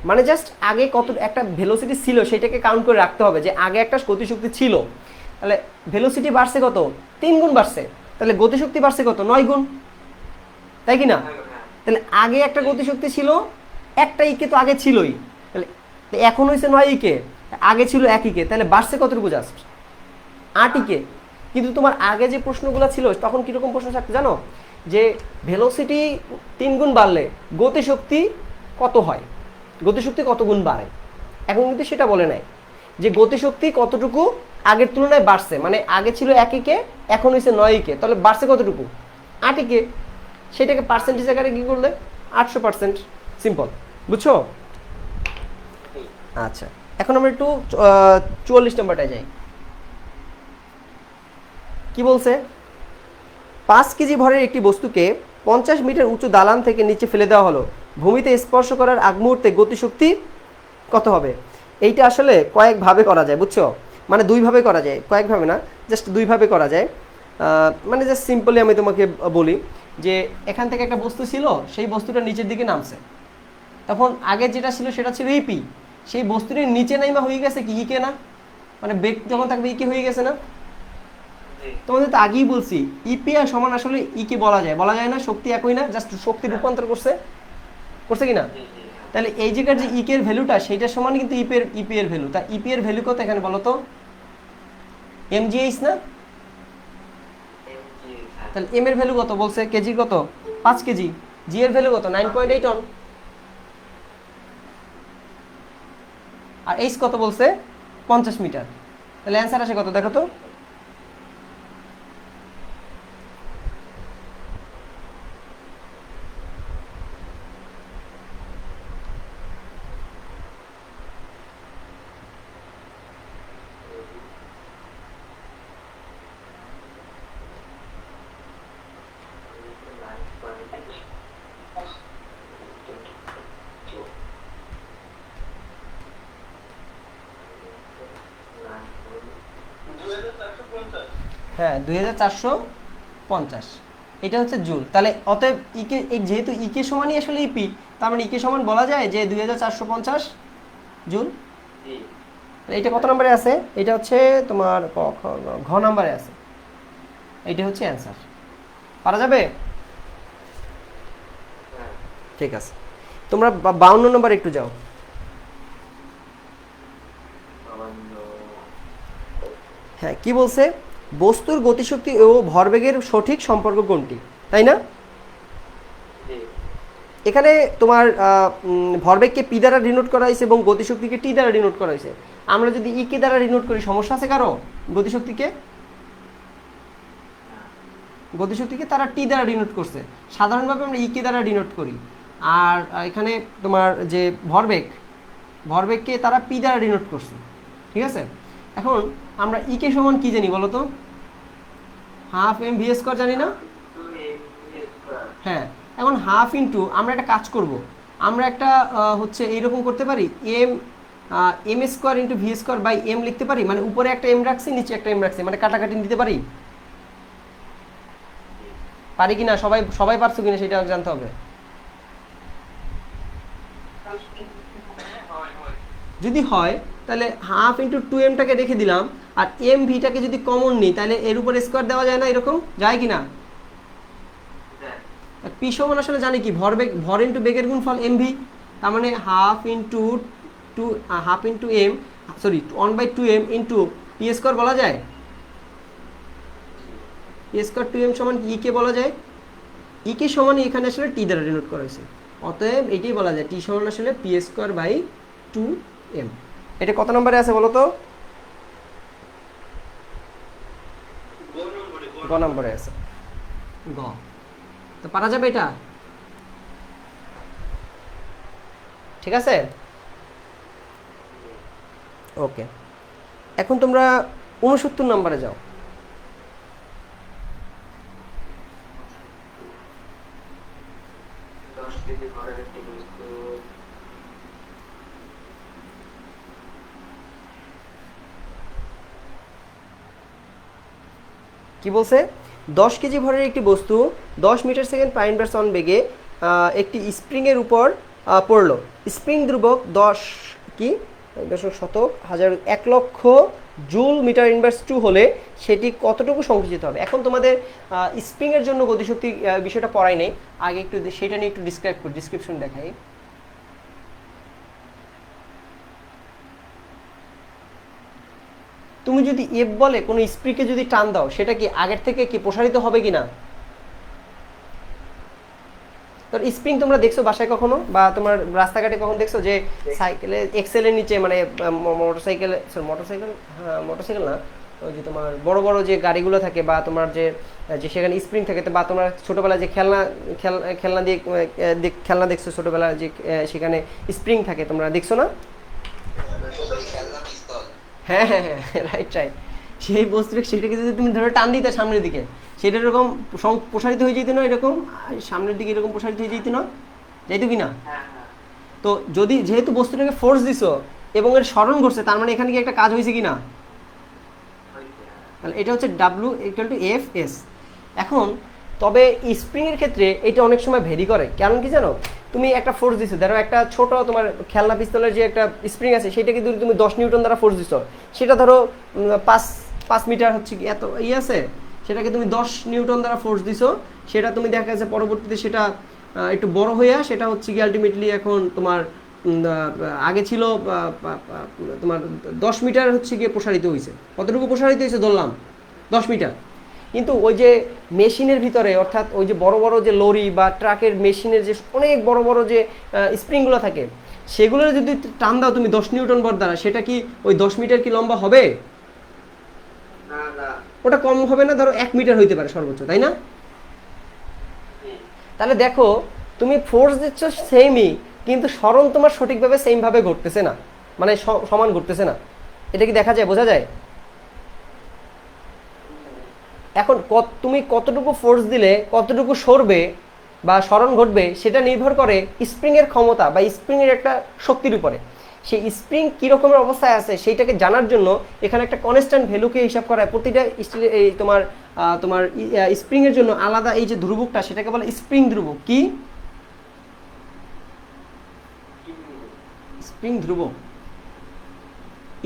মানে জাস্ট আগে কত একটা ভেলোসিটি ছিল সেটাকে কাউন্ট করে রাখতে হবে, যে আগে একটা গতিশক্তি ছিল, তাহলে ভেলোসিটি বাড়ছে কত? 3 গুণ বাড়ছে, তাহলে গতিশক্তি বাড়ছে কত? 9 গুণ, তাই কি না? তাহলে আগে একটা গতিশক্তি ছিল, একটা ইকে তো আগে ছিলই, তাহলে এখন হয়েছে 9 ইকে, আগে ছিল 1 ইকে, তাহলে বাড়ছে কতটুকু? জাস্ট 8 ইকে। কিন্তু তোমার আগে যে প্রশ্নগুলো ছিল তখন কিরকম প্রশ্ন থাকতে জানো? যে ভেলোসিটি 3 গুণ বাড়লে গতিশক্তি কত হয়, গতিশক্তি কত গুণ বাড়ে। এখন কিন্তু সেটা বলে নাই যে গতিশক্তি কতটুকু আগের তুলনায় বাড়ছে, মানে আগে ছিল 1 ইকে, এখন হয়েছে 9 ইকে, তাহলে বাড়ছে কতটুকু? 8 ইকে। সেটাকে পার্সেন্টেজ আকারে কি করলে? 800%। সিম্পল, বুঝছো? আচ্ছা এখন আমরা একটু 44 নাম্বারটায় যাই। কি বলছে? 5 কেজি ভরের একটি বস্তুকে 50 মিটার উঁচু দালান থেকে নিচে ফেলে দেওয়া হলো, ভূমিতে স্পর্শ করার আগ মুহূর্তে গতিশক্তি কত হবে? এইটা আসলে কয়েকভাবে করা যায়, বুঝছো? মানে দুইভাবে করা যায়, কয়েকভাবে না, জাস্ট দুইভাবে করা যায়। মানে জাস্ট সিম্পলি আমি তোমাকে বলি যে এখান থেকে একটা বস্তু ছিল, সেই বস্তুটা নিচের দিকে নামছে, তখন আগে যেটা ছিল সেটা ছিল ইপি, সেই বস্তুটির নিচে নাইমা হয়ে গেছে কি ইকে না, মানে বেগ যখন থাকবে ইকে হয়ে গেছে না। তোমাদের তো আগেই বলছি ইপি আর সমান আসলে ইকে বলা যায় না, শক্তি একই না, জাস্ট শক্তি রূপান্তর করছে, করছে কি না। তাহলে এই জায়গার যে ইকে এর ভ্যালুটা সেইটার সমান কিন্তু ইপি এর ভ্যালু, তা ইপি এর ভ্যালু কত এখানে বলো তো, এমজিএইচ না। তাহলে এম এর ভ্যালু কত বলছে, কেজি কত 5 কেজি, জি এর ভ্যালু কত 9.8 টন, আর এইচ কত বলছে 50 মিটার। তাহলে অ্যান্সার আসে কত দেখো তো, হ্যাঁ 2450, এটা হচ্ছে জুল। তাহলে অতএব ইকে যেহেতু ইকে সমানই আসলে ইপি, তার মানে ইকে সমান বলা যায় যে 2450 জুল। এটা কত নম্বরে আছে, এটা হচ্ছে তোমার ঘ নম্বরে আছে, এইটা হচ্ছে অ্যান্সার। পারা যাবে? ঠিক আছে, তোমরা 52 নম্বর একটু যাও। হ্যাঁ কি বলছে, বস্তুর গতিশক্তি ও ভরবেগের সঠিক সম্পর্ক কোনটি, তাই না। এখানে তোমার ভরবেগকে পি দ্বারা ডিনোট করা হয়েছে এবং গতিশক্তিকে টি দ্বারা ডিনোট করা হয়েছে। আমরা যদি ই কে দ্বারা ডিনোট করি সমস্যা আছে কারো, গতিশক্তিকে তারা টি দ্বারা ডিনোট করছে, সাধারণভাবে আমরা ই কে দ্বারা ডিনোট করি। আর এখানে তোমার যে ভরবেগকে তারা পি দ্বারা ডিনোট করছে, ঠিক আছে। এখন আমরা ই কে সমান কি জানি বলো তো, হাফ এম ভি স্কয়ার জানি না। হ্যাঁ এখন হাফ ইন্টু, আমরা একটা কাজ করব, আমরা একটা হচ্ছে এইরকম করতে পারি, M square into V square by M লিখতে পারি, মানে উপরে একটা এম রাখছি নিচে একটা এম রাখছি, মানে কাটাকাটি দিতে পারি, পারি কিনা, সবাই পারছো কিনা সেটা জানতে হবে। যদি হয় তাহলে হাফ ইন্টু 2m-টাকে রেখে দিলাম, আর এম ভিটাকে যদি কমন নিই তাহলে এর উপর স্কোয়ার দেওয়া যায় না, এরকম যায় কিনা। পি সমান আসলে জানি কি, ভর ইন্টু বেগের গুণফল এম ভি, তার মানে half into M, sorry 1/2m into P square বলা যায়, পি স্কোয়ার 2m সমান ই কে বলা যায়, ই কে সমান এখানে আসলে টি দ্বারা ডিনোট করা হয়েছে, অতএব এটাই বলা যায় টি সমান আসলে পি স্কোয়ার বাই 2m। এটা কত নম্বরে আছে বলো তো, গ নম্বরে আছে, গ। তো পারা যাবে এটা, ঠিক আছে। ওকে, এখন তোমরা 69 নম্বরে যাও। কি বলছে, 10 কেজি ভরের একটি বস্তু 10 metre second power inverse one বেগে একটি স্প্রিংয়ের উপর পড়লো। স্প্রিং ধ্রুবক 10 কি দশক শতক হাজার 1 লক্ষ জুল মিটার ইনভার্স 2 হলে সেটি কতটুকু সংকুচিত হবে। এখন তোমাদের স্প্রিংয়ের জন্য গতিশক্তি বিষয়টা পড়াই নেই, আগে একটু সেটা নিয়ে একটু ডিসক্রিপশন দেখাই। তুমি যদি এফ বলে কোনো স্প্রিংকে যদি টান দাও, সেটা কি আগের থেকে কি প্রসারিত হবে কিনা। তোর স্প্রিং তোমরা দেখছো বাসায় কখনো, বা তোমার রাস্তাঘাটে কখন দেখছো যে সাইকেলে এক্সেলের নিচে, মানে মোটরসাইকেল না, ওই যে তোমার বড় বড় যে গাড়িগুলো থাকে, বা তোমার যে সেখানে স্প্রিং থাকে, বা তোমরা ছোটবেলায় যে খেলনা দেখছো ছোটবেলায় যে সেখানে স্প্রিং থাকে, তোমরা দেখছো না। হ্যাঁ হ্যাঁ হ্যাঁ, রাইট। সেই বস্তুটা সেটাকে যদি তুমি ধরে টান দিতে সামনের দিকে, সেটা এরকম প্রসারিত হয়ে যেত না, এরকম সামনের দিকে এরকম প্রসারিত হয়ে যেত না, যাইতো কি না। তো যদি যেহেতু বস্তুটাকে ফোর্স দিছো এবং এর স্মরণ ঘটছে, তার মানে এখানে কি একটা কাজ হয়েছে কি না। তাহলে এটা হচ্ছে W equal to F S. এখন তবে স্প্রিংয়ের ক্ষেত্রে এটা অনেক সময় ভেরি করে, কারণ কি জানো, তুমি একটা ফোর্স দিছো, ধরো একটা ছোট তোমার খেলনা পিস্তলের যে একটা স্প্রিং আছে সেটা কিন্তু তুমি 10 নিউটন দ্বারা ফোর্স দিছো, সেটা ধরো 5 মিটার হচ্ছে কি এত আছে, সেটাকে তুমি 10 নিউটন দ্বারা ফোর্স দিছো, সেটা তুমি দেখা যাচ্ছে পরবর্তীতে সেটা একটু বড় হইয়া সেটা হচ্ছে কি আলটিমেটলি এখন তোমার আগে ছিল তোমার 10 মিটার হচ্ছে গিয়ে প্রসারিত হয়েছে। কতটুকু প্রসারিত হয়েছে ধরলাম 10 মিটার। কিন্তু ওই যে মেশিনের ভিতরে, অর্থাৎ ওই যে বড় বড় যে লরি বা ট্রাকের মেশিনের যে অনেক বড় বড় যে স্প্রিংগুলো থাকে, সেগুলো যদি টান দাও তুমি 10 নিউটন বল দ্বারা, সেটা কি ওই 10 মিটার কি লম্বা হবে? ওটা কম হবে না, ধরো 1 মিটার হইতে পারে সর্বোচ্চ, তাই না? তাহলে দেখো তুমি ফোর্স দিচ্ছ সেমই, কিন্তু সরণ তোমার সঠিকভাবে সেমভাবে ঘটতেছে না, মানে সমান ঘটতেছে না। এটা কি দেখা যায়, বোঝা যায়? এখন তুমি কতটুকু ফোর্স দিলে কতটুকু সরবে বা সরণ ঘটবে সেটা নির্ভর করে স্প্রিংয়ের ক্ষমতা বা স্প্রিংয়ের একটা শক্তির উপরে। সেই স্প্রিং কীরকমের অবস্থায় আছে সেইটাকে জানার জন্য এখানে একটা কনস্ট্যান্ট ভ্যালুকে হিসাব করা হয়। প্রতিটা এই তোমার তোমার স্প্রিংয়ের জন্য আলাদা এই যে ধ্রুবকটা, সেটাকে বলে স্প্রিং ধ্রুবক। কি স্প্রিং ধ্রুবক?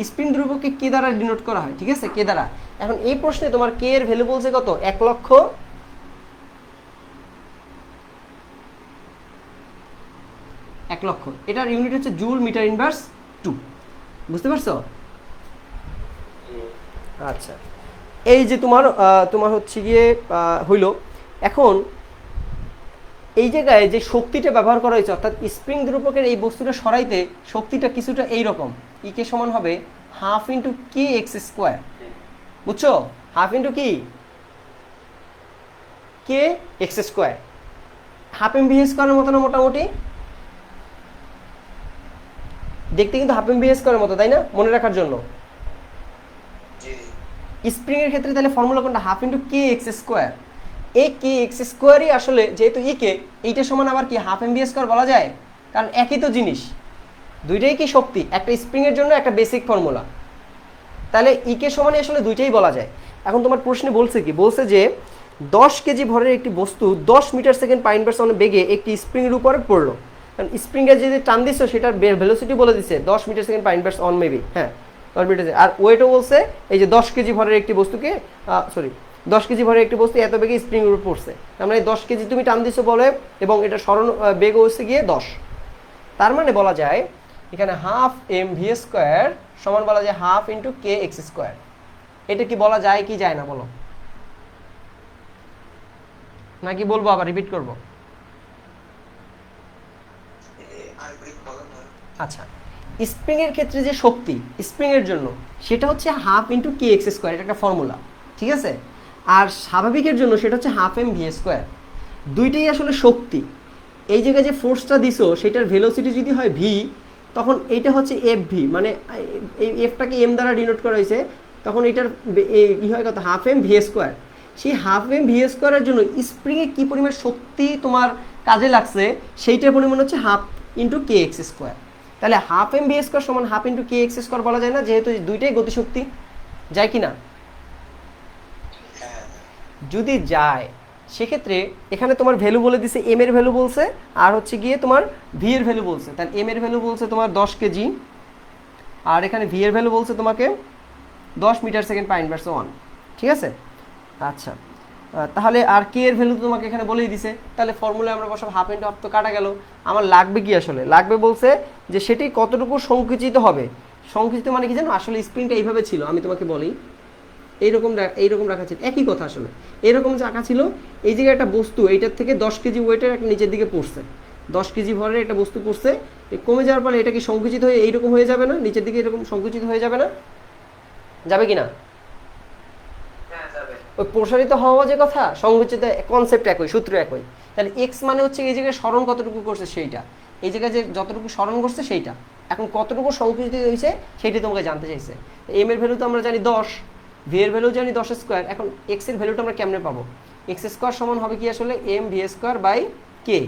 স্প্রিং ধ্রুবককে কে দ্বারা ডিনোট করা হয়, ঠিক আছে, কে দ্বারা। এখন এই প্রশ্নে তোমার কে এর ভ্যালু বলছে কত, 1 লক্ষ। এটার ইউনিট হচ্ছে জুল মিটার ইনভার্স 2। বুঝতে পারছো? আচ্ছা, এই যে তোমার হচ্ছে গিয়ে হইল। এখন এই জায়গায় যে শক্তিটা ব্যবহার করা হয়েছে, অর্থাৎ স্প্রিং ধ্রুবকের এই বস্তুটা সরাইতে শক্তিটা কিছুটা এইরকম, কে সমান হবে half into K X square. বুঝছো? হাফ ইন্টু কি K X square, half M V স্কোয়ারের মতো না মোটামুটি দেখতে, কিন্তু হাফ এম ভি স্কোয়ারের মতো, তাই না? মনে রাখার জন্য স্প্রিং এর ক্ষেত্রে তাহলে ফর্মুলা কোনটা, half into K X square. এই কে এক্স স্কোয়ারই আসলে যেহেতু কে, এইটা সমান আবার কি হাফ এম ভি স্কোয়ার বলা যায়, কারণ একই তো জিনিস, দুইটাই কি শক্তি, একটা স্প্রিং এর জন্য একটা বেসিক ফর্মুলা। তাহলে কে সমানই আসলে দুইটাই বলা যায়। এখন তোমার প্রশ্নে বলছে কি, বলছে যে 10 কেজি ভরের একটি বস্তু 10 মিটার সেকেন্ড পার ইনভার্স বেগে একটি স্প্রিংয়ের উপরে পড়লো। কারণ স্প্রিংয়ের যে টান দিচ্ছে সেটার ভেলোসিটি বলে দিচ্ছে 10 metre second power inverse maybe, হ্যাঁ 10 মিটার। আর ওয়েটও বলছে এই যে 10 কেজি ভরের একটি বস্তুকে 10 কেজি ভরের একটি বস্তু এত বেগে স্প্রিংয়ের উপর পড়ছে। তার মানে 10 কেজি তুমি টান দিচ্ছ বলে, এবং এটা সরণ বেগ হচ্ছে গিয়ে 10। তার মানে বলা যায় এখানে হাফ এম ভি স্কোয়ার সমান বলা যায় half into K X square. এটা কি বলা যায় কি যায় না বলো, নাকি বলবো আবার রিপিট করব? আচ্ছা, স্প্রিং এর ক্ষেত্রে যে শক্তি স্প্রিং এর জন্য সেটা হচ্ছে half into K X square, এটা একটা ফর্মুলা, ঠিক আছে। আর স্বাভাবিকের জন্য সেটা হচ্ছে হাফ এম ভি স্কোয়ার। দুইটাই আসলে শক্তি। এই জায়গায় যে ফোর্সটা দিছো সেটার ভেলোসিটি যদি হয় ভি, তখন এইটা হচ্ছে এফ ভি, মানে এই এফটাকে এম দ্বারা ডিনোট করা হয়েছে, তখন এটার কি হয় কত, হাফ এম ভি স্কোয়ার। সেই হাফ এম ভি স্কোয়ারের জন্য স্প্রিংয়ে কী পরিমাণ শক্তি তোমার কাজে লাগছে সেইটার পরিমাণ হচ্ছে half into K X square. তাহলে হাফ এম ভি স্কোয়ার সমান half into K X square বলা যায় না, যেহেতু দুইটাই গতিশক্তি, যায় কি না? যদি যায় সেক্ষেত্রে এখানে তোমার ভ্যালু বলে দিছে, এম এর ভ্যালু বলছে, আর হচ্ছে গিয়ে তোমার ভি এর ভ্যালু বলছে। তাহলে এম এর ভ্যালু বলছে তোমার 10 কেজি, আর এখানে ভি এর ভ্যালু বলছে তোমাকে 10 মিটার সেকেন্ড পার ইনভার্স 1, ঠিক আছে। আচ্ছা, তাহলে আর কে এর ভ্যালু তোমাকে এখানে বলেই দিছে, তাহলে ফর্মুলায় আমরা বসাবো হাফ ইন্টু হাফ, তো কাটা গেল। আমার লাগবে কি আসলে, লাগবে বলছে যে সেটি কতটুকু সংকুচিত হবে। সংকুচিত মানে কি জানো, আসলে স্প্রিংটা এইভাবে ছিল, আমি তোমাকে বলি এইরকম রাখা ছিল, একই কথা আসলে। এইরকম যে আঁকা ছিল, এই জায়গায় একটা বস্তু এইটার থেকে 10 কেজি ওয়েটের একটা নিচের দিকে পড়ছে, 10 কেজি ভরের একটা বস্তু পড়ছে, কমে যাওয়ার পরে এটা কি সংকুচিত হয়ে এইরকম হয়ে যাবে না, নিচের দিকে এরকম সংকুচিত হয়ে যাবে না, যাবে কি না? ওই প্রসারিত হওয়া যে কথা, সংকুচিত কনসেপ্ট একই, সূত্র একই। তাহলে এক্স মানে হচ্ছে এই জায়গায় স্মরণ কতটুকু করছে সেইটা, এই জায়গায় যে যতটুকু স্মরণ করছে সেইটা, এখন কতটুকু সংকুচিত হয়েছে সেইটাই তোমাকে জানতে চাইছে। এম এর ভ্যালু তো আমরা জানি 10, ভি এর ভ্যালু জানি 10 স্কোয়ার। এখন এক্স এর ভ্যালুটা আমরা কেমনে পাবো, এক্স স্কোয়ার সমান হবে কি আসলে M V square by K.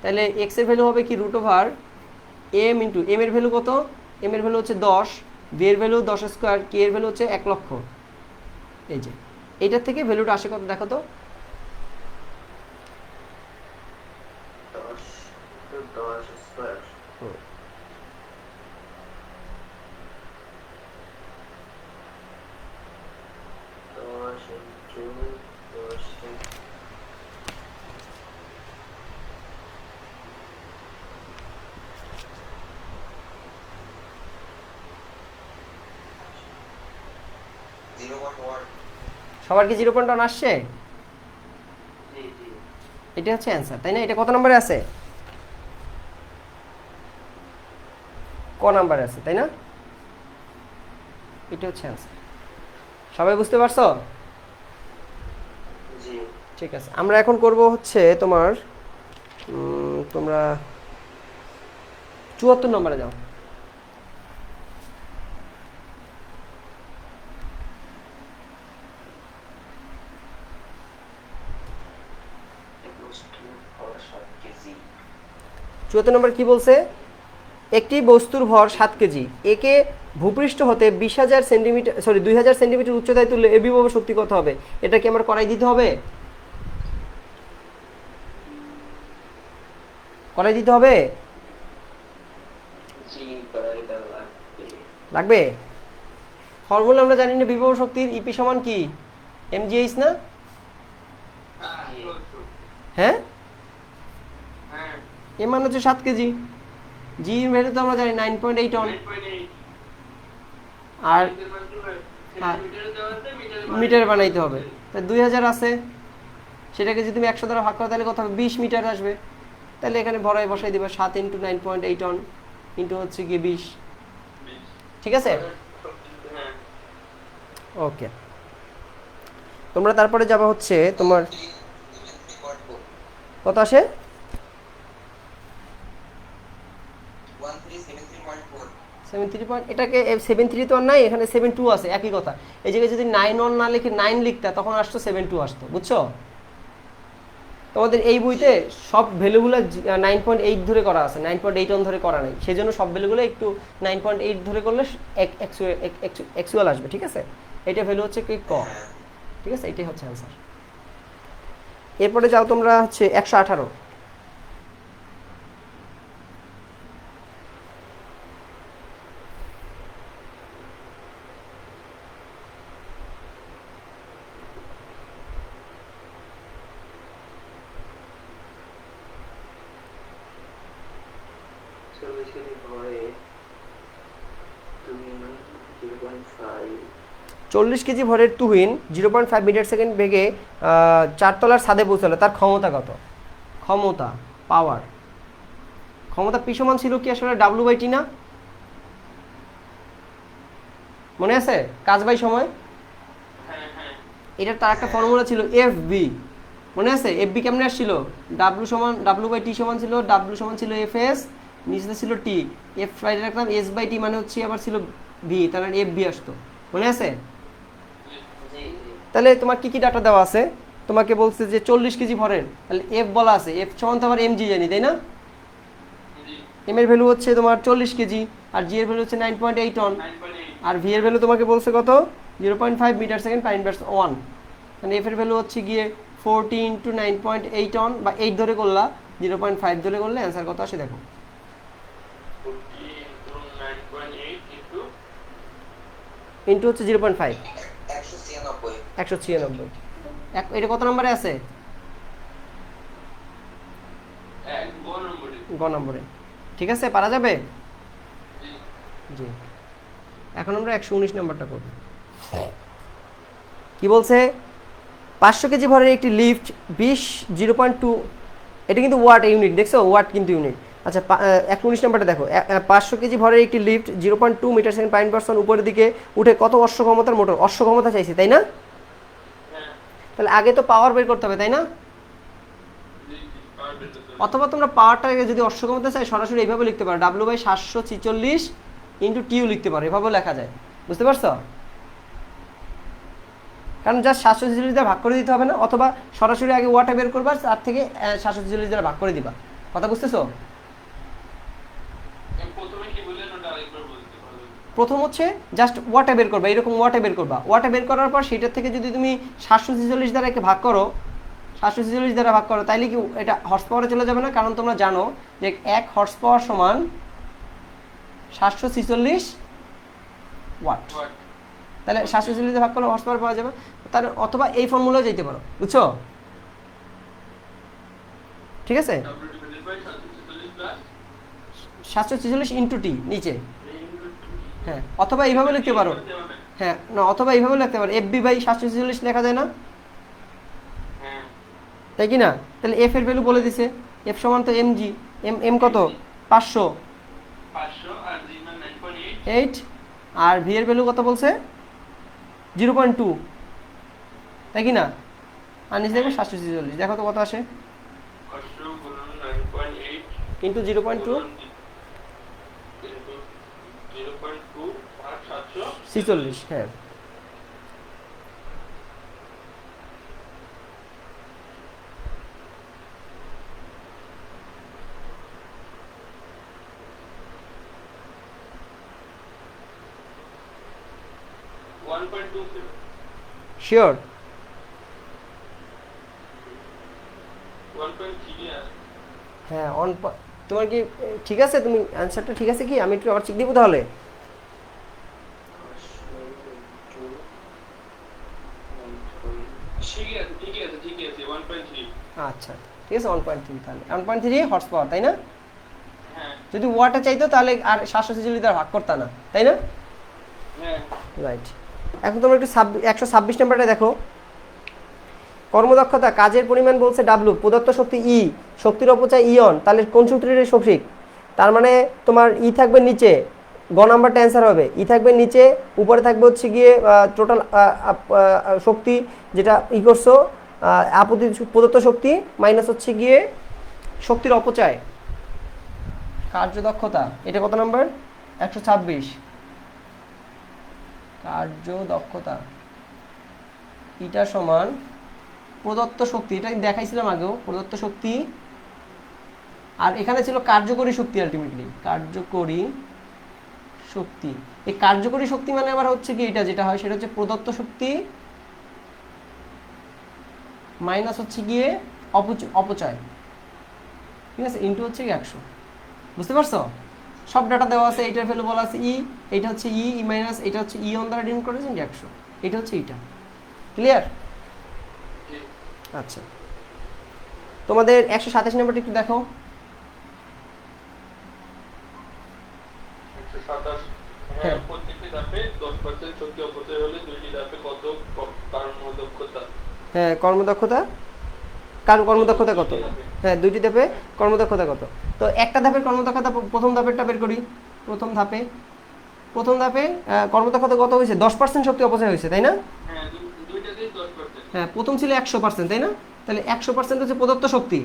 তাহলে এক্স এর ভ্যালু হবে কি root over M into M এর ভ্যালু কত, এম এর ভ্যালু হচ্ছে 10, ভি এর ভ্যালু 10 স্কোয়ার, কে এর ভ্যালু হচ্ছে 1 লক্ষ। এই যে এইটার থেকে ভ্যালুটা আসে কত দেখো তো। 10 তো 10 স্কয়ার। হুম। 10 ইনটু 10 0.1। সবার কি 0.1 আসছে? জি জি। এটা হচ্ছে অ্যান্সার, তাই না? এটা কত নম্বরে আছে? ক নাম্বারে আছে, তাই না? এটা হচ্ছে অ্যান্সার। সবাই বুঝতে পারছো? জি। ঠিক আছে, আমরা এখন করব হচ্ছে তোমার তোমরা 74 নম্বরে যাও। বস্তুর ভর 7 কেজি। 74 নম্বর কি বলছে? একটি বস্তুর ভর 7 কেজি, একে ভূপৃষ্ঠ হতে 20,000 সেন্টিমিটার 2000 সেন্টিমিটার উচ্চতায় তুললে এ বিভব শক্তি কত হবে? এটা কি আমার করাই দিতে হবে? করাই দিতে হবে? জি করাই দেওয়া লাগবে। লাগবে? ফর্মুলা আমরা জানি না বিভব শক্তির, ইপি সমান কি mgh না? হ্যাঁ হ্যাঁ, হ্যাঁ এর মান হচ্ছে 7 কেজি, জি এর ভ্যালু তো আমরা জানি 9.8 টন। 9.8 আর সেন্টিমিটারে দেওয়া আছে মিটারে বানাইতে হবে, তাই 2000 আছে, সেটাকে যদি তুমি 100 দ্বারা ভাগ করো তাহলে কত হবে? 20 মিটার আসবে। তাহলে এখানে ভরায় বসাই দিবা 7 ইন্টু 9.8 টন ইন্টু হচ্ছে গিয়ে 20। ঠিক আছে, হ্যাঁ ওকে। তোমরা তারপরে যাবা হচ্ছে তোমার কত আসে? 73 পয়েন্ট। এটাকে 73 তো আর নাই, এখানে 72 আছে, একই কথা। এই জায়গায় যদি 91 না লিখে 9 লিখতা তখন আসতো 72 আসতো, বুঝছো? তোমাদের এই বইতে সব ভ্যালুগুলো 9.8 ধরে করা আছে, 9.8 অন ধরে করা নাই, সেই জন্য সব ভ্যালুগুলো একটু 9.8 ধরে করলে অ্যাকচুয়াল আসবে। ঠিক আছে, এটা ভ্যালু হচ্ছে কি ক। ঠিক আছে, এটাই হচ্ছে অ্যান্সার। এরপরে যাও তোমরা হচ্ছে 118। ভরে তুমি 0.5। 40 কেজি ভরের তুহিন 0.5 মিটার সেকেন্ড বেগে 4 তলার ছাদে পৌঁছালো, তার ক্ষমতা কত? ক্ষমতা, পাওয়ার, ক্ষমতা পি সমান ছিল কি আসলে W/T না? মনে আছে? কাজ বাই সময়। হ্যাঁ হ্যাঁ এটার তার একটা ফর্মুলা ছিল FB, মনে আছে? FB কেমনে আসছিল? W/T সমান ছিল, W সমান ছিল FS, নিচে ছিল T, F বাইরে রাখলাম, S/T মানে হচ্ছে আবার ছিল V, তার মানে FB আসতো, মনে আছে? জি জি। তাহলে তোমার কি কি ডাটা দেওয়া আছে? তোমাকে বলছে যে 40 কেজি ভরের, তাহলে F বলা আছে, F সমান তো আবার mg জানি, তাই না? জি M এর ভ্যালু হচ্ছে তোমার 40 কেজি, আর G এর ভ্যালু হচ্ছে 9.8 টন, 9.8 আর V এর ভ্যালু তোমাকে বলছে কত? 0.5 মিটার সেকেন্ড পার ইনভার্স 1। মানে F এর ভ্যালু হচ্ছে গিয়ে 40 ইন্টু 9.8 টন, বা 8 ধরে করলা, 0.5 ধরে করলে অ্যান্সার কত আসে দেখো। 40 into 9.8 into ইন্টু হচ্ছে 0.5, 196। 196। এটা কত নম্বরে আছে? এক গ নম্বরে। গ নম্বরে। ঠিক আছে, পারা যাবে? জি জি। এখন আমরা 119 নম্বরটা করব। কি বলছে? 500 কেজি ভরের একটি লিফট 0.2, এটা কিন্তু ওয়াট ইউনিট, দেখছো? ওয়াট কিন্তু ইউনিট। আচ্ছা, 119 নম্বরটা দেখো। 500 কেজি ভরের একটি lift 0.2 metre second power inverse উপরের দিকে উঠে কত অশ্ব ক্ষমতার মোটর? অশ্ব ক্ষমতা চাইছি, তাই না? হ্যাঁ তাহলে আগে তো পাওয়ার বের করতে হবে, তাই না? জি জি পাওয়ার বের করতে হবে। অথবা তোমরা পাওয়ারটাকে যদি অশ্ব ক্ষমতা চাই সরাসরি এইভাবে লিখতে পারো, W/746 ইন্টু টিউ লিখতে পারো, এভাবেও লেখা যায়। বুঝতে পারছো? কারণ জাস্ট 746 দ্বারা ভাগ করে দিতে হবে না, অথবা সরাসরি আগে ওয়াটে বের করবা, তার থেকে 746 দ্বারা ভাগ করে দিবা। কথা বুঝতেছো? প্রথমে কি বললেন ওটা আরেকবার বলতে পারবেন? প্রথম হচ্ছে জাস্ট ওয়াটে বের করবা, এরকম ওয়াটে বের করবা। ওয়াটে বের করার পর সেটার থেকে যদি তুমি 746 দ্বারা একে ভাগ করো, 746 দ্বারা ভাগ করো, তাইলে কি এটা হর্স পাওয়ারে চলে যাবে না? কারণ তোমরা জানো যে 1 হর্স পাওয়ার সমান 746 ওয়াট। তাহলে 746 দিয়ে ভাগ করলে হর্স পাওয়ার পাওয়া যাবে। তার অথবা এই ফর্মুলাও যেতে পারো, বুঝছো? ঠিক আছে, 746 ইন্টু টি নিচে, হ্যাঁ, অথবা এইভাবে লিখতে পারো, হ্যাঁ না, অথবা এইভাবে লিখতে পারো, এফবি বাই 746 লেখা যায় না, তাই কি না? তাহলে এফ এর ভ্যালু বলে দিছে, এফ সমান তো এম জি, এম কত 500 8, আর ভি এর ভ্যালু কত বলছে 0.2, তাই কি না? আর নিচে দেখো 746, দেখো তো কত আসে ইন্টু 0.2 46, হ্যাঁ। শিওর? হ্যাঁ, তোমার কি ঠিক আছে? তুমি অ্যান্সারটা ঠিক আছে কি? আমি একটু আবার চেক দিব তাহলে। আচ্ছা ঠিক আছে, 1.3, তাহলে 1.3 হর্স পাওয়ার, তাই না? যদি ওয়াটে চাইতো তাহলে আর 746 দ্বারা ভাগ করতা না, তাই না? রাইট। এখন তোমরা একটু 126 নাম্বারটা দেখো। কর্মদক্ষতা, কাজের পরিমাণ বলছে ডাব্লু, প্রদত্ত শক্তি ই, শক্তির অপচয় ইয়ন, তাহলে কোন সূত্রটি সঠিক? তার মানে তোমার ই থাকবে নিচে, গ নাম্বারটা অ্যান্সার হবে। ই থাকবে নিচে, উপরে থাকবে হচ্ছে গিয়ে টোটাল শক্তি যেটা ই করছো, প্রদত্ত শক্তি মাইনাস হচ্ছে গিয়ে শক্তির অপচয়। কার্যদক্ষতা এটা কত নাম্বার? 126। কার্যদক্ষতা এটা সমান প্রদত্ত শক্তি, এটা দেখাইছিলাম আগেও, প্রদত্ত শক্তি, আর এখানে ছিল কার্যকরী শক্তি। আলটিমেটলি কার্যকরী শক্তি, এই কার্যকরী শক্তি মানে আবার হচ্ছে কি, এটা যেটা হয় সেটা হচ্ছে প্রদত্ত শক্তি মাইনাস হচ্ছে গিয়ে অপচয়, ঠিক আছে, ইন্টু হচ্ছে 100। বুঝতে পারছো? সব ডাটা দেওয়া আছে, এইটার ভ্যালু বলা আছে ই, এইটা হচ্ছে ই মাইনাস, এটা হচ্ছে ই অন দ্বারা ডিনোট করেছেন 100, এটা হচ্ছে এইটা। ক্লিয়ার? আচ্ছা, তোমাদের 127 নাম্বারটা একটু দেখো। হ্যাঁ, প্রত্যেকটি ধাপে 10% শক্তি অপচয় হলে দুইটি ধাপে কত কর্মদক্ষতা? হ্যাঁ, কর্মদক্ষতা, কারণ কর্মদক্ষতা কত? হ্যাঁ, দুইটি ধাপে কর্মদক্ষতা কত? তো একটা ধাপের কর্মদক্ষতা, প্রথম ধাপেরটা বের করি। প্রথম ধাপে কর্মদক্ষতা কত হয়েছে? 10% শক্তি অপচয় হয়েছে, তাই না? হ্যাঁ, প্রথম ছিল 100%, তাই না? তাহলে 100% হচ্ছে প্রদত্ত শক্তি,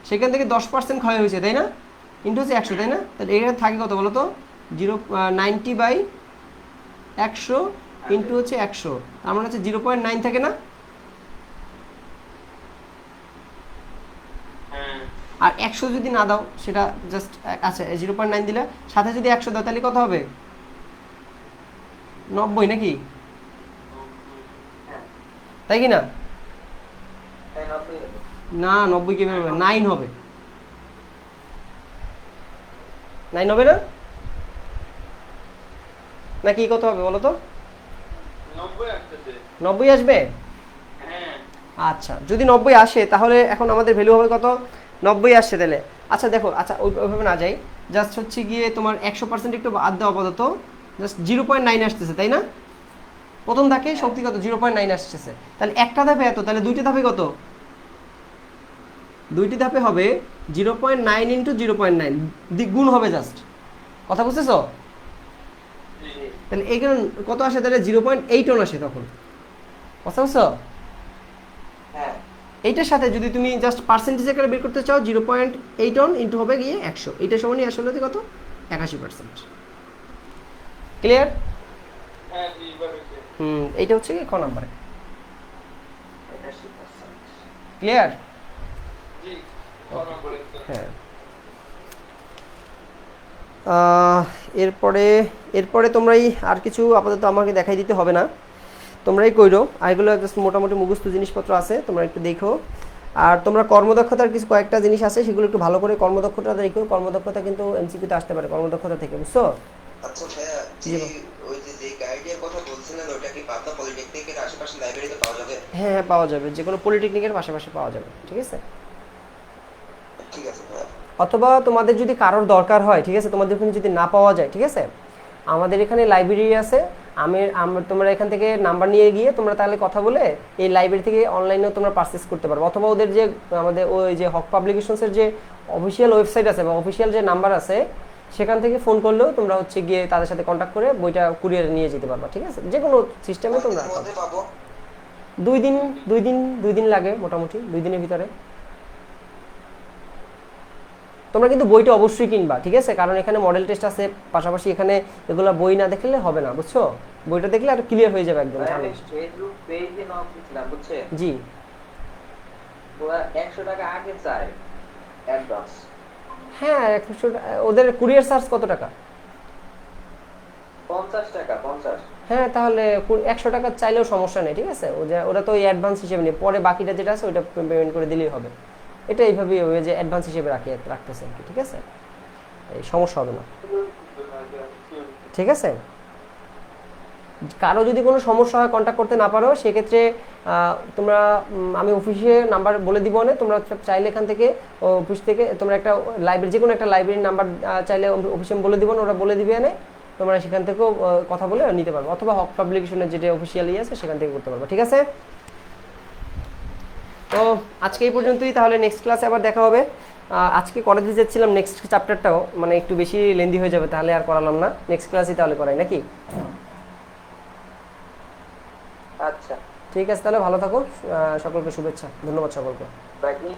সেখান থেকে 10% ক্ষয় হয়েছে, তাই না? ইন্টু হচ্ছে 100, তাই না? তাহলে এটা থাকে কত বলো তো? 90/100 ইন্টু হচ্ছে 100, তার মানে হচ্ছে 0.9 থাকে না? আর 100 যদি না দাও সেটা জাস্ট, আচ্ছা 0.9 দিলে, সাথে যদি 100 দাও তাহলে কত হবে? 90 নাকি? তাই কি না? না, 90 কিভাবে হবে? 9 হবে। 9 হবে না? নাকি কত হবে বলো তো? 90 আসবে? আচ্ছা, যদি 90 আসে তাহলে এখন আমাদের ভ্যালু হবে কত? 90 আসছে তাহলে। আচ্ছা দেখো, আচ্ছা ওইভাবে না যাই, জাস্ট হচ্ছে গিয়ে তোমার 100% একটু বাদ দেওয়া আপাতত, জাস্ট 0.9 আসতেছে, তাই না? প্রথম ধাপে শক্তি কত? 0.9 আসতেছে। তাহলে একটা ধাপে এত, তাহলে দুইটি ধাপে কত? দুইটি ধাপে হবে 0.9 ইন্টু 0.9, গুণ হবে জাস্ট। কথা বুঝতেছো? তাহলে এইখানে কত আসে? তাহলে 0.8 অন আসে তখন। কথা বুঝছো? এইটার সাথে যদি তুমি জাস্ট পার্সেন্টেজ আকারে বের করতে চাও, 0.8 অন ইন্টু হবে গিয়ে 100, এটা সমানই আসলে কত? 81%। ক্লিয়ার? এইটা হচ্ছে কি খ নাম্বারে। ক্লিয়ার? হ্যাঁ। আহ, এরপরে এরপরে তোমরাই আর কিছু আপাতত আমাকে দেখাই দিতে হবে না, তোমরাই কইরো। আর এগুলো জাস্ট মোটামুটি মুখস্থ জিনিসপত্র আছে, তোমরা একটু দেখো। আর তোমরা কর্মদক্ষতার কিছু কয়েকটা জিনিস আছে, সেগুলো একটু ভালো করে কর্মদক্ষতা দেখো। কর্মদক্ষতা কিন্তু এমসিকিউতে আসতে পারে কর্মদক্ষতা থেকে, বুঝছো? আচ্ছা ভাইয়া, জি যে বলো। ওই যে গাইডের কথা বলছিলেন, ওটা কি পাবনা পলিটেকনিকের আশেপাশে লাইব্রেরিতে পাওয়া যাবে? হ্যাঁ হ্যাঁ, পাওয়া যাবে, যে কোনো পলিটেকনিকের পাশাপাশি পাওয়া যাবে, ঠিক আছে। ঠিক আছে ভাইয়া। অথবা তোমাদের যদি কারোর দরকার হয়, ঠিক আছে, তোমাদের ওখানে যদি না পাওয়া যায়, ঠিক আছে, আমাদের এখানে লাইব্রেরি আছে। তোমরা এখান থেকে নাম্বার নিয়ে গিয়ে তোমরা তাহলে কথা বলে এই লাইব্রেরি থেকে অনলাইনেও তোমরা পারচেস করতে পারবে। অথবা ওদের যে আমাদের ওই যে হক পাবলিকেশনসের যে অফিসিয়াল ওয়েবসাইট আছে বা অফিসিয়াল যে নাম্বার আছে, সেখান থেকে ফোন করলেও তোমরা হচ্ছে গিয়ে তাদের সাথে কন্ট্যাক্ট করে বইটা কুরিয়ারে নিয়ে যেতে পারবা, ঠিক আছে। যে কোনো সিস্টেমে তোমরা কতদিনের মধ্যে পাবো? 2 দিন লাগে মোটামুটি, 2 দিনের ভিতরে। তোমরা কিন্তু বইটা অবশ্যই কিনবা, ঠিক আছে, কারণ এখানে মডেল টেস্ট আছে, পাশাপাশি এখানে এগুলো বই না দেখলে হবে না, বুঝছো? বইটা দেখলে আর ক্লিয়ার হয়ে যাবে একদম। আমি ফেসবুক পেজে নক দিছিলাম, বুঝছেন? জি। ওরা 100 টাকা আগে চায় অ্যাডভান্স। হ্যাঁ, ওদের কুরিয়ার চার্জ কত টাকা? 50 টাকা, 50। হ্যাঁ, তাহলে 100 টাকা চাইলেও সমস্যা নেই, ঠিক আছে। ওরা তো ওই অ্যাডভান্স হিসেবে নেই, পরে বাকিটা যেটা আছে ওইটা পেমেন্ট করে দিলেই হবে। এটা এইভাবেই ওই যে অ্যাডভান্স হিসেবে রাখতেছে আর কি, ঠিক আছে, এই সমস্যা হবে না, ঠিক আছে। কারো যদি কোনো সমস্যা হয়, কন্ট্যাক্ট করতে না পারো, সেক্ষেত্রে তোমরা আমি অফিসে নাম্বার বলে দিব না, তোমরা চাইলে এখান থেকে অফিস থেকে তোমরা একটা লাইব্রেরি, যে কোনো একটা লাইব্রেরির নাম্বার চাইলে অফিসে বলে দিব না, ওরা বলে দিবে না, তোমরা সেখান থেকেও কথা বলে নিতে পারবে। অথবা হক পাবলিকেশনের যেটা অফিসিয়ালি আছে সেখান থেকে করতে পারবে, ঠিক আছে। তো আজকে এই পর্যন্তই, তাহলে নেক্সট ক্লাসে আবার দেখা হবে। আজকে করাতে যাচ্ছিলাম নেক্সট চ্যাপ্টারটাও, মানে একটু বেশি লেন্দি হয়ে যাবে, তাহলে আর করালাম না, নেক্সট ক্লাসেই তাহলে করাই নাকি। আচ্ছা, ঠিক আছে, তাহলে ভালো থাকো, সকলকে শুভেচ্ছা, ধন্যবাদ সকলকে। বাকি